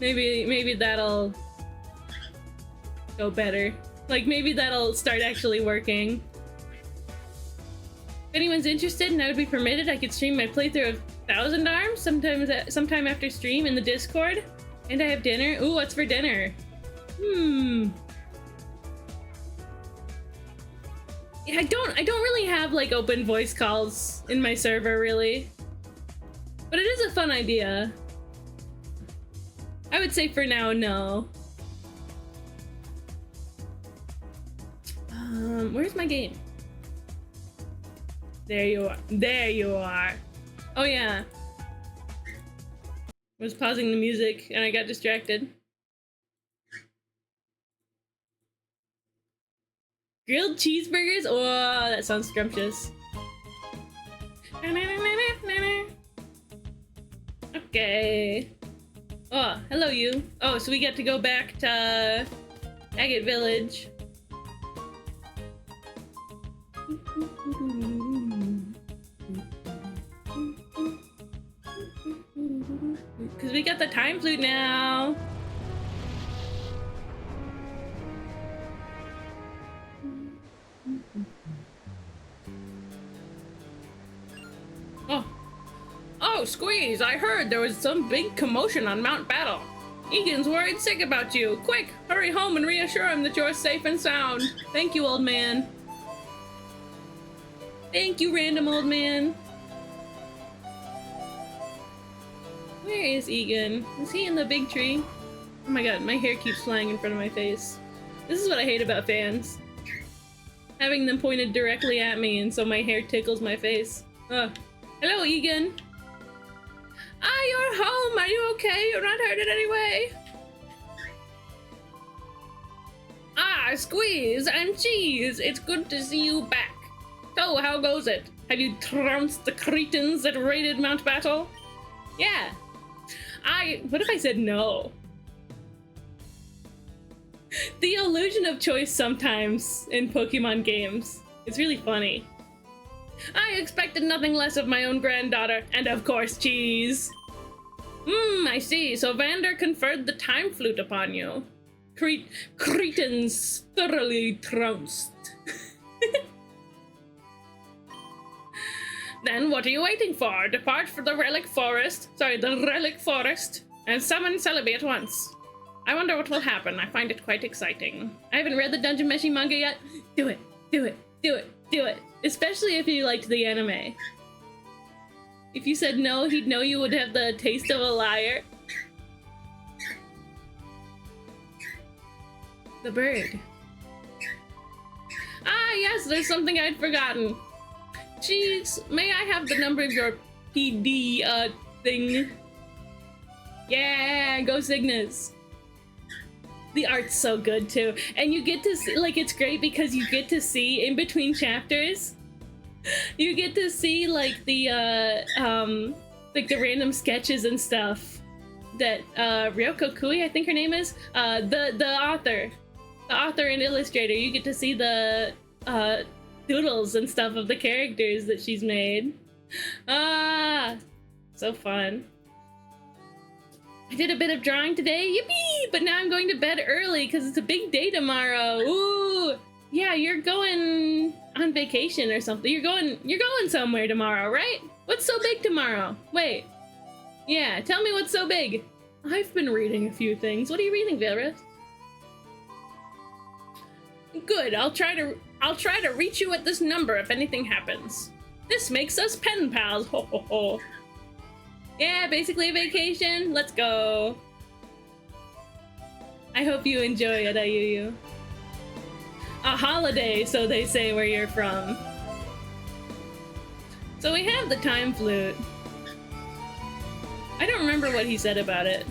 Maybe that'll go better. Like maybe that'll start actually working. If anyone's interested and I would be permitted, I could stream my playthrough of Thousand Arms sometime after stream in the Discord. And I have dinner. Ooh, what's for dinner? I don't really have like open voice calls in my server really, but it is a fun idea. I would say for now, no. Where's my game? There you are. There you are. Oh yeah. I was pausing the music and I got distracted. Grilled cheeseburgers? Oh, that sounds scrumptious. Okay. Oh, hello you. Oh, so we get to go back to Agate Village. Because we got the time flute now. Oh, Squeeze, I heard there was some big commotion on Mount Battle. Egan's worried sick about you. Quick, hurry home and reassure him that you're safe and sound. Thank you, old man. Thank you, random old man. Where is Egan? Is he in the big tree? Oh my god, my hair keeps flying in front of my face. This is what I hate about fans. Having them pointed directly at me and so my hair tickles my face. Ugh. Hello, Egan. Ah, you're home! Are you okay? You're not hurt in any way? Ah, Squeeze and Cheese! It's good to see you back. So, how goes it? Have you trounced the cretins that raided Mount Battle? Yeah. What if I said no? The illusion of choice sometimes in Pokemon games. It's really funny. I expected nothing less of my own granddaughter, and of course, Cheese. I see. So Vander conferred the time flute upon you. Cretins thoroughly trounced. Then what are you waiting for? Depart for the Relic Forest, and summon Celebi at once. I wonder what will happen. I find it quite exciting. I haven't read the Dungeon Meshi manga yet. Do it, do it, do it, do it. Especially if you liked the anime. If you said no, he'd know you would have the taste of a liar. The bird. Ah, yes, there's something I'd forgotten. Jeez, may I have the number of your PD, thing? Yeah, go Cygnus. The art's so good, too. And you get to see, like, it's great because you get to see, in between chapters, you get to see, like, the random sketches and stuff that, Ryoko Kui, I think her name is, the author and illustrator, you get to see the, doodles and stuff of the characters that she's made. Ah, so fun. I did a bit of drawing today, yippee! But now I'm going to bed early because it's a big day tomorrow. Ooh, yeah, you're going on vacation or something. You're going somewhere tomorrow, right? What's so big tomorrow? Wait, yeah, tell me what's so big. I've been reading a few things. What are you reading, Velrith? Good. I'll try to reach you at this number if anything happens. This makes us pen pals. Ho ho ho. Yeah, basically a vacation. Let's go. I hope you enjoy it, Ayuyu. A holiday, so they say where you're from. So we have the time flute. I don't remember what he said about it.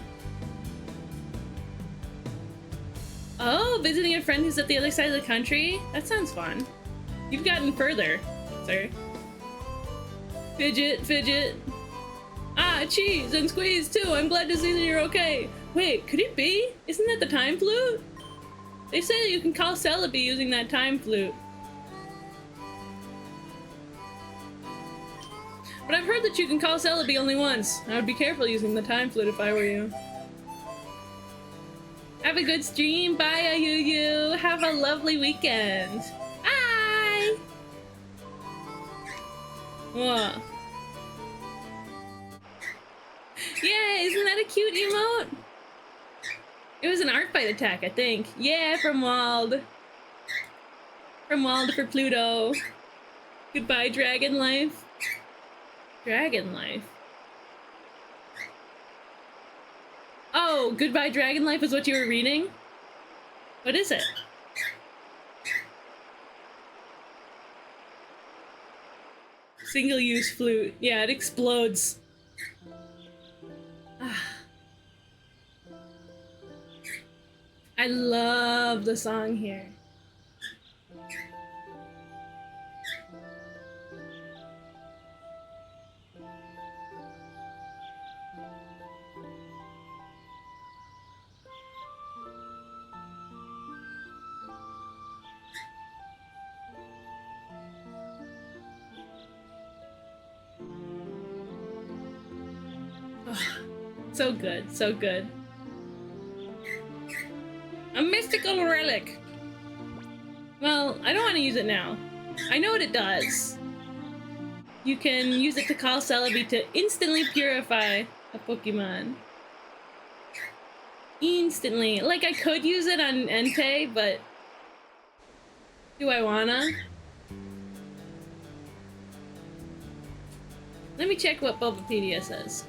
Oh, visiting a friend who's at the other side of the country? That sounds fun. You've gotten further, sir. Fidget, fidget. Ah, cheese and squeeze too. I'm glad to see that you're okay. Wait, could it be? Isn't that the time flute? They say that you can call Celebi using that time flute. But I've heard that you can call Celebi only once. I would be careful using the time flute if I were you. Have a good stream. Bye, Ayuyu. Have a lovely weekend. Bye! Whoa. Yeah, isn't that a cute emote? It was an art fight attack, I think. Yeah, from Wald. From Wald for Pluto. Goodbye, Dragon Life. Dragon Life. Oh, Goodbye Dragon Life is what you were reading? What is it? Single-use flute. Yeah, it explodes. I love the song here. So good, so good. A mystical relic! Well, I don't want to use it now. I know what it does. You can use it to call Celebi to instantly purify a Pokemon. Instantly. Like, I could use it on Entei, but... do I wanna? Let me check what Bulbapedia says.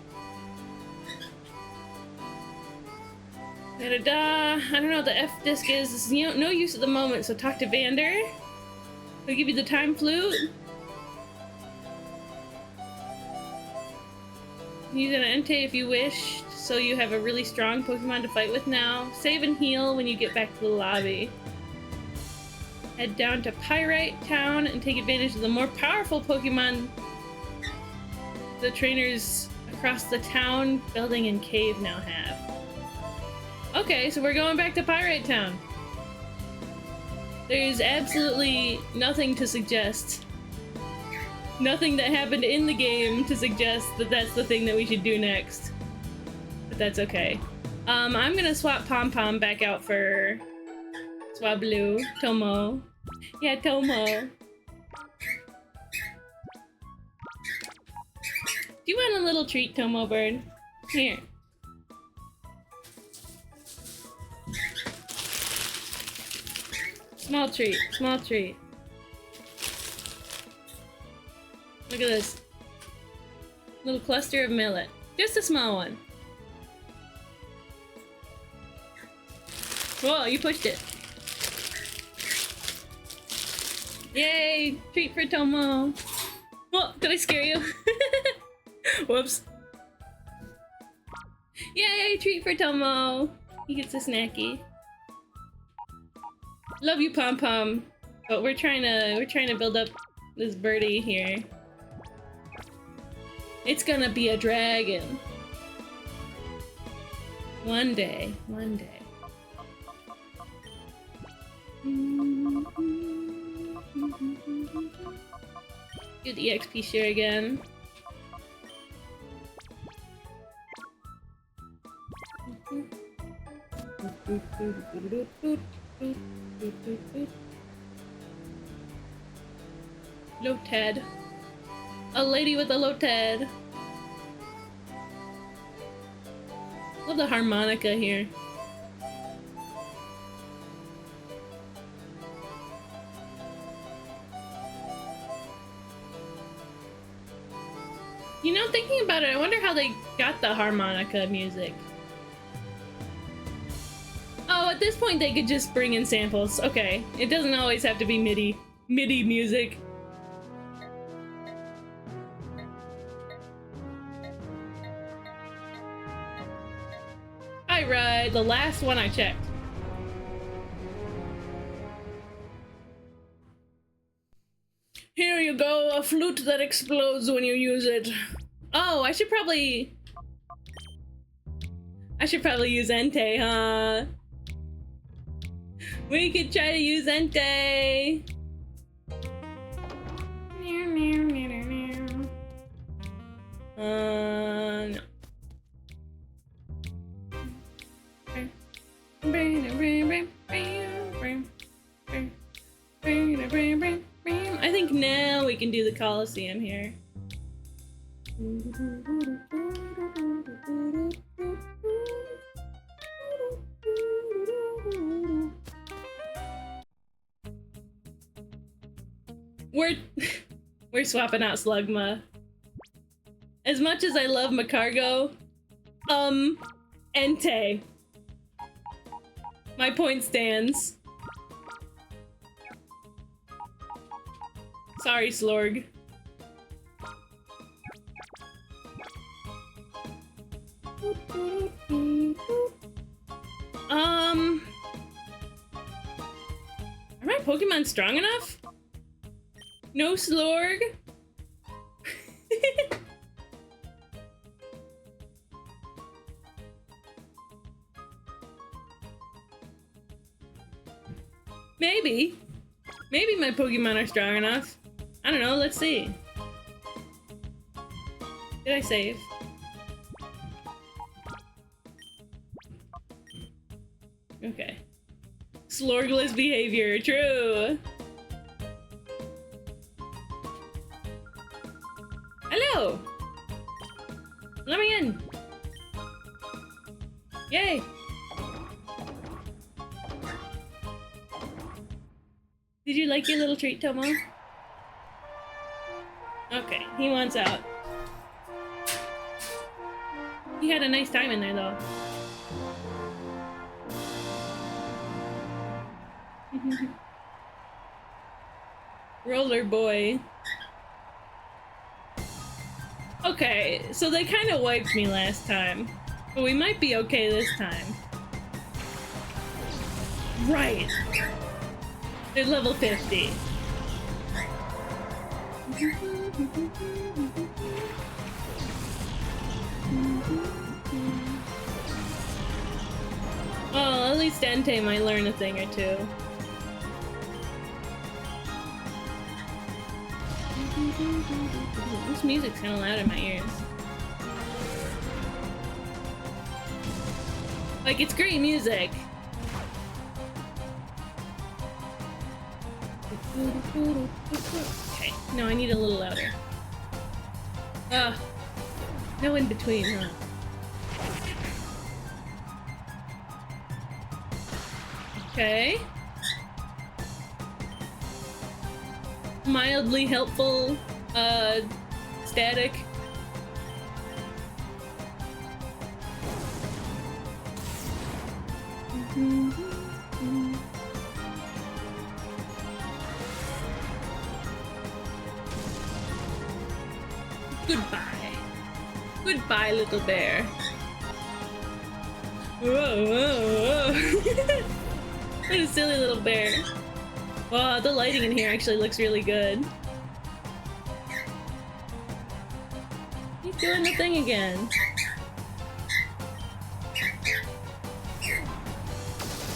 Da-da-da. I don't know what the F disc is. This is no use at the moment, so talk to Vander. He'll give you the time flute. Use an Entei if you wish, so you have a really strong Pokemon to fight with now. Save and heal when you get back to the lobby. Head down to Pyrite Town and take advantage of the more powerful Pokemon the trainers across the town, building, and cave now have. Okay, so we're going back to Pyrite Town. There's absolutely nothing to suggest. Nothing that happened in the game to suggest that that's the thing that we should do next. But that's okay. I'm gonna swap Pom Pom back out for Swablu, Tomo. Yeah, Tomo. Do you want a little treat, Tomo bird? Here. Small treat, small treat. Look at this. Little cluster of millet. Just a small one. Whoa, you pushed it. Yay! Treat for Tomo. Whoa, did I scare you? Whoops. Yay! Treat for Tomo. He gets a snacky. Love you, Pom Pom. But we're trying to build up this birdie here. It's gonna be a dragon. One day. One day. Do the EXP share again. Lotad. A lady with a Lotad. Love the harmonica here. You know, thinking about it, I wonder how they got the harmonica music. Oh, at this point they could just bring in samples. Okay, it doesn't always have to be MIDI music. Right, the last one I checked. Here you go, a flute that explodes when you use it. Oh, I should probably use Entei, huh? We could try to use Entei. No. I think now we can do the Colosseum here. We're swapping out Slugma. As much as I love Macargo, Entei. My point stands. Sorry, Slorg. Are my Pokemon strong enough? No Slorg? Maybe. Maybe my Pokemon are strong enough. I don't know, let's see. Did I save? Okay. Slorgless behavior, true! Hello! Let me in! Yay! Did you like your little treat, Tomo? Okay, he wants out. He had a nice time in there, though. Roller boy. Okay, so they kind of wiped me last time. But we might be okay this time. Right! They're level 50. Well, at least Entei might learn a thing or two. This music's kind of loud in my ears. Like, it's great music. Okay, no, I need a little louder. No in between, huh? Okay. Mildly helpful, static. Goodbye. Goodbye, little bear. Whoa, whoa, whoa. What a silly little bear. Wow, the lighting in here actually looks really good. He's doing the thing again.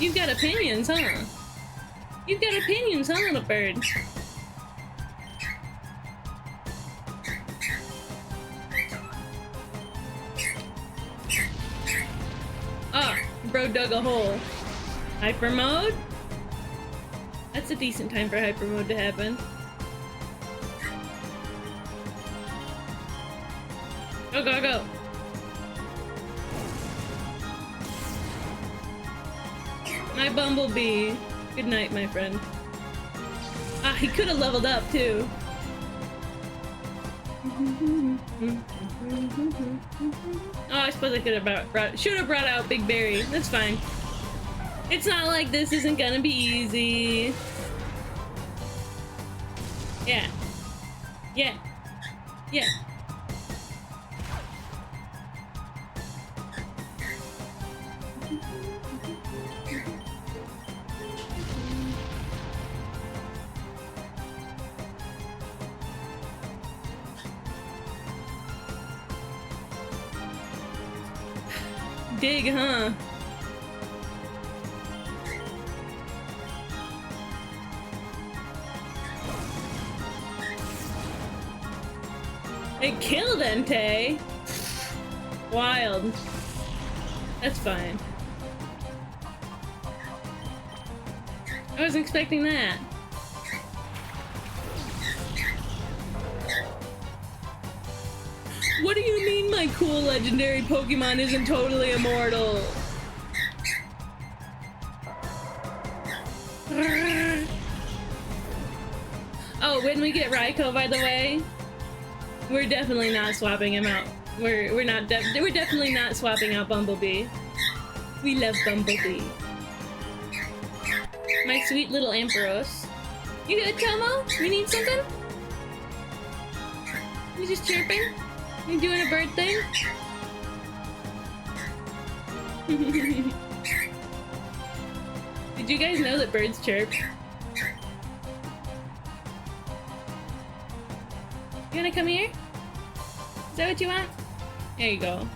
You've got opinions, huh? You've got opinions, huh, little bird? Ah, bro dug a hole. Hyper mode? That's a decent time for hyper mode to happen. Go, go, go! My bumblebee. Good night, my friend. Ah, he could have leveled up too. Oh, I suppose I could have should have brought out Big Berry. That's fine. It's not like this isn't gonna be easy. Yeah. Yeah. Yeah. Dig, huh? It killed Entei! Wild. That's fine. I wasn't expecting that. What do you mean my cool legendary Pokemon isn't totally immortal? Oh, when we get Raikou, by the way, we're definitely not swapping him out. We're definitely not swapping out Bumblebee. We love Bumblebee. My sweet little Ampharos. You good, Tomo? You need something? You just chirping? You doing a bird thing? Did you guys know that birds chirp? You wanna come here? Is that what you want? There you go.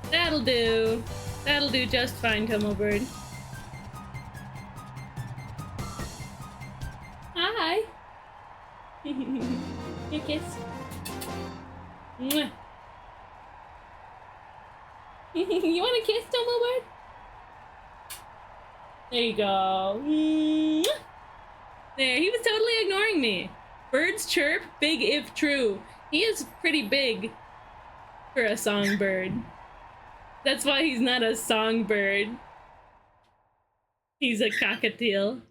That'll do. That'll do just fine, Tomo Bird. Hi! Your kiss. Mwah. You want a kiss, Tomo Bird? There you go. Mwah. There, he was totally ignoring me. Birds chirp, big if true. He is pretty big for a songbird. That's why he's not a songbird. He's a cockatiel.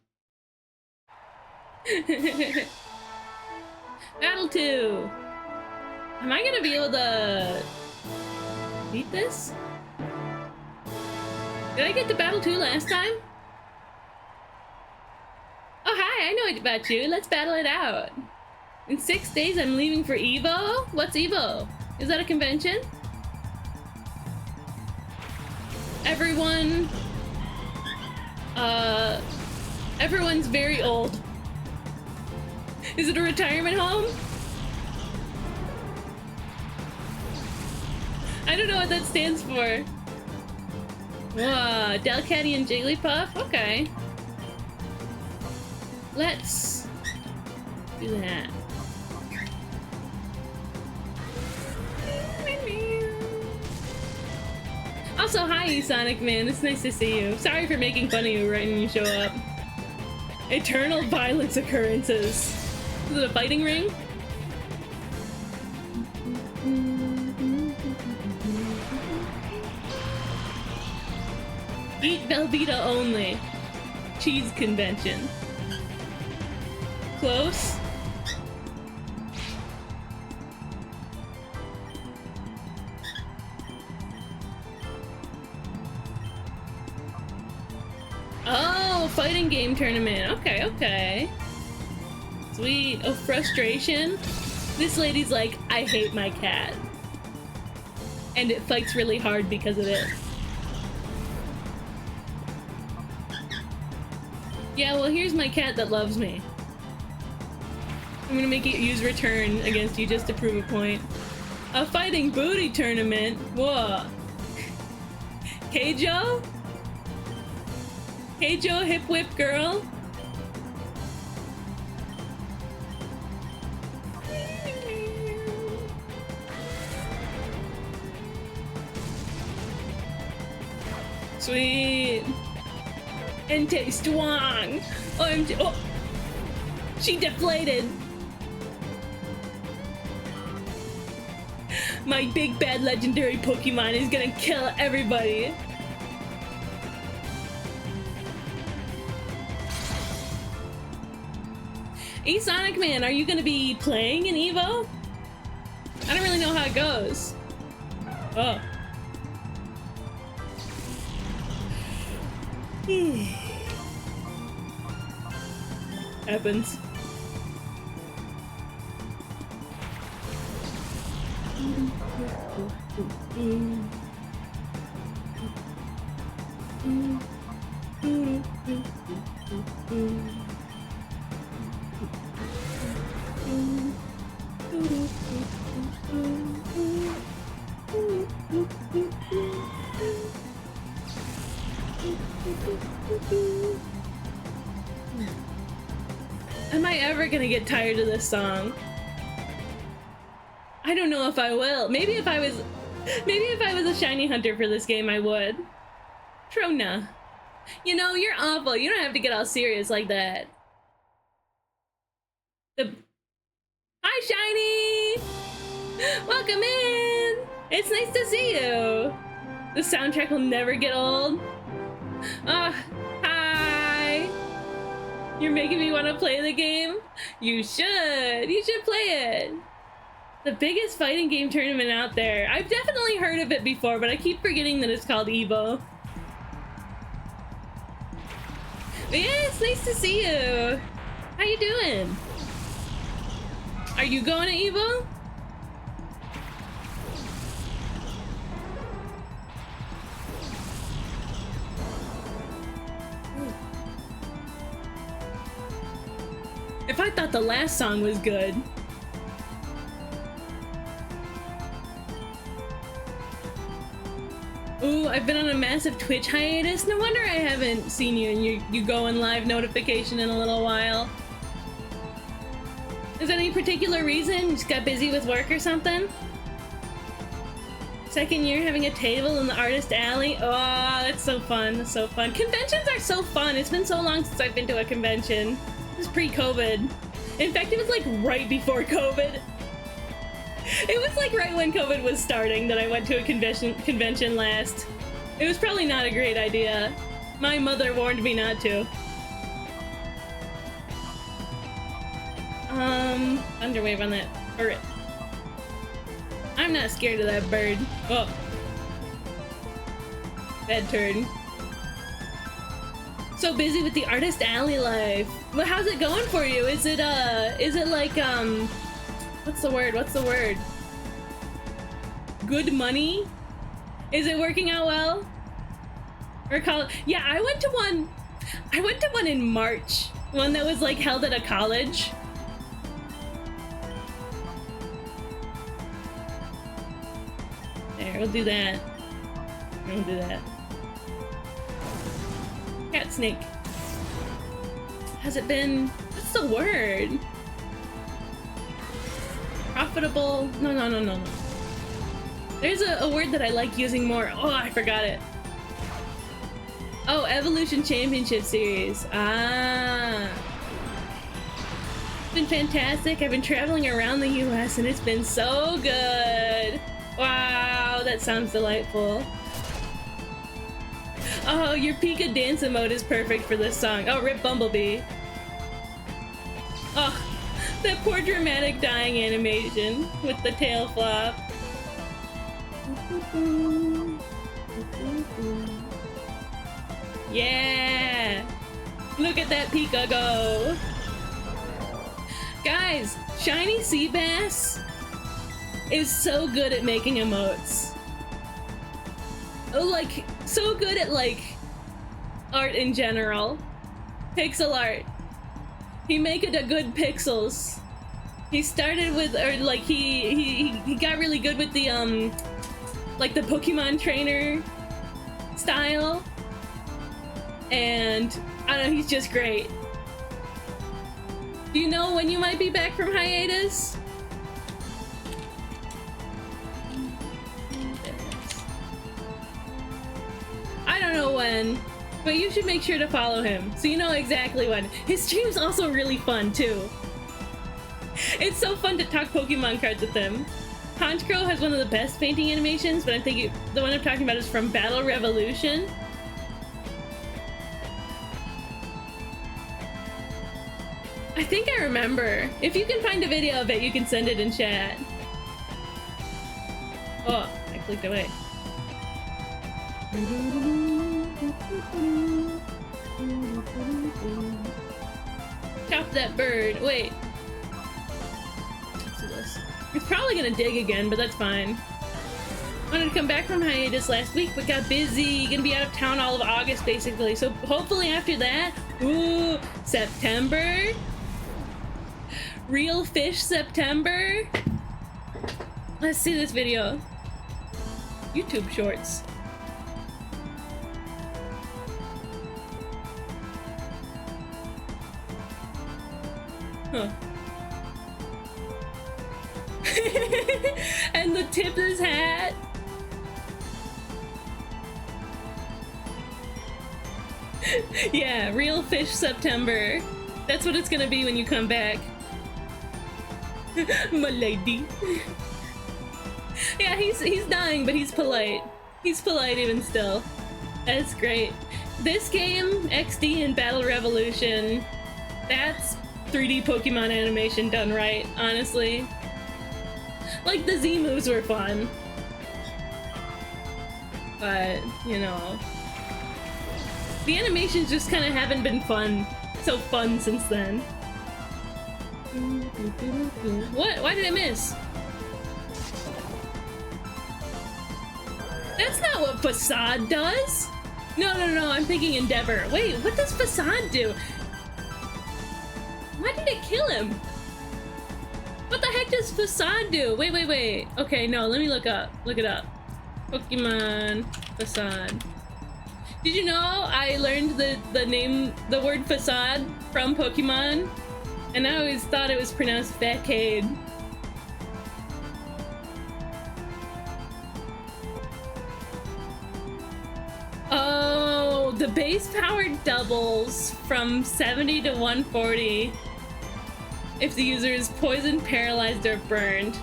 Battle 2! Am I gonna be able to beat this? Did I get to Battle 2 last time? Oh hi, I know about you. Let's battle it out. In 6 days I'm leaving for Evo? What's Evo? Is that a convention? Everyone's very old. Is it a retirement home? I don't know what that stands for. Whoa, Delcatty and Jigglypuff? Okay. Let's do that. Also, hi, Sonic Man. It's nice to see you. Sorry for making fun of you right when you show up. Eternal violence occurrences. Is it a fighting ring? Eat Velveeta only. Cheese convention. Close. fighting game tournament. Okay, okay. Sweet. Oh, frustration. This lady's like, I hate my cat. And it fights really hard because of it. Yeah, well, here's my cat that loves me. I'm gonna make it use return against you just to prove a point. A fighting booty tournament? Whoa. Keijo? Keijo, hip whip girl? Sweet. Entei Stwang. OMG. Oh, she deflated. My big bad legendary Pokemon is gonna kill everybody. Hey Sonic Man, are you gonna be playing in Evo? I don't really know how it goes. Oh. Happens. Am I ever gonna get tired of this song? I don't know if I will. Maybe if I was a shiny hunter for this game, I would. Trona. You know, you're awful. You don't have to get all serious like that. Hi, Shiny! Welcome in! It's nice to see you! The soundtrack will never get old. Hi! You're making me want to play the game? You should! You should play it! The biggest fighting game tournament out there. I've definitely heard of it before, but I keep forgetting that it's called Evo. But yeah, it's nice to see you. How you doing? Are you going to Evo? If I thought the last song was good. Ooh, I've been on a massive Twitch hiatus. No wonder I haven't seen you and you go in live notification in a little while. Is there any particular reason? You just got busy with work or something? Second year having a table in the artist alley. Oh, that's so fun. That's so fun. Conventions are so fun. It's been so long since I've been to a convention. It was pre-COVID. In fact, it was like right before COVID. It was like right when COVID was starting that I went to a convention last. It was probably not a great idea. My mother warned me not to. Underwave on that turret. I'm not scared of that bird. Oh. Bad turn. So busy with the artist alley life. Well, how's it going for you? Is it like, what's the word? Good money? Is it working out well? Or yeah, I went to one in March. One that was like held at a college. There, we'll do that. We'll do that. Cat snake. Has it been, what's the word? Profitable? No. There's a word that I like using more. Oh, I forgot it. Oh, Evolution Championship Series. Ah. It's been fantastic. I've been traveling around the US and it's been so good. Wow, that sounds delightful. Oh, your Pika dance mode is perfect for this song. Oh, rip Bumblebee. Oh, that poor dramatic dying animation with the tail flop. Yeah! Look at that Pika go. Guys, Shiny Sea Bass is so good at making emotes. Oh, like, so good at, like, art in general. Pixel art. He make it a good pixels. He started with, or like, he got really good with the, like the Pokemon trainer style. And, I don't know, he's just great. Do you know when you might be back from hiatus? I don't know when, but you should make sure to follow him so you know exactly when. His stream's also really fun too. It's so fun to talk Pokemon cards with him. Honchkrow has one of the best painting animations, but I think the one I'm talking about is from Battle Revolution. I think I remember. If you can find a video of it, you can send it in chat. Oh, I clicked away. Chop that bird. Wait. Let's do this. It's probably gonna dig again, but that's fine. Wanted to come back from hiatus last week, but got busy. Gonna be out of town all of August, basically. So hopefully after that, ooh, September. Real Fish September. Let's see this video. YouTube Shorts. Huh. And the tip of his hat. Yeah, Real Fish September. That's what it's gonna be when you come back. My lady. Yeah, he's dying, but he's polite. He's polite even still. That's great. This game, XD and Battle Revolution, that's 3D Pokemon animation done right, honestly. Like, the Z moves were fun. But, you know. The animations just kind of haven't been so fun since then. What? Why did I miss? That's not what Facade does! No, I'm thinking Endeavor. Wait, what does Facade do? Why did it kill him? What the heck does Facade do? Wait. Okay, no, let me look it up. Pokemon Facade. Did you know I learned the word Facade from Pokemon? And I always thought it was pronounced Facade. Oh, the base power doubles from 70 to 140 if the user is poisoned, paralyzed, or burned.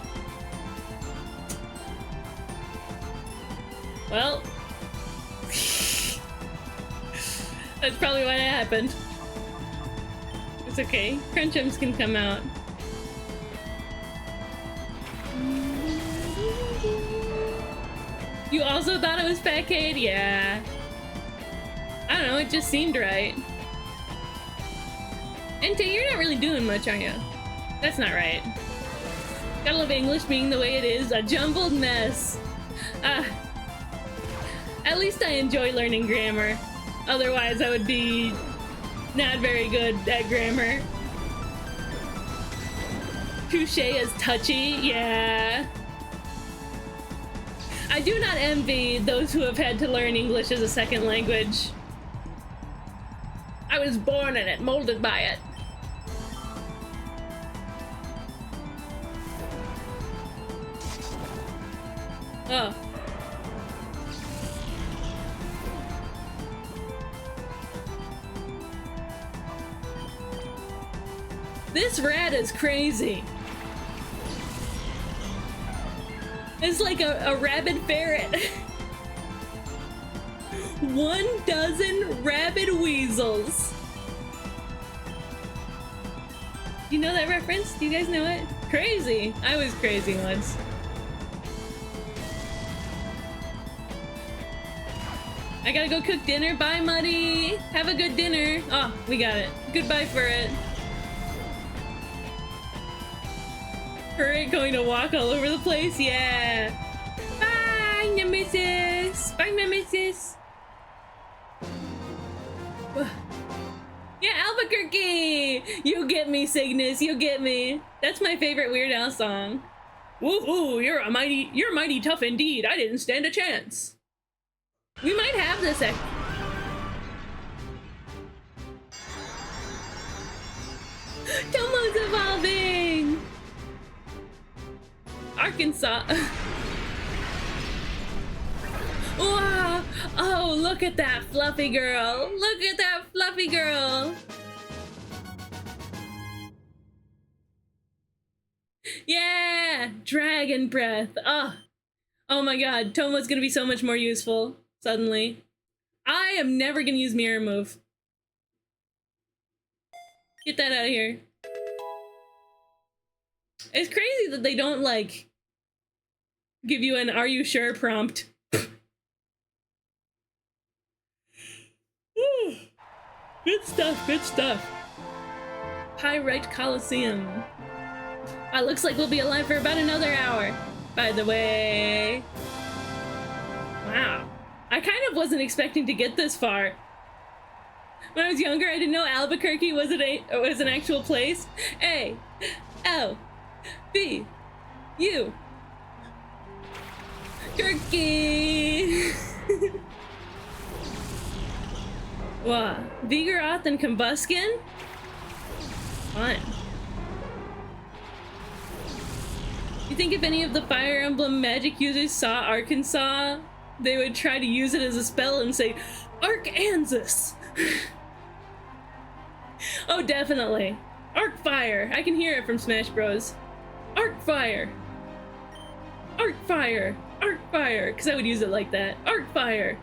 Well, that's probably why that happened. It's okay. Crunchums can come out. You also thought it was Facade? Yeah. I don't know, it just seemed right. Entei, you're not really doing much, are you? That's not right. Gotta love English being the way it is, a jumbled mess. At least I enjoy learning grammar. Otherwise, I would be not very good at grammar. Touche is touchy, yeah. I do not envy those who have had to learn English as a second language. I was born in it, molded by it. Oh. This rat is crazy. It's like a rabid ferret. 12 rabid weasels. You know that reference? Do you guys know it? Crazy. I was crazy once. I gotta go cook dinner. Bye, Muddy. Have a good dinner. Oh, we got it. Goodbye for it. Ferret going to walk all over the place? Yeah. Bye, Nemesis. Bye, Nemesis. Yeah, Albuquerque! You get me, Cygnus. You get me. That's my favorite Weird Al song. Woohoo! You're mighty tough indeed. I didn't stand a chance. We might have this. Tomo's evolving. Arkansas. Wow! Oh, look at that fluffy girl! Look at that fluffy girl! Yeah! Dragon breath! Oh my god, Tomo's gonna be so much more useful, suddenly. I am never gonna use Mirror Move. Get that out of here. It's crazy that they don't, like, give you an "Are you sure?" prompt. Good stuff, good stuff. Pyrite Colosseum. Looks like we'll be alive for about another hour, by the way. Wow. I kind of wasn't expecting to get this far. When I was younger, I didn't know Albuquerque was an actual place. A. L. B. U. Turkey! Wow. Vigoroth and Combuskin? Fun. You think if any of the Fire Emblem magic users saw Arkansas, they would try to use it as a spell and say, Arkansas! Oh, definitely. Arc Fire! I can hear it from Smash Bros. Arc Fire! Arc Fire! Arc Fire! Because I would use it like that. Arc Fire!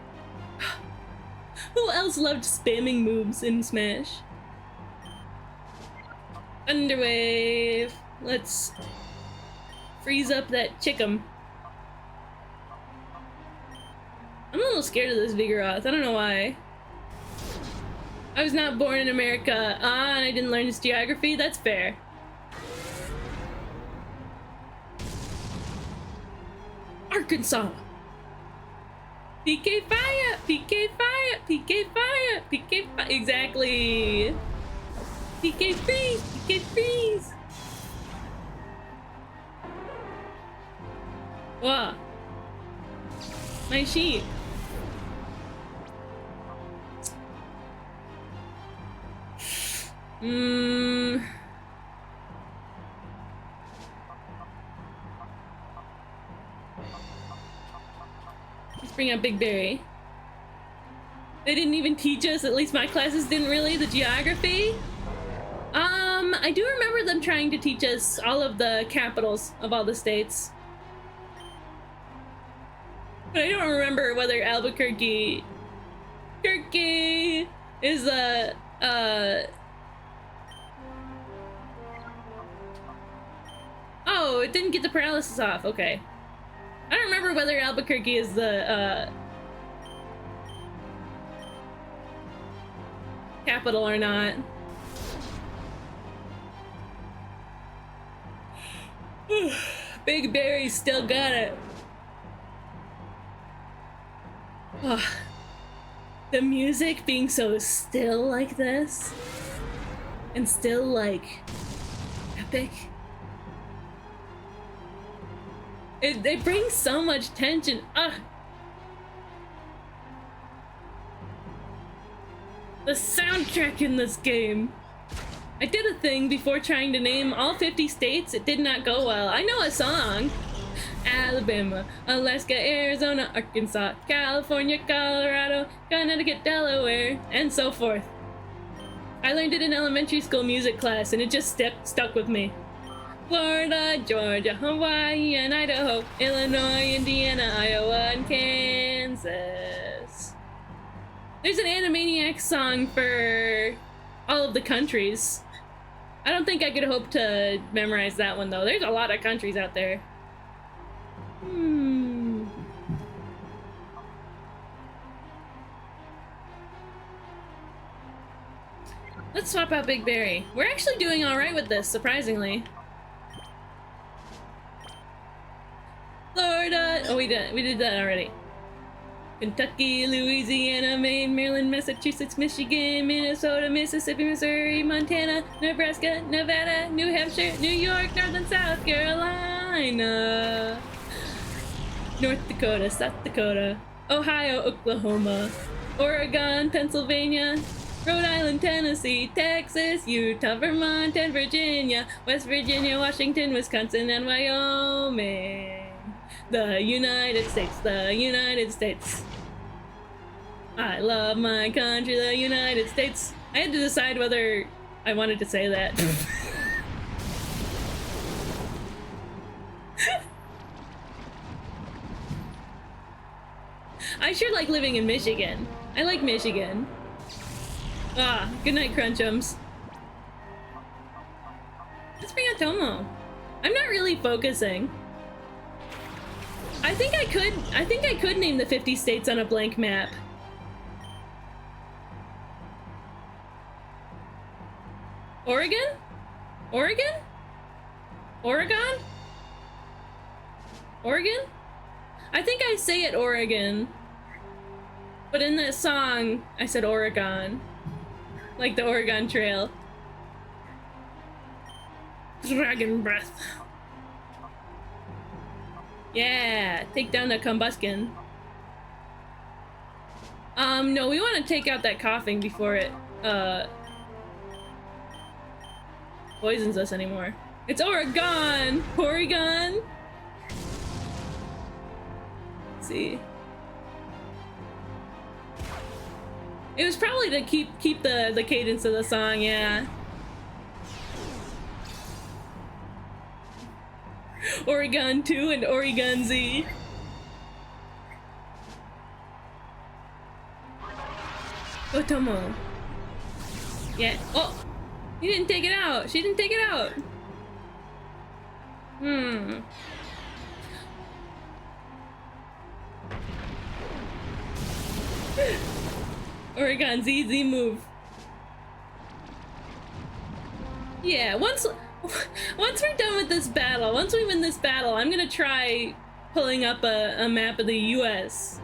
Who else loved spamming moves in Smash? Thunderwave! Let's freeze up that Chickum. I'm a little scared of this Vigoroth. I don't know why. I was not born in America. And I didn't learn its geography. That's fair. Arkansas! PK fire! PK fire! PK fire! PK fire! Exactly! PK freeze! PK freeze! Wow. My sheep. Let's bring out Big Berry. They didn't even teach us, at least my classes didn't really, the geography. I do remember them trying to teach us all of the capitals of all the states. But I don't remember whether Albuquerque is oh, it didn't get the paralysis off. Okay. I don't remember whether Albuquerque is the capital or not. Big Berry still got it. Oh, the music being so still like this and still like epic. It brings so much tension. The soundtrack in this game. I did a thing before trying to name all 50 states. It did not go well. I know a song. Alabama, Alaska, Arizona, Arkansas, California, Colorado, Connecticut, Delaware, and so forth. I learned it in elementary school music class and it just stuck with me. Florida, Georgia, Hawaii, and Idaho, Illinois, Indiana, Iowa, and Kansas. There's an Animaniacs song for all of the countries. I don't think I could hope to memorize that one though. There's a lot of countries out there. let's swap out Big Berry. We're actually doing all right with this, surprisingly. Florida. Oh, we did that already. Kentucky, Louisiana, Maine, Maryland, Massachusetts, Michigan, Minnesota, Mississippi, Missouri, Montana, Nebraska, Nevada, New Hampshire, New York, North and South Carolina, North Dakota, South Dakota, Ohio, Oklahoma, Oregon, Pennsylvania, Rhode Island, Tennessee, Texas, Utah, Vermont, and Virginia, West Virginia, Washington, Wisconsin, and Wyoming. The United States, the United States. I love my country, the United States. I had to decide whether I wanted to say that. I sure like living in Michigan. I like Michigan. Ah, good night, Crunchums. Let's bring out Tomo. I'm not really focusing. I think I could name the 50 states on a blank map. Oregon? Oregon? Oregon? Oregon? I think I say it Oregon. But in that song, I said Oregon. Like the Oregon Trail. Dragon breath. Yeah, take down the combustion. No, we want to take out that coughing before it, poisons us anymore. It's Oregon! Oregon! Let's see. It was probably to keep the cadence of the song, yeah. Oregon 2 and Oregon Z. Otomo. Yeah. Oh! He didn't take it out! She didn't take it out! Oregon Z move. Yeah, once we're done with this battle, once we win this battle, I'm gonna try pulling up a map of the US.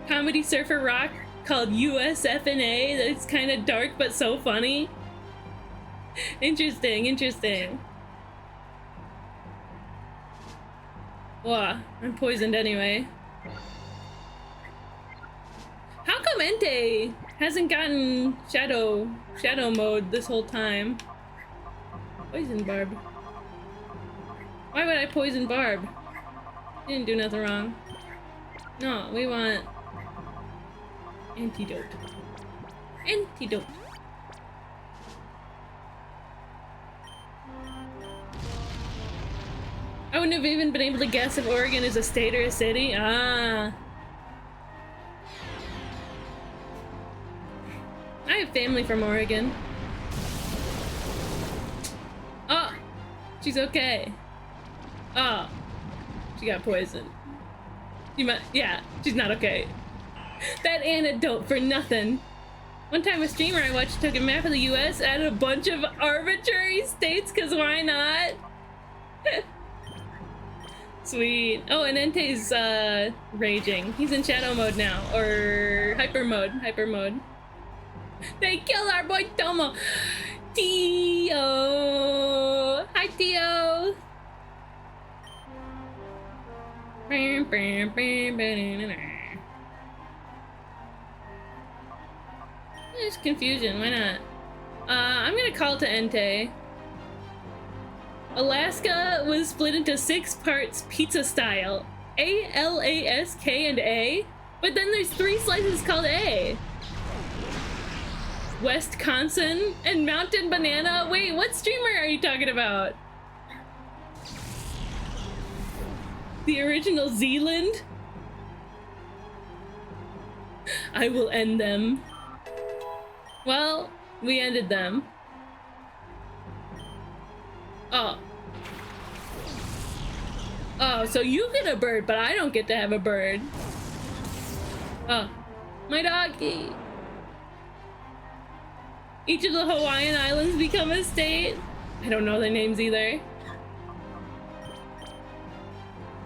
Comedy Surfer Rock called USFNA. That's kind of dark but so funny. Interesting, interesting. Whoa, I'm poisoned anyway. How come Entei hasn't gotten shadow mode this whole time? Poison Barb. Why would I poison Barb? She didn't do nothing wrong. No, we want antidote. Antidote. I wouldn't have even been able to guess if Oregon is a state or a city. Ah. I have family from Oregon. Oh, she's okay. Oh, she got poisoned. Yeah, she's not okay. That antidote for nothing. One time a streamer I watched took a map of the US, added a bunch of arbitrary states, cause why not? Sweet. Oh, and Entei's raging. He's in shadow mode now, or hyper mode. They killed our boy Tomo. Tio. Hi, Tio. There's confusion. Why not? I'm gonna call to Entei. Alaska was split into 6 parts pizza style. A, L, A, S, K, and A. But then there's 3 slices called A. Wisconsin and Mountain Banana. Wait, what streamer are you talking about? The original Zealand? I will end them. Well, we ended them. Oh. Oh, so you get a bird, but I don't get to have a bird. Oh. My doggy. Each of the Hawaiian islands become a state. I don't know their names either.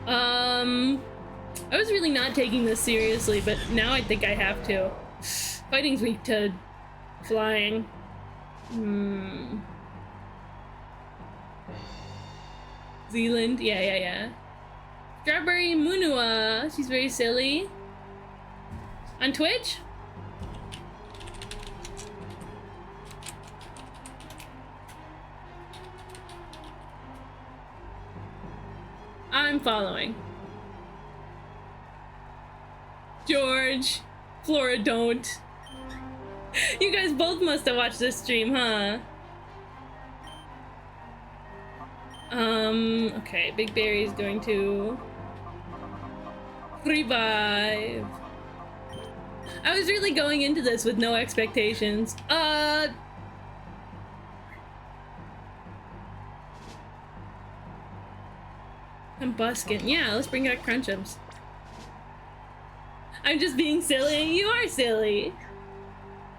I was really not taking this seriously, but now I think I have to. Fighting's weak to flying. Zealand, yeah. Strawberry Munua, she's very silly. On Twitch? I'm following. George, Flora, don't. You guys both must have watched this stream, huh? Okay, Big Berry's going to revive. I was really going into this with no expectations. Combuskin. Yeah, let's bring back Crunchums. I'm just being silly. You are silly.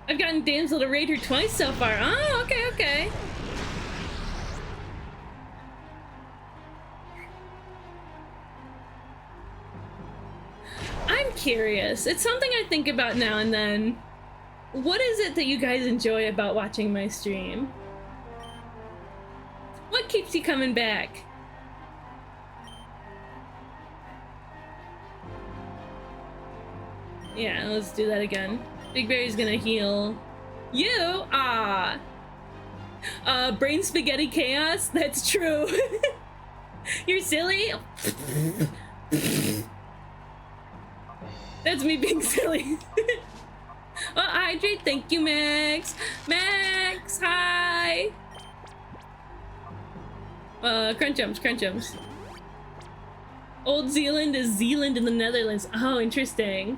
I've gotten Damsel to raid her twice so far. Oh, okay. I'm curious. It's something I think about now and then. What is it that you guys enjoy about watching my stream? What keeps you coming back? Yeah, let's do that again. Big Berry's gonna heal you. Brain spaghetti chaos. That's true. You're silly. That's me being silly. Well, hydrate. Thank you, Max. Max, hi. Crunchums. Old Zealand is Zealand in the Netherlands. Oh, interesting.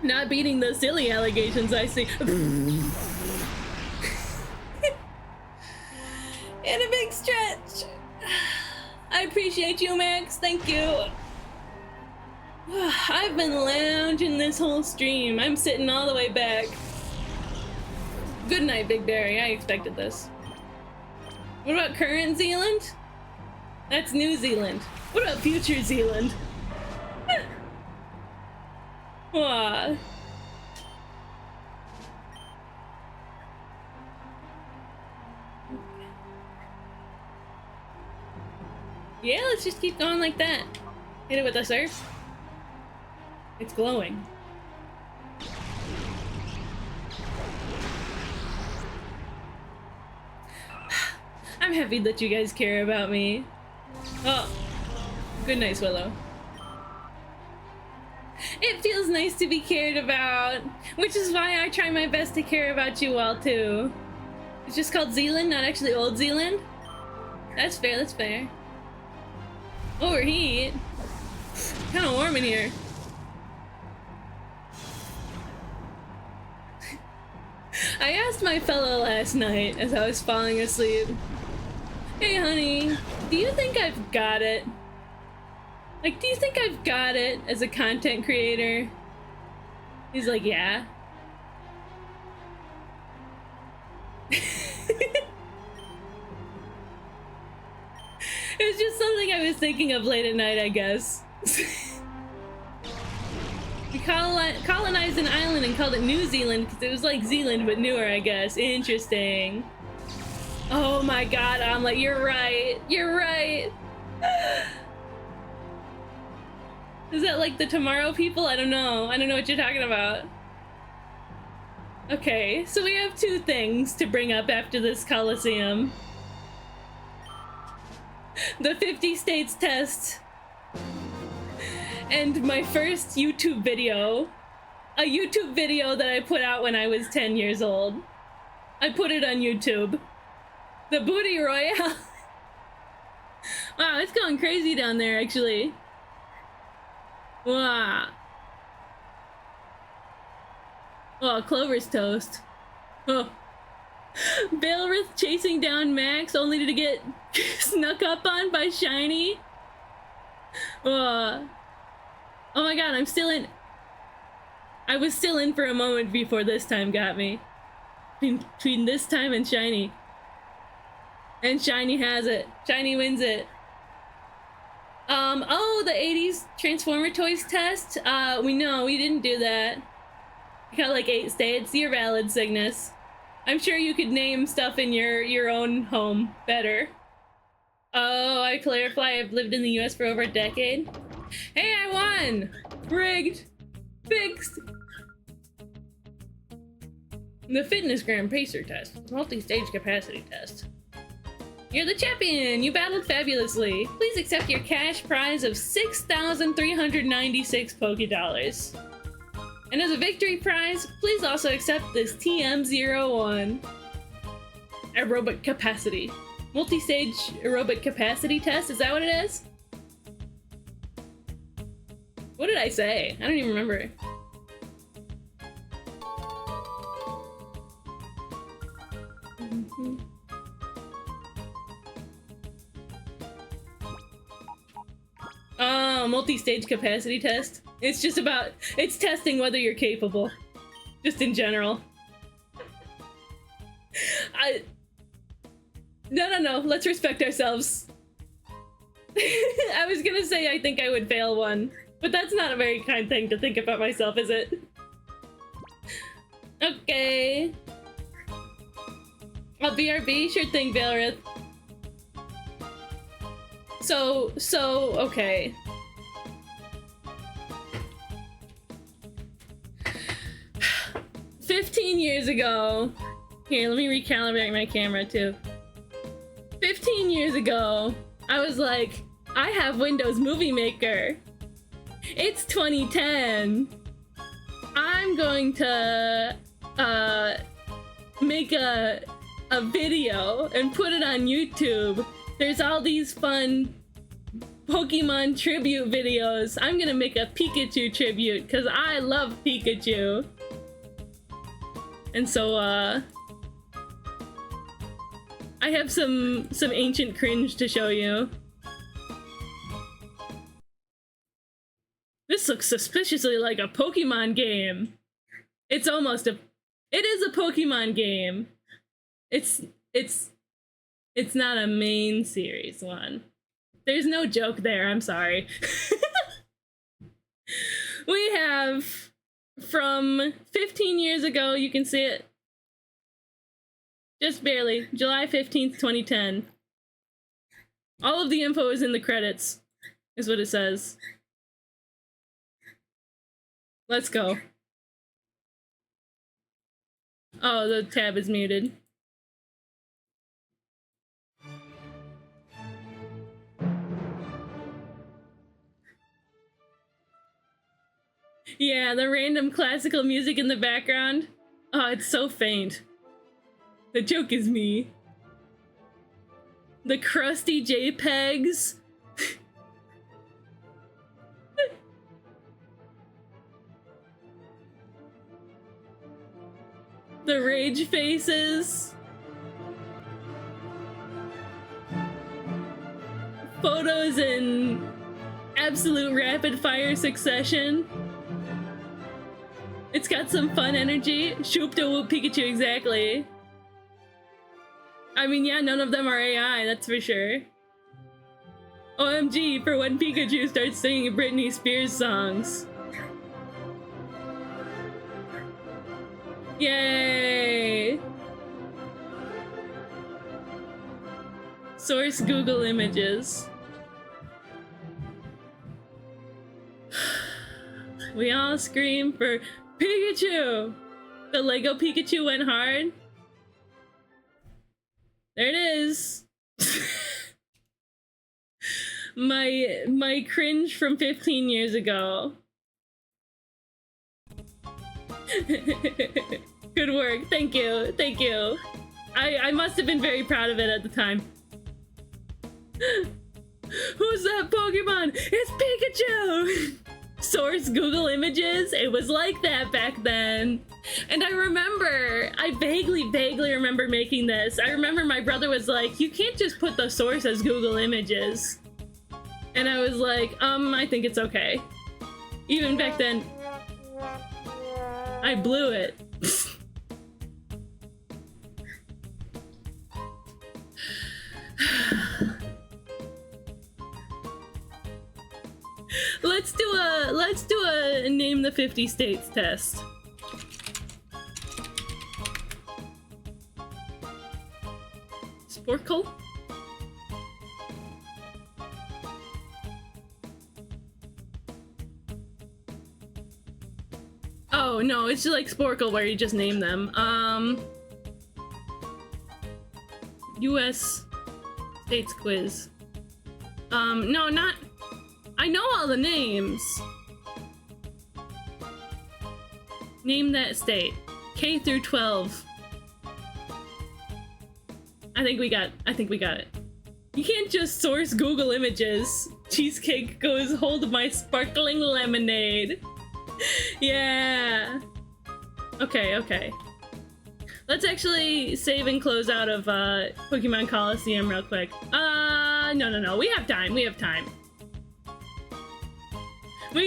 Not beating those silly allegations, I see. In a big stretch. I appreciate you, Max. Thank you. I've been lounging this whole stream. I'm sitting all the way back. Good night, Big Berry. I expected this. What about current Zealand? That's New Zealand. What about future Zealand? Wow. Yeah, let's just keep going like that. Hit it with the surf. It's glowing. I'm happy that you guys care about me. Oh, good night, Swallow. It feels nice to be cared about, which is why I try my best to care about you all too. It's just called Zealand, not actually Old Zealand. That's fair. Overheat. Kind of warm in here. I asked my fellow last night as I was falling asleep, "Hey honey, do you think I've got it? Like, do you think I've got it as a content creator?" He's like, "Yeah." It was just something I was thinking of late at night, I guess. We colonized an island and called it New Zealand because it was like Zealand but newer, I guess. Interesting. Oh my god, Omelette, you're right. You're right. Is that like the Tomorrow people? I don't know. I don't know what you're talking about. Okay, so we have two things to bring up after this Colosseum. The 50 states test. And my first YouTube video. A YouTube video that I put out when I was 10 years old. I put it on YouTube. The Booty Royale. Wow, it's going crazy down there, actually. Wow. Oh, Clover's toast. Oh. Bailrith chasing down Max only to get snuck up on by Shiny. Oh my god, I'm still in... I was still in for a moment before this time got me. Between this time and Shiny. And Shiny has it. Shiny wins it. Oh, the 80s Transformer Toys test? We didn't do that. You got like 8 states. You're valid, Cygnus. I'm sure you could name stuff in your own home better. Oh, I clarify, I've lived in the US for over a decade. Hey, I won! Rigged! Fixed! The Fitness Gram Pacer test. Multi-stage capacity test. You're the champion! You battled fabulously. Please accept your cash prize of 6,396 Pokédollars. And as a victory prize, please also accept this TM01. Aerobic capacity. Multi-stage aerobic capacity test, is that what it is? What did I say? I don't even remember. Oh, multi-stage capacity test. It's just about, it's testing whether you're capable. Just in general. No, let's respect ourselves. I was gonna say I think I would fail one, but that's not a very kind thing to think about myself, is it? Okay. I'll BRB, sure thing, Valrith. So, okay. $15 years ago, here, let me recalibrate my camera too. 15 years ago, I was like, I have Windows Movie Maker. It's 2010. I'm going to make a video and put it on YouTube. There's all these fun Pokemon tribute videos. I'm gonna make a Pikachu tribute because I love Pikachu. And so I have some ancient cringe to show you. This looks suspiciously like a Pokemon game. It's almost a, it is a Pokemon game. It's not a main series one. There's no joke there, I'm sorry. We have from 15 years ago, you can see it. Just barely. July 15th, 2010. All of the info is in the credits, is what it says. Let's go. Oh, the tab is muted. Yeah, the random classical music in the background. Oh, it's so faint. The joke is me. The crusty JPEGs. The rage faces. Photos in absolute rapid fire succession. It's got some fun energy. Shoop to whoop Pikachu, exactly. I mean, yeah, none of them are AI, that's for sure. OMG for when Pikachu starts singing Britney Spears songs. Yay! Source Google Images. We all scream for Pikachu! The Lego Pikachu went hard. There it is. My cringe from 15 years ago. Good work. Thank you. Thank you. I must have been very proud of it at the time. Who's that Pokemon? It's Pikachu! Source Google Images. It was like that back then. And I remember, I vaguely remember making this. I remember my brother was like, you can't just put the source as Google Images. And I was like, I think it's okay. Even back then. I blew it. Let's do a name the 50 states test. Sporkle? Oh no, it's just like Sporkle where you just name them. US states quiz. No, not. I know all the names. Name that state. K through 12. I think we got it. You can't just source Google Images. Cheesecake goes, hold my sparkling lemonade. Yeah. Okay. Let's actually save and close out of Pokemon Colosseum real quick. No. We have time. We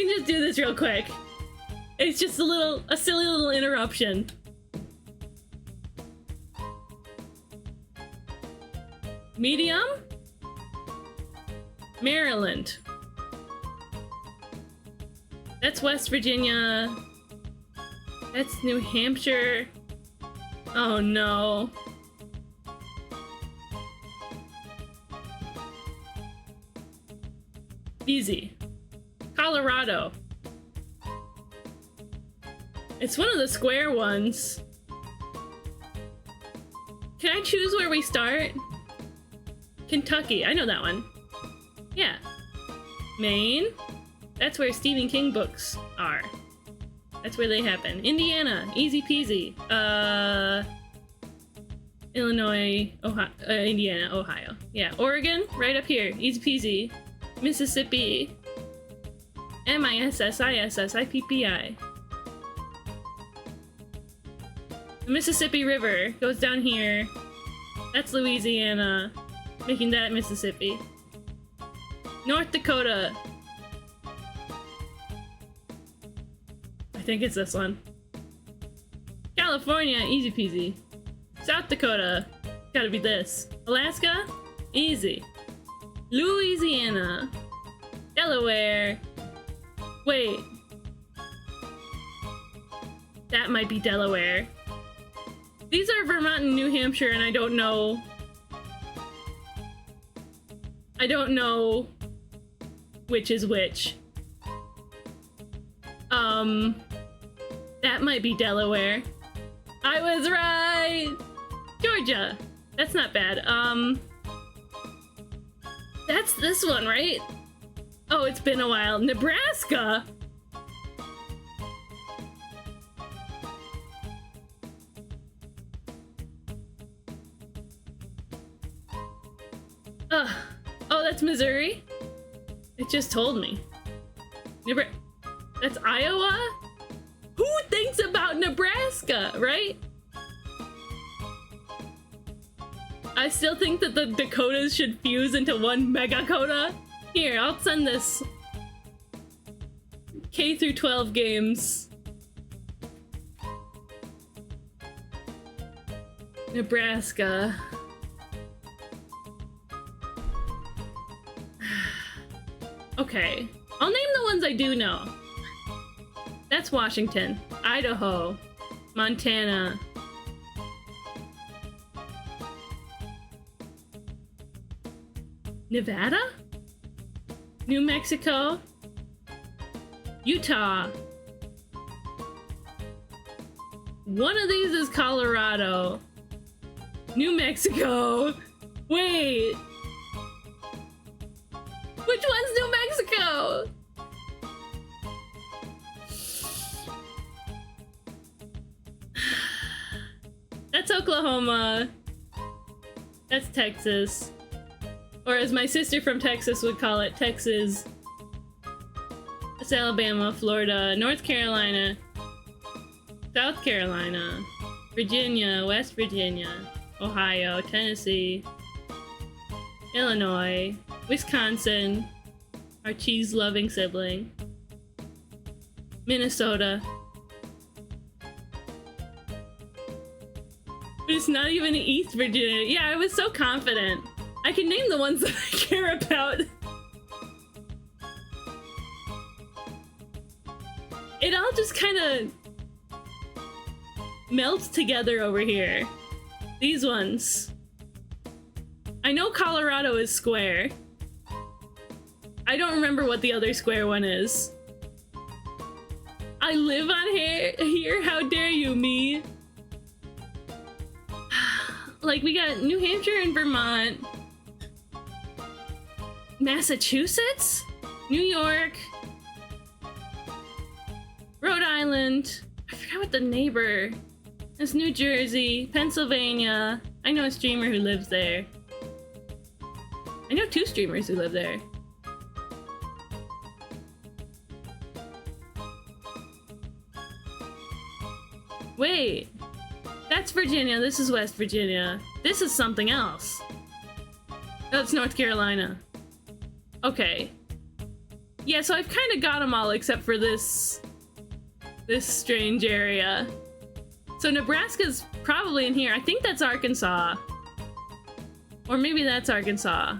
can just do this real quick. It's just a silly little interruption. Medium? Maryland. That's West Virginia. That's New Hampshire. Oh no. Easy. Colorado. It's one of the square ones. Can I choose where we start? Kentucky. I know that one. Yeah. Maine. That's where Stephen King books are. That's where they happen. Indiana. Easy peasy. Illinois, Ohio, Indiana, Ohio. Yeah. Oregon. Right up here. Easy peasy. Mississippi. MISSISSIPPI. The Mississippi River goes down here. That's Louisiana, making that Mississippi. North Dakota. I think it's this one. California, easy peasy. South Dakota, gotta be this. Alaska, easy. Louisiana. Delaware. Wait. That might be Delaware. These are Vermont and New Hampshire, and I don't know which is which. That might be Delaware. I was right! Georgia. That's not bad. That's this one, right? Oh, it's been a while. Nebraska? Oh, that's Missouri? It just told me. That's Iowa? Who thinks about Nebraska, right? I still think that the Dakotas should fuse into one Megakota. Here, I'll send this. K through 12 games. Nebraska. Okay, I'll name the ones I do know. That's Washington, Idaho, Montana. Nevada? New Mexico? Utah. One of these is Colorado. New Mexico. Wait. Which one's New Mexico? That's Oklahoma. That's Texas. Or as my sister from Texas would call it, Texas. That's Alabama, Florida, North Carolina, South Carolina, Virginia, West Virginia, Ohio, Tennessee, Illinois, Wisconsin, our cheese-loving sibling, Minnesota, But it's not even East Virginia. Yeah, I was so confident. I can name the ones that I care about. It all just kind of melts together over here. These ones. I know Colorado is square. I don't remember what the other square one is. I live on here? How dare you, me? Like, we got New Hampshire and Vermont. Massachusetts? New York. Rhode Island. I forgot what the neighbor. It's New Jersey, Pennsylvania. I know a streamer who lives there. I know 2 streamers who live there. Wait, that's Virginia, this is West Virginia. This is something else. That's North Carolina. Okay. Yeah, so I've kind of got them all except for this strange area. So Nebraska's probably in here. I think that's Arkansas. Or maybe that's Arkansas.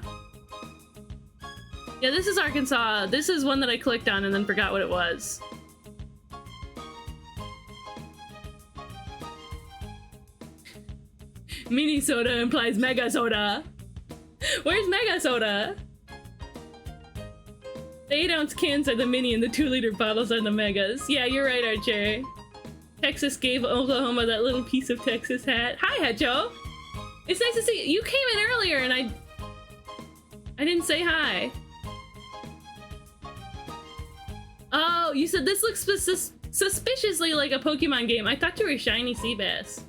Yeah, this is Arkansas. This is one that I clicked on and then forgot what it was. Mini soda implies mega soda. Where's mega soda? The 8-ounce cans are the mini and the 2-liter bottles are the megas. Yeah, you're right, Archer. Texas gave Oklahoma that little piece of Texas hat. Hi, Hedjo. It's nice to see you. You came in earlier and I didn't say hi. Oh, you said this looks suspiciously like a Pokemon game. I thought you were Shiny Seabass.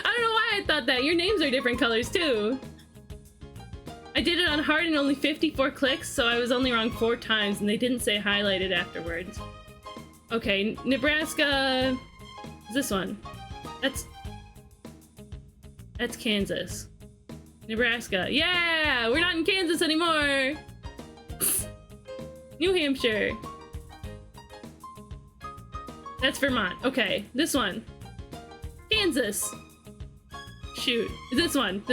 I don't know why I thought that. Your names are different colors too. I did it on hard and only 54 clicks, so I was only wrong 4 times and they didn't say highlighted afterwards. Okay, Nebraska... Is this one? That's Kansas. Nebraska. Yeah! We're not in Kansas anymore! New Hampshire. That's Vermont. Okay, this one. Kansas. Shoot. This one.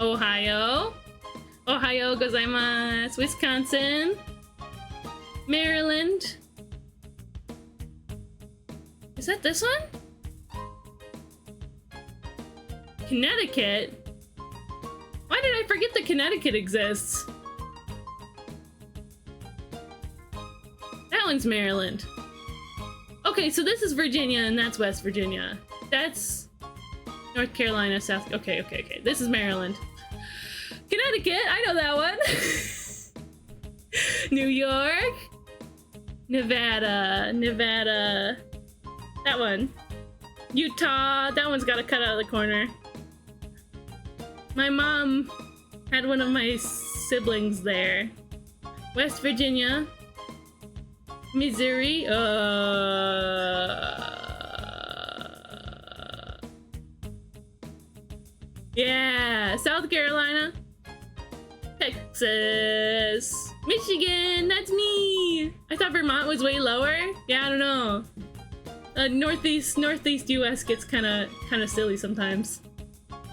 Ohio. Ohio gozaimasu. Wisconsin. Maryland. Is that this one? Connecticut? Why did I forget that Connecticut exists? That one's Maryland. Okay, so this is Virginia and that's West Virginia. That's North Carolina, South... Okay. This is Maryland. Connecticut, I know that one. New York. Nevada. That one. Utah. That one's got to cut out of the corner. My mom had one of my siblings there. West Virginia. Missouri. Yeah. South Carolina. Texas. Michigan. That's me. I thought Vermont was way lower. Yeah, I don't know. Northeast US gets kind of silly sometimes.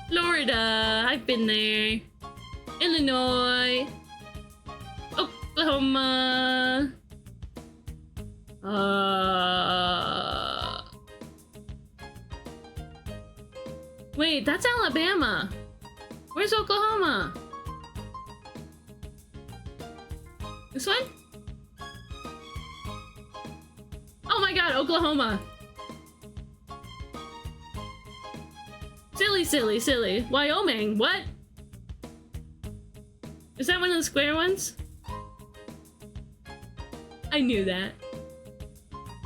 Florida, I've been there. Illinois, Oklahoma. Wait, that's Alabama. Where's Oklahoma? This one? Oh my god, Oklahoma. Silly. Wyoming, what? Is that one of the square ones? I knew that.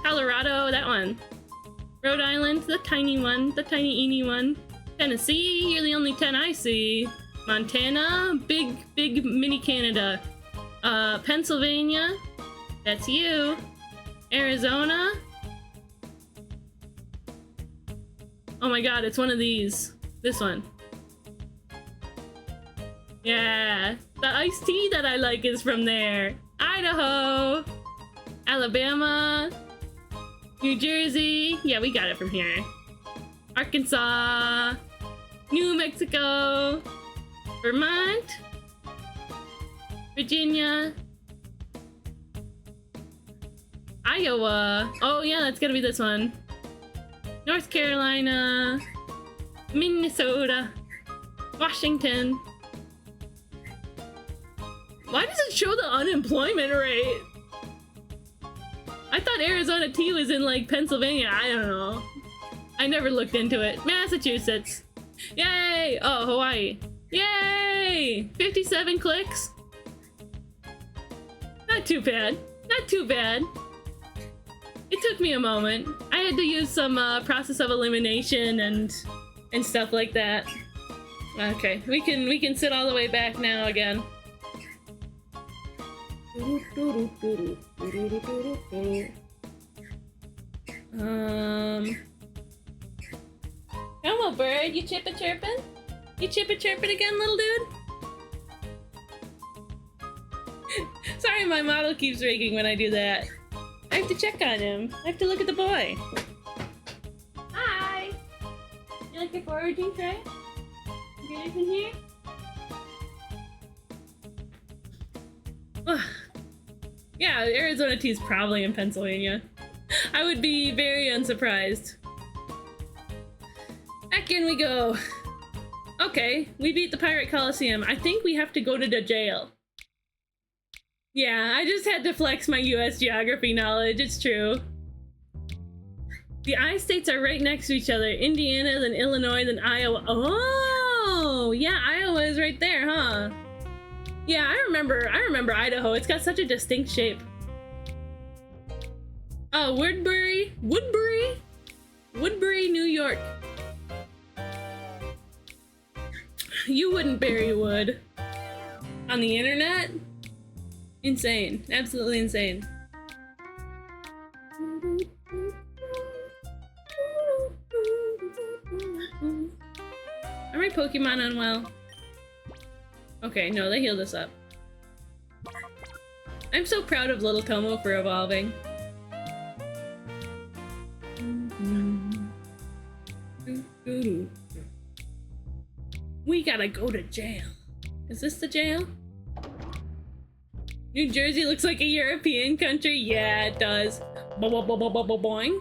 Colorado, that one. Rhode Island, the tiny one, the tiny eeny one. Tennessee, you're the only 10 I see. Montana, big mini Canada. Pennsylvania, that's you. Arizona. Oh my god, it's one of these. This one. Yeah, the iced tea that I like is from there. Idaho. Alabama. New Jersey. Yeah, we got it from here. Arkansas. New Mexico. Vermont. Virginia. Iowa. Oh yeah, that's gotta be this one. North Carolina. Minnesota. Washington. Why does it show the unemployment rate? I thought Arizona T was in like Pennsylvania. I don't know. I never looked into it. Massachusetts. Yay! Oh, Hawaii. Yay! 57 clicks. Not too bad. Not too bad. It took me a moment. I had to use some process of elimination and stuff like that. Okay, we can sit all the way back now again. Hello, bird. You chippa chirping? You chippa chirping again, little dude? Sorry, my model keeps raking when I do that. I have to check on him. I have to look at the boy. Hi! You like your foraging tray? You get anything here? Yeah, Arizona Tea is probably in Pennsylvania. I would be very unsurprised. Back in we go. Okay, we beat the Pirate Colosseum. I think we have to go to the jail. Yeah, I just had to flex my US geography knowledge, it's true. The I-states are right next to each other. Indiana, then Illinois, then Iowa. Oh! Yeah, Iowa is right there, huh? Yeah, I remember Idaho. It's got such a distinct shape. Oh, Woodbury, New York. You wouldn't bury wood on the internet? Insane, absolutely insane. Are my Pokemon unwell? Okay, no, they healed us up. I'm so proud of little Tomo for evolving. We gotta go to jail. Is this the jail? New Jersey looks like a European country. Yeah, it does. Boing.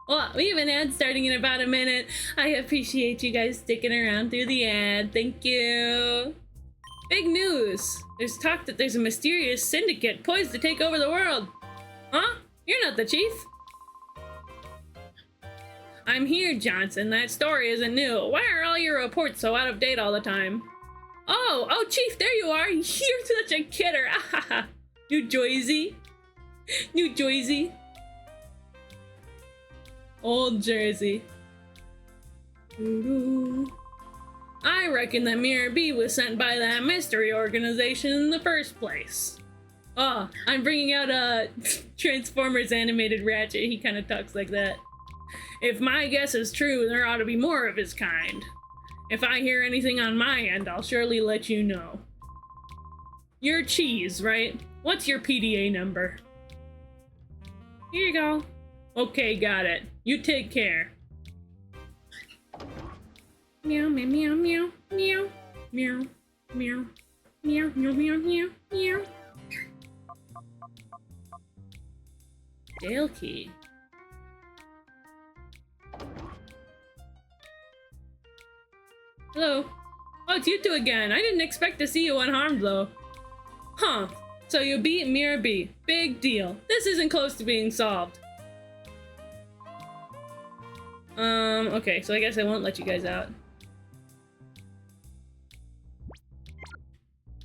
Well, we have an ad starting in about a minute. I appreciate you guys sticking around through the ad. Thank you. Big news! There's talk that there's a mysterious syndicate poised to take over the world. Huh? You're not the chief. I'm here, Johnson. That story isn't new. Why are all your reports so out of date all the time? Oh, Chief, there you are. You're such a kidder. New Jersey. Old Jersey. I reckon that Mirror B was sent by that mystery organization in the first place. Oh, I'm bringing out a Transformers animated Ratchet. He kind of talks like that. If my guess is true, there ought to be more of his kind. If I hear anything on my end, I'll surely let you know. You're Cheese, right? What's your PDA number? Here you go. Okay, got it. You take care. Meow, meow, meow, meow, meow, meow, meow, meow, meow, meow, meow, meow. Jail key. Hello. Oh, it's you two again. I didn't expect to see you unharmed, though. Huh. So you beat Mirror B. Big deal. This isn't close to being solved. Okay, so I guess I won't let you guys out.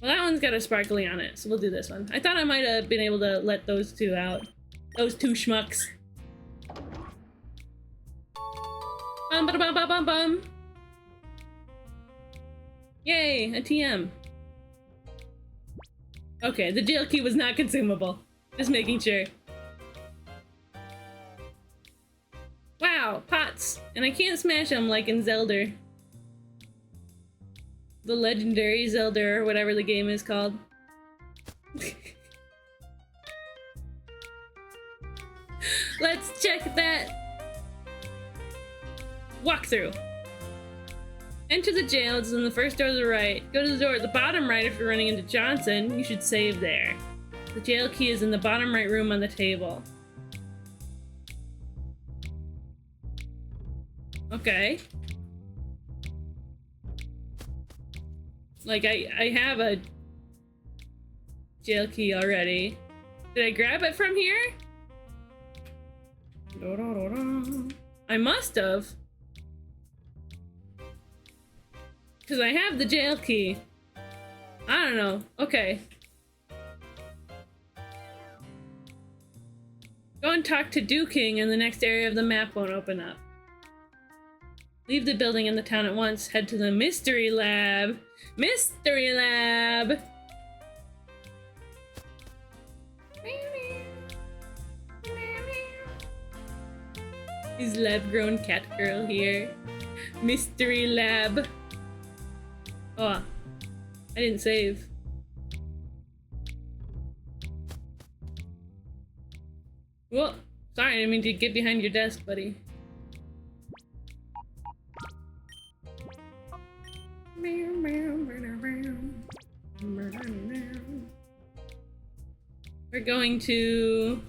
Well, that one's got a sparkly on it, so we'll do this one. I thought I might have been able to let those two out. Those two schmucks. Bum ba bum bum bum bum. Yay, a TM. Okay, the jail key was not consumable. Just making sure. Wow, pots! And I can't smash them like in Zelda. The legendary Zelda, or whatever the game is called. Let's check that that. Walk through. Enter the jail. It's in the first door to the right. Go to the door at the bottom right if you're running into Johnson. You should save there. The jail key is in the bottom right room on the table. Okay. Like, I have a jail key already. Did I grab it from here? I must have. Because I have the jail key. I don't know. Okay. Go and talk to Duking and the next area of the map won't open up. Leave the building in the town at once. Head to the mystery lab. Mystery lab! Is lab-grown cat girl here? Mystery lab. Oh, I didn't save. Whoa, sorry, I didn't mean to get behind your desk, buddy. We're going to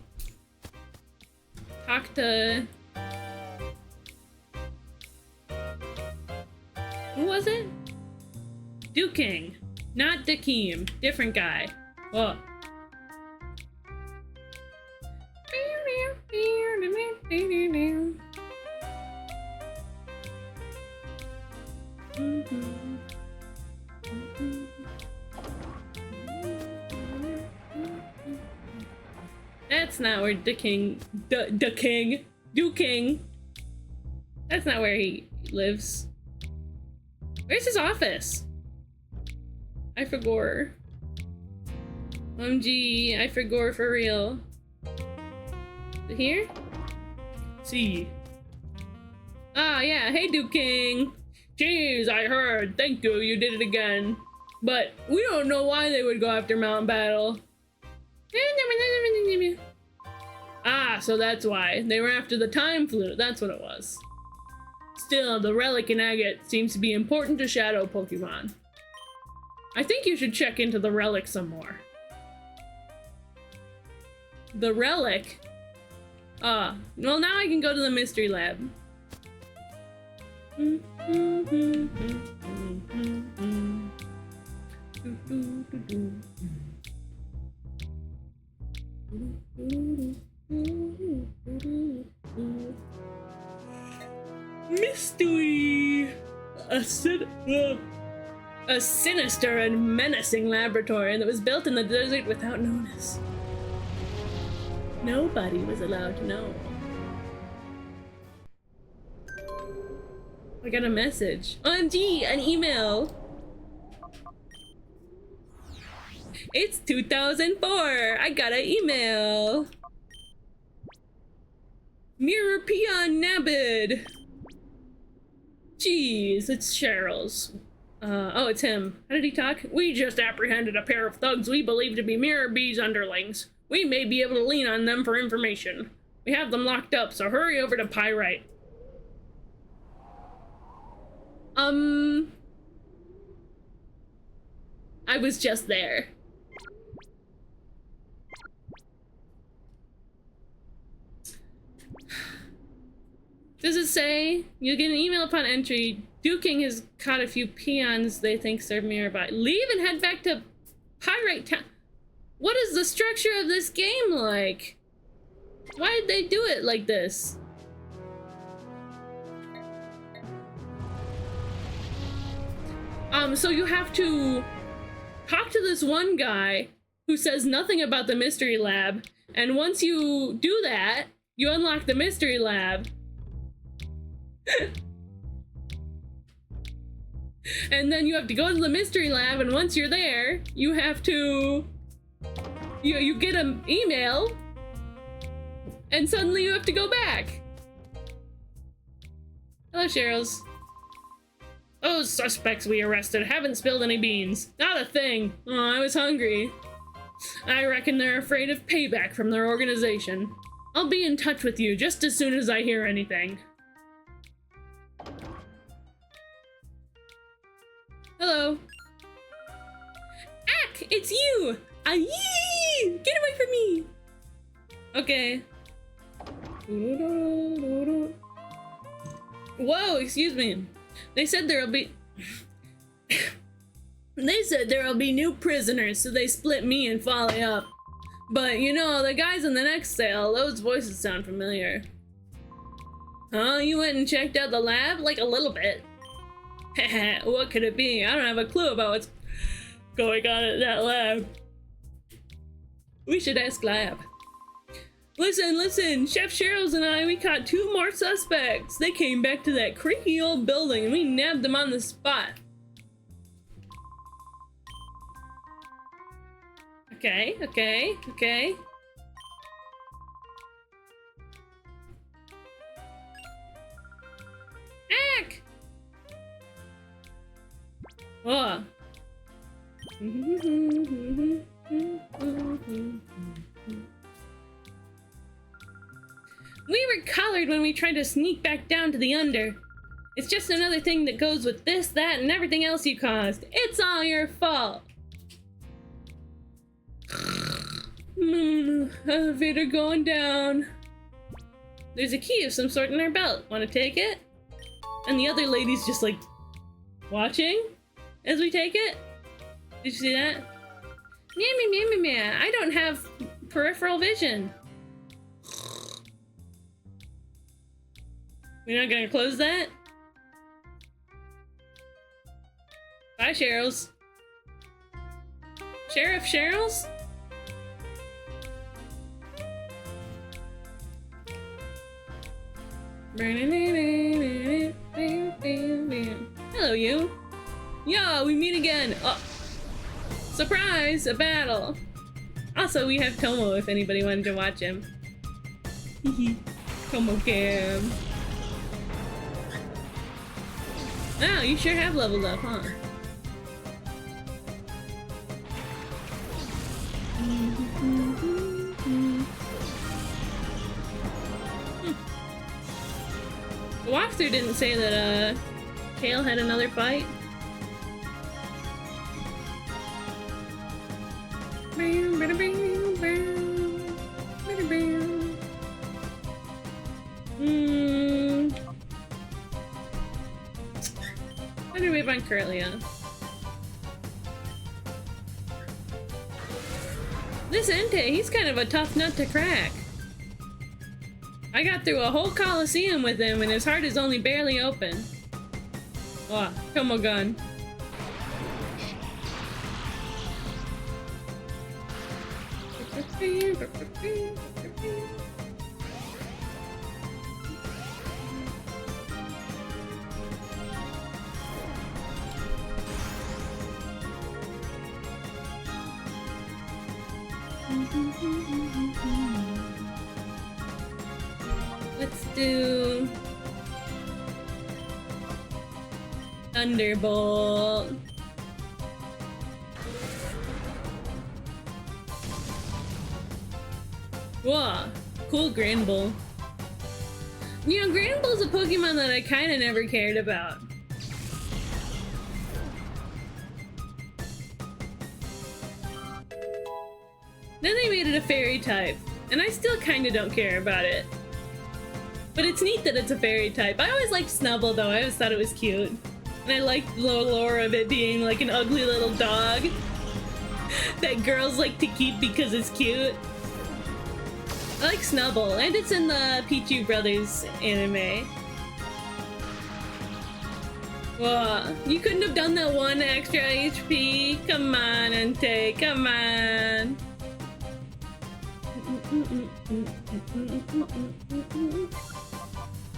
talk to... Who was it? Duking, not Dakeem, different guy. Whoa. That's not where Duking. That's not where he lives. Where's his office? I forgot. OMG, I forgot for real. Is it here? See. Ah, yeah. Hey, Duking. Jeez, I heard. Thank you. You did it again. But we don't know why they would go after Mountain Battle. Ah, so that's why. They were after the Time Flute. That's what it was. Still, the relic in Agate seems to be important to Shadow Pokemon. I think you should check into the relic some more. The relic? Ah, well now I can go to the mystery lab. Mystery! A sinister and menacing laboratory that was built in the desert without notice. Nobody was allowed to know. I got a message. OMG, an email! It's 2004! I got an email! Mirror Peon Nabbed! Jeez, it's Cheryl's. Oh, it's him. How did he talk? We just apprehended a pair of thugs we believe to be Mirror B's underlings. We may be able to lean on them for information. We have them locked up, so hurry over to Pyrite. I was just there. Does it say, you get an email upon entry, Duking has caught a few peons they think serve nearby. Leave and head back to Pyrite Town. What is the structure of this game like? Why did they do it like this? So you have to talk to this one guy who says nothing about the mystery lab, and once you do that, you unlock the mystery lab. And then you have to go to the mystery lab, and once you're there, you have to... You get an email, and suddenly you have to go back. Hello, Cheryl's. Those suspects we arrested haven't spilled any beans. Not a thing. Oh, I was hungry. I reckon they're afraid of payback from their organization. I'll be in touch with you just as soon as I hear anything. Hello. Ack, it's you! Ayee! Get away from me! Okay. Whoa, excuse me. They said there'll be... They said there'll be new prisoners, so they split me and Folly up. But, you know, the guys in the next cell, those voices sound familiar. Huh? You went and checked out the lab? Like a little bit. Heh, what could it be? I don't have a clue about what's going on at that lab. We should ask Lab. Listen, Chef Cheryl's and I, we caught 2 more suspects. They came back to that creaky old building and we nabbed them on the spot. Okay. Ack! Oh. We were collared when we tried to sneak back down to the Under. It's just another thing that goes with this, that, and everything else you caused. It's all your fault. Elevator going down. There's a key of some sort in our belt. Want to take it? And the other lady's just like watching as we take it. Did you see that? Meow. I don't have peripheral vision. We're not gonna close that? Bye, Cheryl's. Sheriff Cheryl's? Hello, you. Yo, we meet again. Oh. Surprise! A battle. Also, we have Tomo if anybody wanted to watch him. Hehe. Tomo cam. Wow, you sure have leveled up, huh? The walkthrough didn't say that, Kale had another fight. How do we find Corellia? This Entei, he's kind of a tough nut to crack. I got through a whole Colosseum with him and his heart is only barely open. Oh, come on, gun. Let's do Thunderbolt. Whoa, cool Granbull. You know, Granbull's a Pokemon that I kinda never cared about. Then they made it a fairy type, and I still kinda don't care about it. But it's neat that it's a fairy type. I always liked Snubbull though, I always thought it was cute. And I liked the lore of it being like an ugly little dog that girls like to keep because it's cute. I like Snubbull, and it's in the Pichu Brothers anime. Whoa, you couldn't have done that 1 extra HP? Come on, Entei, come on.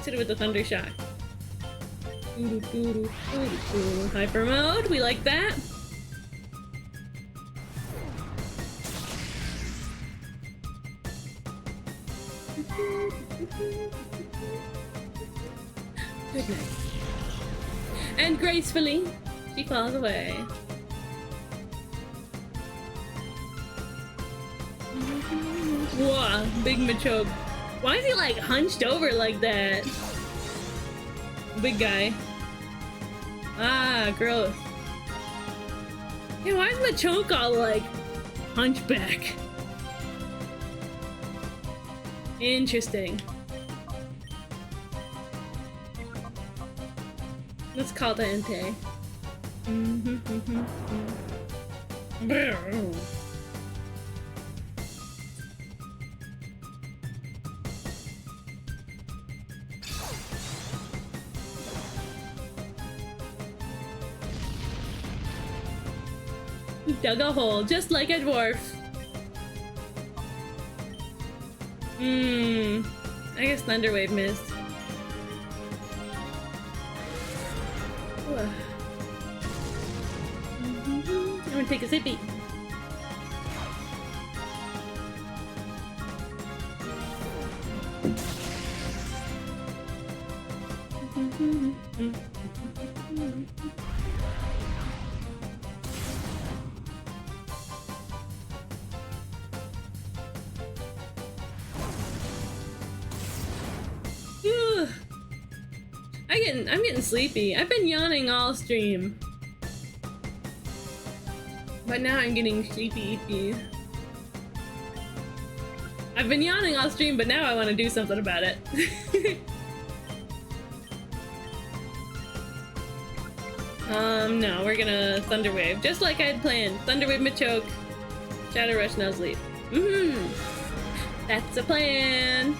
Hit it with the Thunder Shock. Hyper mode, we like that. Good night. And gracefully, she falls away. Whoa, big Machoke. Why is he like hunched over like that? Big guy. Ah, gross. Yeah, why is Machoke all like hunchback? Interesting. Let's call the Entei. He dug a hole, just like a dwarf. I guess Thunderwave missed. I'm gonna take a sippy. I'm getting sleepy. I've been yawning all stream. But now I'm getting sleepy. I've been yawning all stream, but now I want to do something about it. No, we're gonna Thunderwave, just like I had planned. Thunderwave Machoke, Shadow Rush Nuzleaf. That's a plan.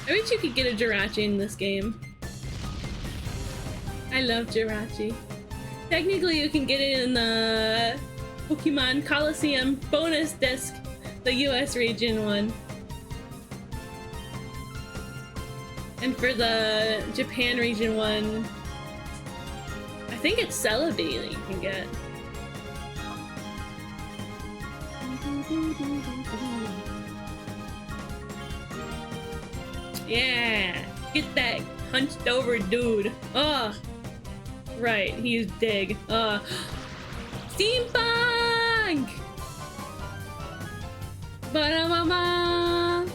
I wish you could get a Jirachi in this game. I love Jirachi. Technically, you can get it in the Pokemon Colosseum bonus disc, the US region one. And for the Japan region one, I think it's Celebi that you can get. Yeah! Get that hunched over dude. Oh! Right, he's big. Steampunk! Ba-da-ba-ba!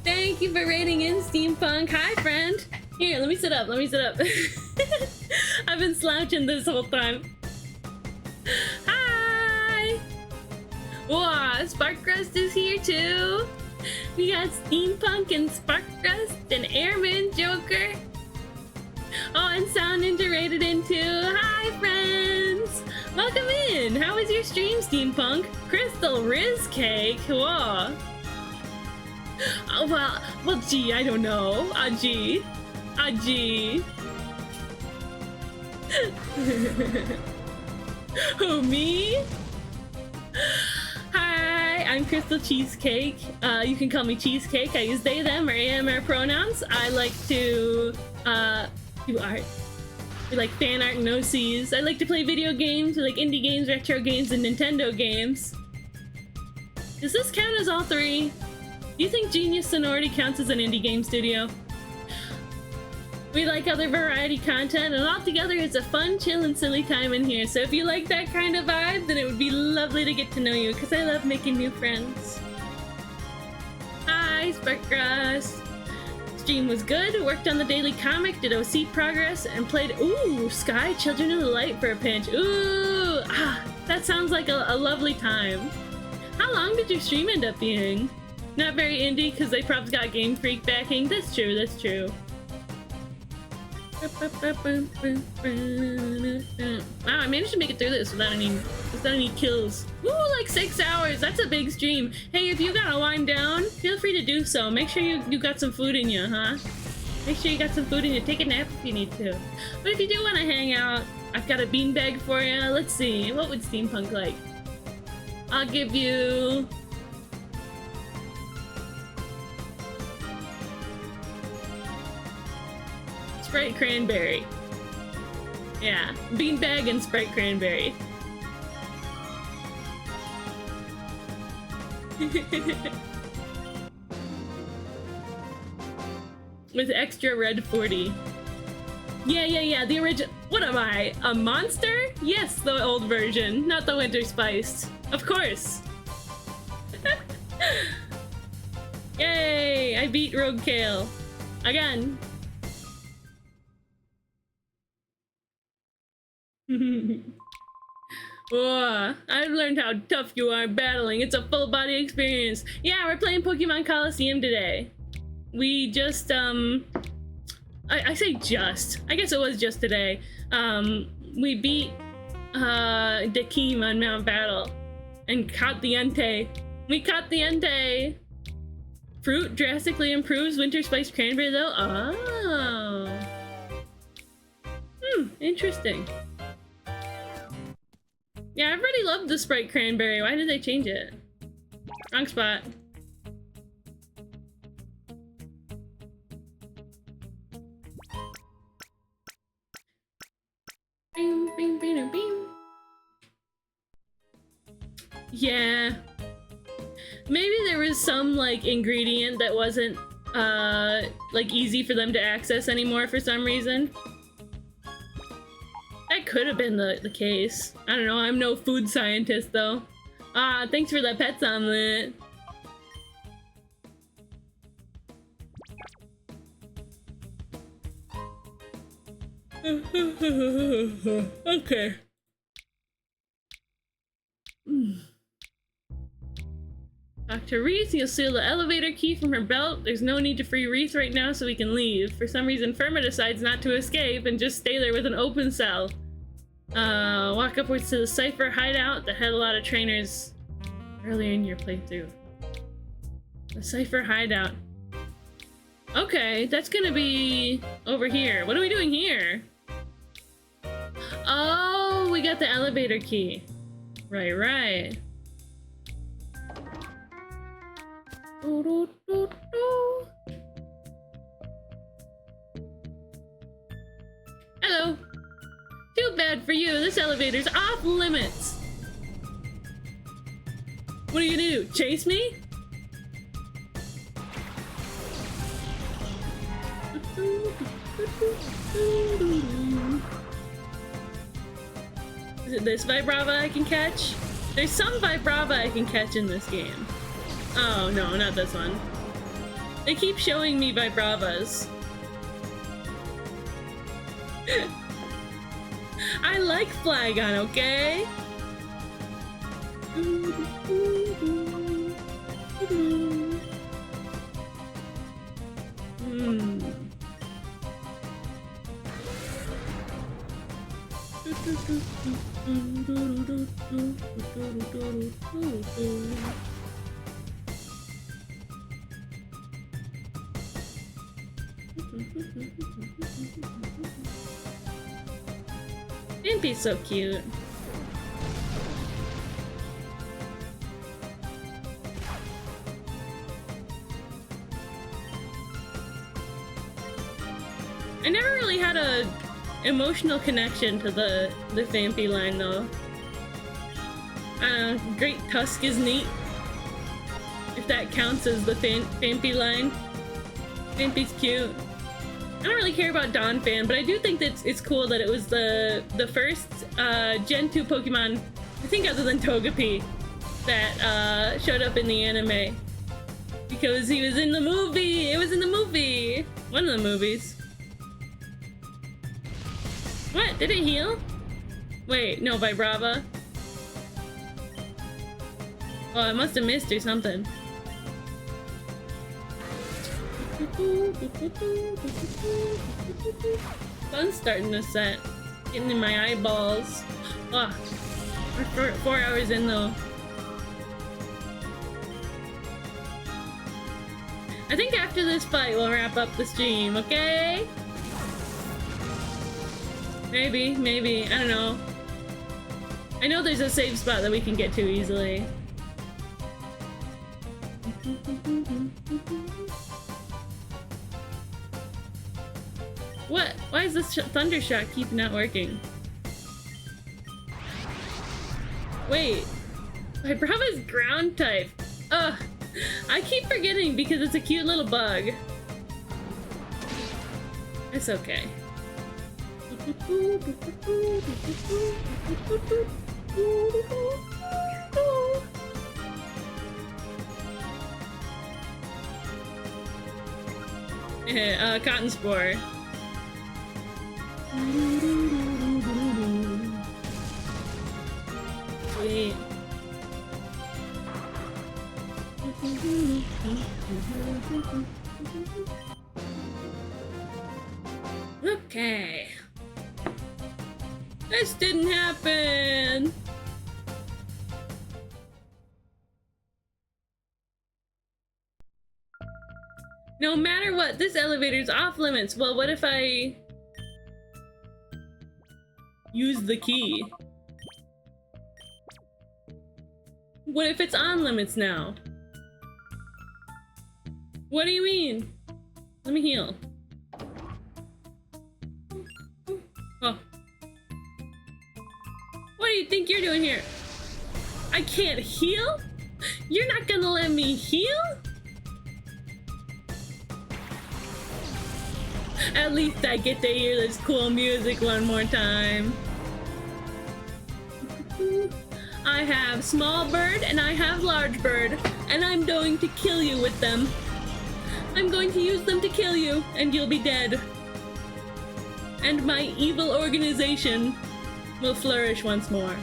Thank you for raiding in, Steampunk. Hi, friend. Here, let me sit up. I've been slouching this whole time. Hi! Wow, Sparkrust is here too. We got Steampunk and Sparkrust and Airman Joker. Oh, and Sound Ninja raided in too. Hi, friends. Welcome in. How was your stream, Steampunk? Crystal Riz Cake. Whoa. Oh, well, gee, I don't know. Gee. Who, me? Hi, I'm Crystal Cheesecake. You can call me Cheesecake. I use they, them, or AMR pronouns. I like to do art. We like fan art and OCs. I like to play video games. We like indie games, retro games, and Nintendo games. Does this count as all three? Do you think Genius Sonority counts as an indie game studio? We like other variety content, and all together it's a fun, chill, and silly time in here. So if you like that kind of vibe, then it would be lovely to get to know you, because I love making new friends. Hi, Sparkrust. Stream was good, worked on the daily comic, did OC progress, and played, ooh, Sky Children of the Light for a pinch. Ooh, that sounds like a lovely time. How long did your stream end up being? Not very indie, because they probably got Game Freak backing. That's true, that's true. Wow, I managed to make it through this without any kills. Ooh, like 6 hours. That's a big stream. Hey, if you gotta wind down, feel free to do so. Make sure you got some food in you, huh? Make sure you got some food in you. Take a nap if you need to. But if you do want to hang out, I've got a beanbag for you. Let's see. What would Steampunk like? I'll give you... Sprite cranberry. Yeah, beanbag and Sprite cranberry. With extra red 40. Yeah, the original. What am I? A monster? Yes, the old version, not the winter spiced. Of course. Yay! I beat Rogue Kale. Again. Whoa, I've learned how tough you are battling. It's a full body experience. Yeah, we're playing Pokemon Colosseum today. We just, I say just. I guess it was just today. We beat, Dakeem on Mount Battle. And caught the Entei. We caught the Entei! Fruit drastically improves winter spice cranberry though? Oh. Interesting. Yeah, everybody loved the Sprite cranberry. Why did they change it? Wrong spot. Beam, beam, beam, beam. Yeah. Maybe there was some, like, ingredient that wasn't, like, easy for them to access anymore for some reason. That could have been the case. I don't know, I'm no food scientist, though. Ah, thanks for that pets omelet. Okay. Dr. Reese, you'll steal the elevator key from her belt. There's no need to free Reese right now so we can leave. For some reason, Firma decides not to escape and just stay there with an open cell. Walk upwards to the Cypher hideout that had a lot of trainers earlier in your playthrough. The Cypher hideout. Okay, that's gonna be over here. What are we doing here? Oh, we got the elevator key. Right. Hello. Too bad for you. This elevator's off limits. What are you gonna do? Chase me? Is it this Vibrava I can catch? There's some Vibrava I can catch in this game. Oh, no, not this one. They keep showing me Vibravas. I like Flygon, okay? Impy's so cute. I never really had a emotional connection to the Fampy line though. Great Tusk is neat. If that counts as the Fampy line. Fampy's cute. I don't really care about Donphan, but I do think that it's cool that it was the first Gen 2 Pokemon, I think other than Togepi, that showed up in the anime. Because he was in the movie! It was in the movie! One of the movies. What? Did it heal? Wait, no, Vibrava. Oh, I must have missed or something. Sun's starting to set. Getting in my eyeballs. Oh, we're 4 hours in though. I think after this fight we'll wrap up the stream, okay? Maybe, I don't know. I know there's a save spot that we can get to easily. What? Why is this thunder shot keep not working? Wait. Vibrava's ground type. Ugh. I keep forgetting because it's a cute little bug. It's okay. Cotton spore. Wait. Okay. This didn't happen. No matter what, this elevator's off limits. Well, what if I use the key? What if it's on limits now? What do you mean? Let me heal. Oh. What do you think you're doing here? I can't heal? You're not gonna let me heal? At least I get to hear this cool music one more time. I have small bird and I have large bird, and I'm going to kill you with them. I'm going to use them to kill you, and you'll be dead. And my evil organization will flourish once more.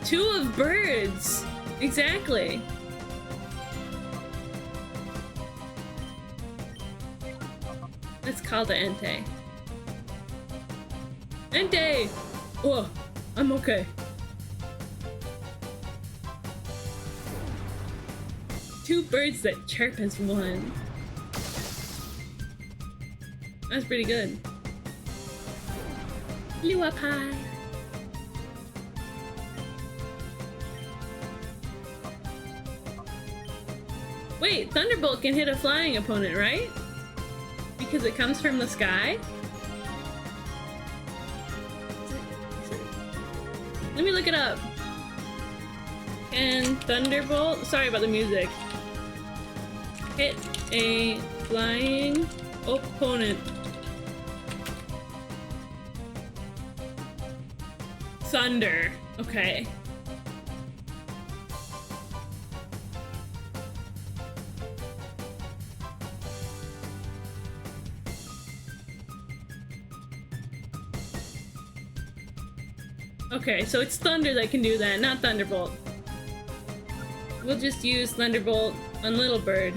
2 of birds. Exactly. Let's call the Entei. Entei! Oh, I'm okay. 2 birds that chirp as one. That's pretty good. Lua pie. Wait, Thunderbolt can hit a flying opponent, right? Because it comes from the sky? Let me look it up. Can Thunderbolt, sorry about the music, hit a flying opponent? Thunder. Okay. Okay, so it's Thunder that can do that, not Thunderbolt. We'll just use Thunderbolt on Little Bird.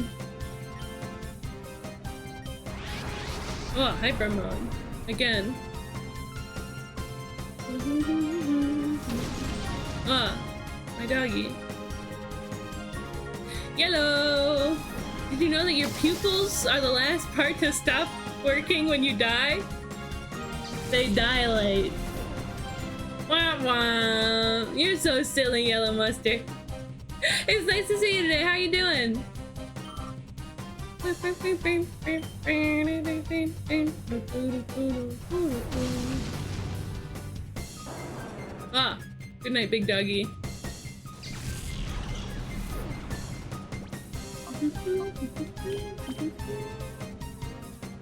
Oh, Hyper Mode. Again. Ah, my doggy. Yellow! Did you know that your pupils are the last part to stop working when you die? They dilate. Wah wah! You're so silly, Yellow Mustard. It's nice to see you today. How you doing? Ah, good night, big doggy.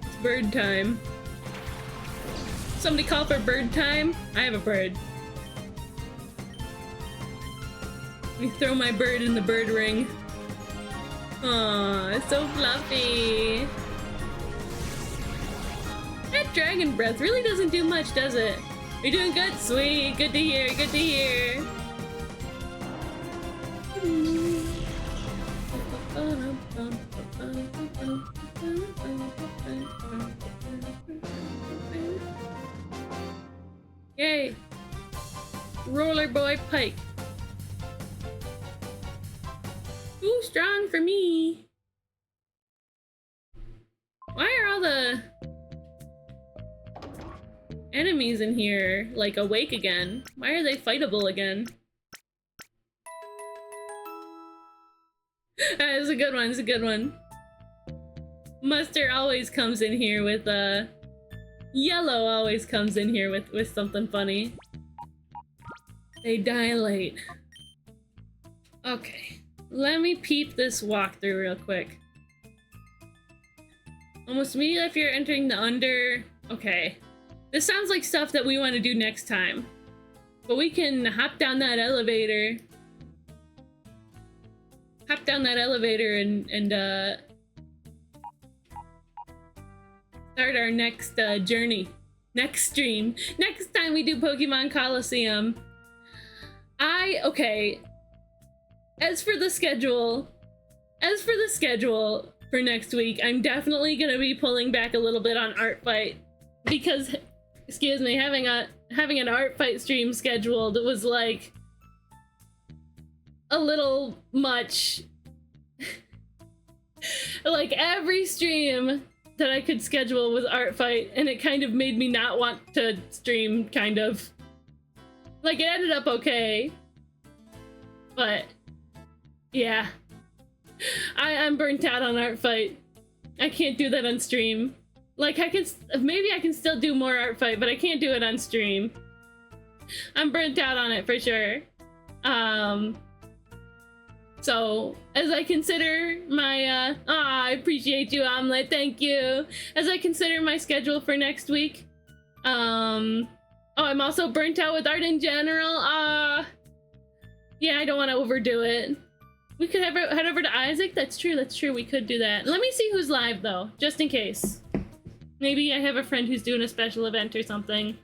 It's bird time. Somebody call for bird time? I have a bird. Let me throw my bird in the bird ring. Aw, it's so fluffy. That dragon breath really doesn't do much, does it? You're doing good? Sweet. Good to hear. Good to hear. Yay. Roller Boy Pike. Too strong for me. Why are all the enemies in here like awake again? Why are they fightable again? It's a good one, it's a good one. Mustard always comes in here with Yellow always comes in here with something funny. They dilate. Okay. Let me peep this walkthrough real quick. Almost immediately if you're entering the under... Okay. This sounds like stuff that we want to do next time. But we can hop down that elevator. Hop down that elevator and start our next journey. Next stream. Next time we do Pokemon Colosseum. Okay. As for the schedule for next week, I'm definitely gonna be pulling back a little bit on Art Fight because, excuse me, having an Art Fight stream scheduled was like a little much. Like every stream that I could schedule was Art Fight, and it kind of made me not want to stream, kind of. Like, it ended up okay, but yeah. I'm burnt out on Art Fight. I can't do that on stream. Like, maybe I can still do more Art Fight, but I can't do it on stream. I'm burnt out on it for sure. So, as I consider my, I appreciate you, Omelette, thank you. As I consider my schedule for next week, oh, I'm also burnt out with art in general, yeah, I don't want to overdo it. We could head over to Isaac, that's true, we could do that. Let me see who's live, though, just in case. Maybe I have a friend who's doing a special event or something.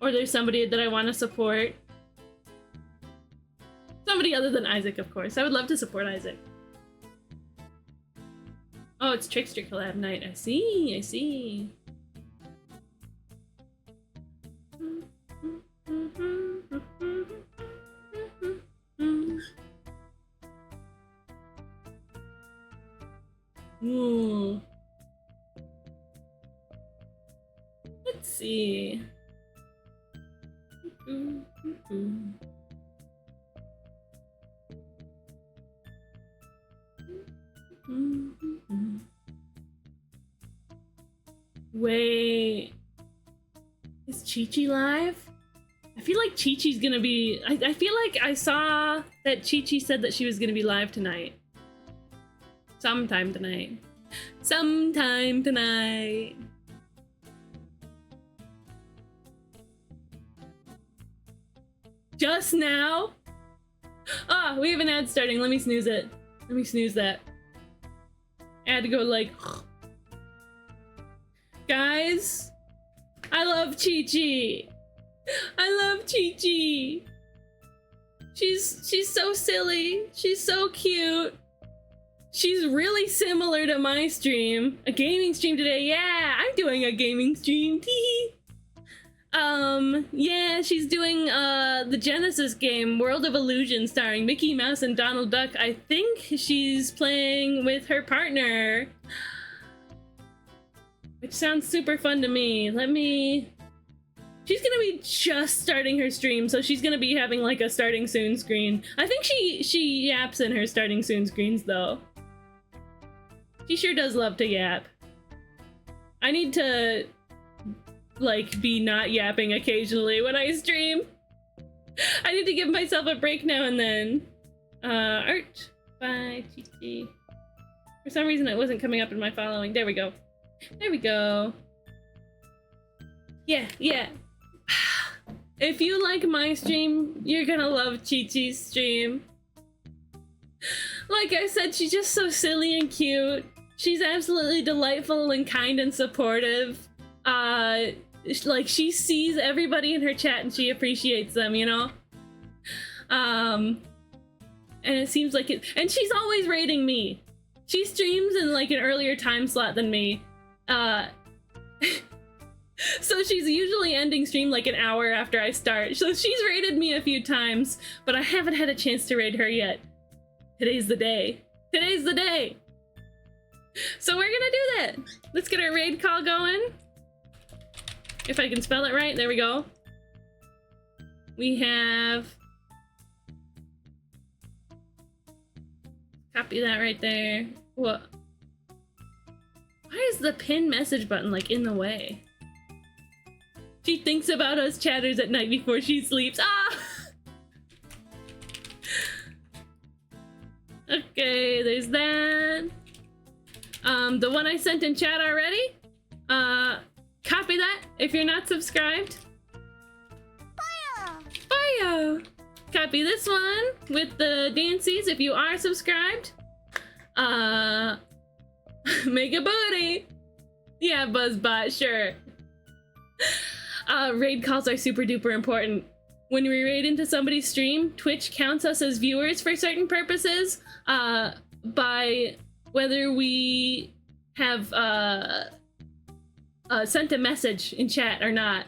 Or there's somebody that I want to support. Somebody other than Isaac, of course. I would love to support Isaac. Oh, it's Trickster collab night. I see. Ooh. Let's see. Wait, is Chi-Chi live? I feel like Chi-Chi's gonna be... I feel like I saw that Chi-Chi said that she was gonna be live tonight. Sometime tonight. Just now? Ah, we have an ad starting. Let me snooze it. Let me snooze that. Ad to go like... Guys, I love Chi-Chi. She's so silly. She's so cute. She's really similar to my stream. A gaming stream today. Yeah, I'm doing a gaming stream. Tee. Yeah, she's doing the Genesis game World of Illusion starring Mickey Mouse and Donald Duck. I think she's playing with her partner. Which sounds super fun to me. She's gonna be just starting her stream, so she's gonna be having like a starting soon screen. I think she yaps in her starting soon screens though. She sure does love to yap. I need to like be not yapping occasionally when I stream. I need to give myself a break now and then. Art by Chi-Chi. For some reason it wasn't coming up in my following. There we go. Yeah. If you like my stream, you're gonna love Chi-Chi's stream. Like I said, she's just so silly and cute. She's absolutely delightful and kind and supportive. Like she sees everybody in her chat and she appreciates them, you know? And it seems like it, and she's always rating me. She streams in like an earlier time slot than me. So she's usually ending stream like an hour after I start. So she's rated me a few times, but I haven't had a chance to raid her yet. Today's the day. So we're gonna do that. Let's get our raid call going. If I can spell it right, there we go. We have... Copy that right there. What? Why is the pin message button like in the way? She thinks about us chatters at night before she sleeps. Ah! Okay, there's that. The one I sent in chat already. Copy that if you're not subscribed. Fire! Fire! Copy this one with the dances if you are subscribed. Make a booty. Yeah, Buzzbot, sure. Raid calls are super duper important. When we raid into somebody's stream, Twitch counts us as viewers for certain purposes, by whether we have sent a message in chat or not.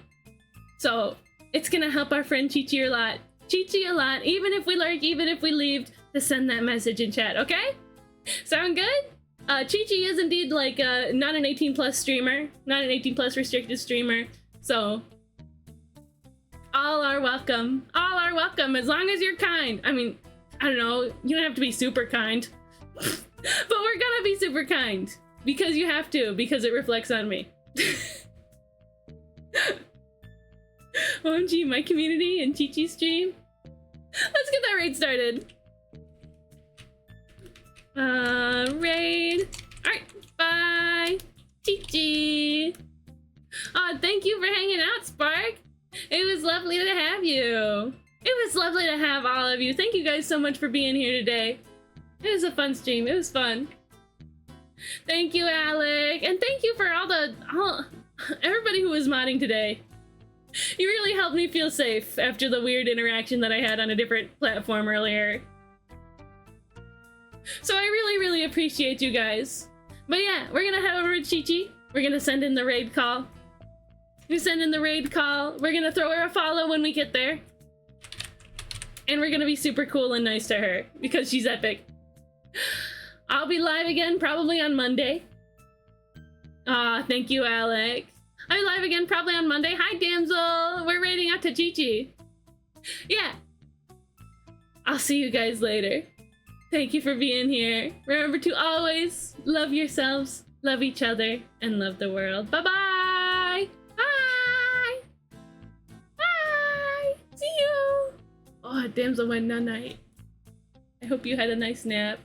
So it's gonna help our friend Chi-Chi a lot. Chi-Chi a lot, even if we lurk, even if we leave, to send that message in chat, okay? Sound good? Chi-Chi is indeed like not an 18+ streamer, not an 18+ restricted streamer, so all are welcome. All are welcome as long as you're kind. I mean, I don't know, you don't have to be super kind. But we're gonna be super kind. Because you have to, because it reflects on me. OMG, my community and Chi-Chi stream. Let's get that raid started. Raid. Alright, bye. Chi-Chi. Thank you for hanging out, Spark. It was lovely to have you. It was lovely to have all of you. Thank you guys so much for being here today. It was a fun stream. It was fun. Thank you, Alec. And thank you for everybody who was modding today. You really helped me feel safe after the weird interaction that I had on a different platform earlier. So I really, really appreciate you guys. But yeah, we're gonna head over to Chi-Chi. We're gonna send in the raid call. We send in the raid call. We're gonna throw her a follow when we get there. And we're gonna be super cool and nice to her because she's epic. I'll be live again probably on Monday. Thank you, Alex. I'll be live again probably on Monday. Hi, damsel. We're raiding out to Chi-Chi. Yeah. I'll see you guys later. Thank you for being here. Remember to always love yourselves, love each other, and love the world. Bye-bye. Bye. Bye. See you. Oh, damsel went night. I hope you had a nice nap.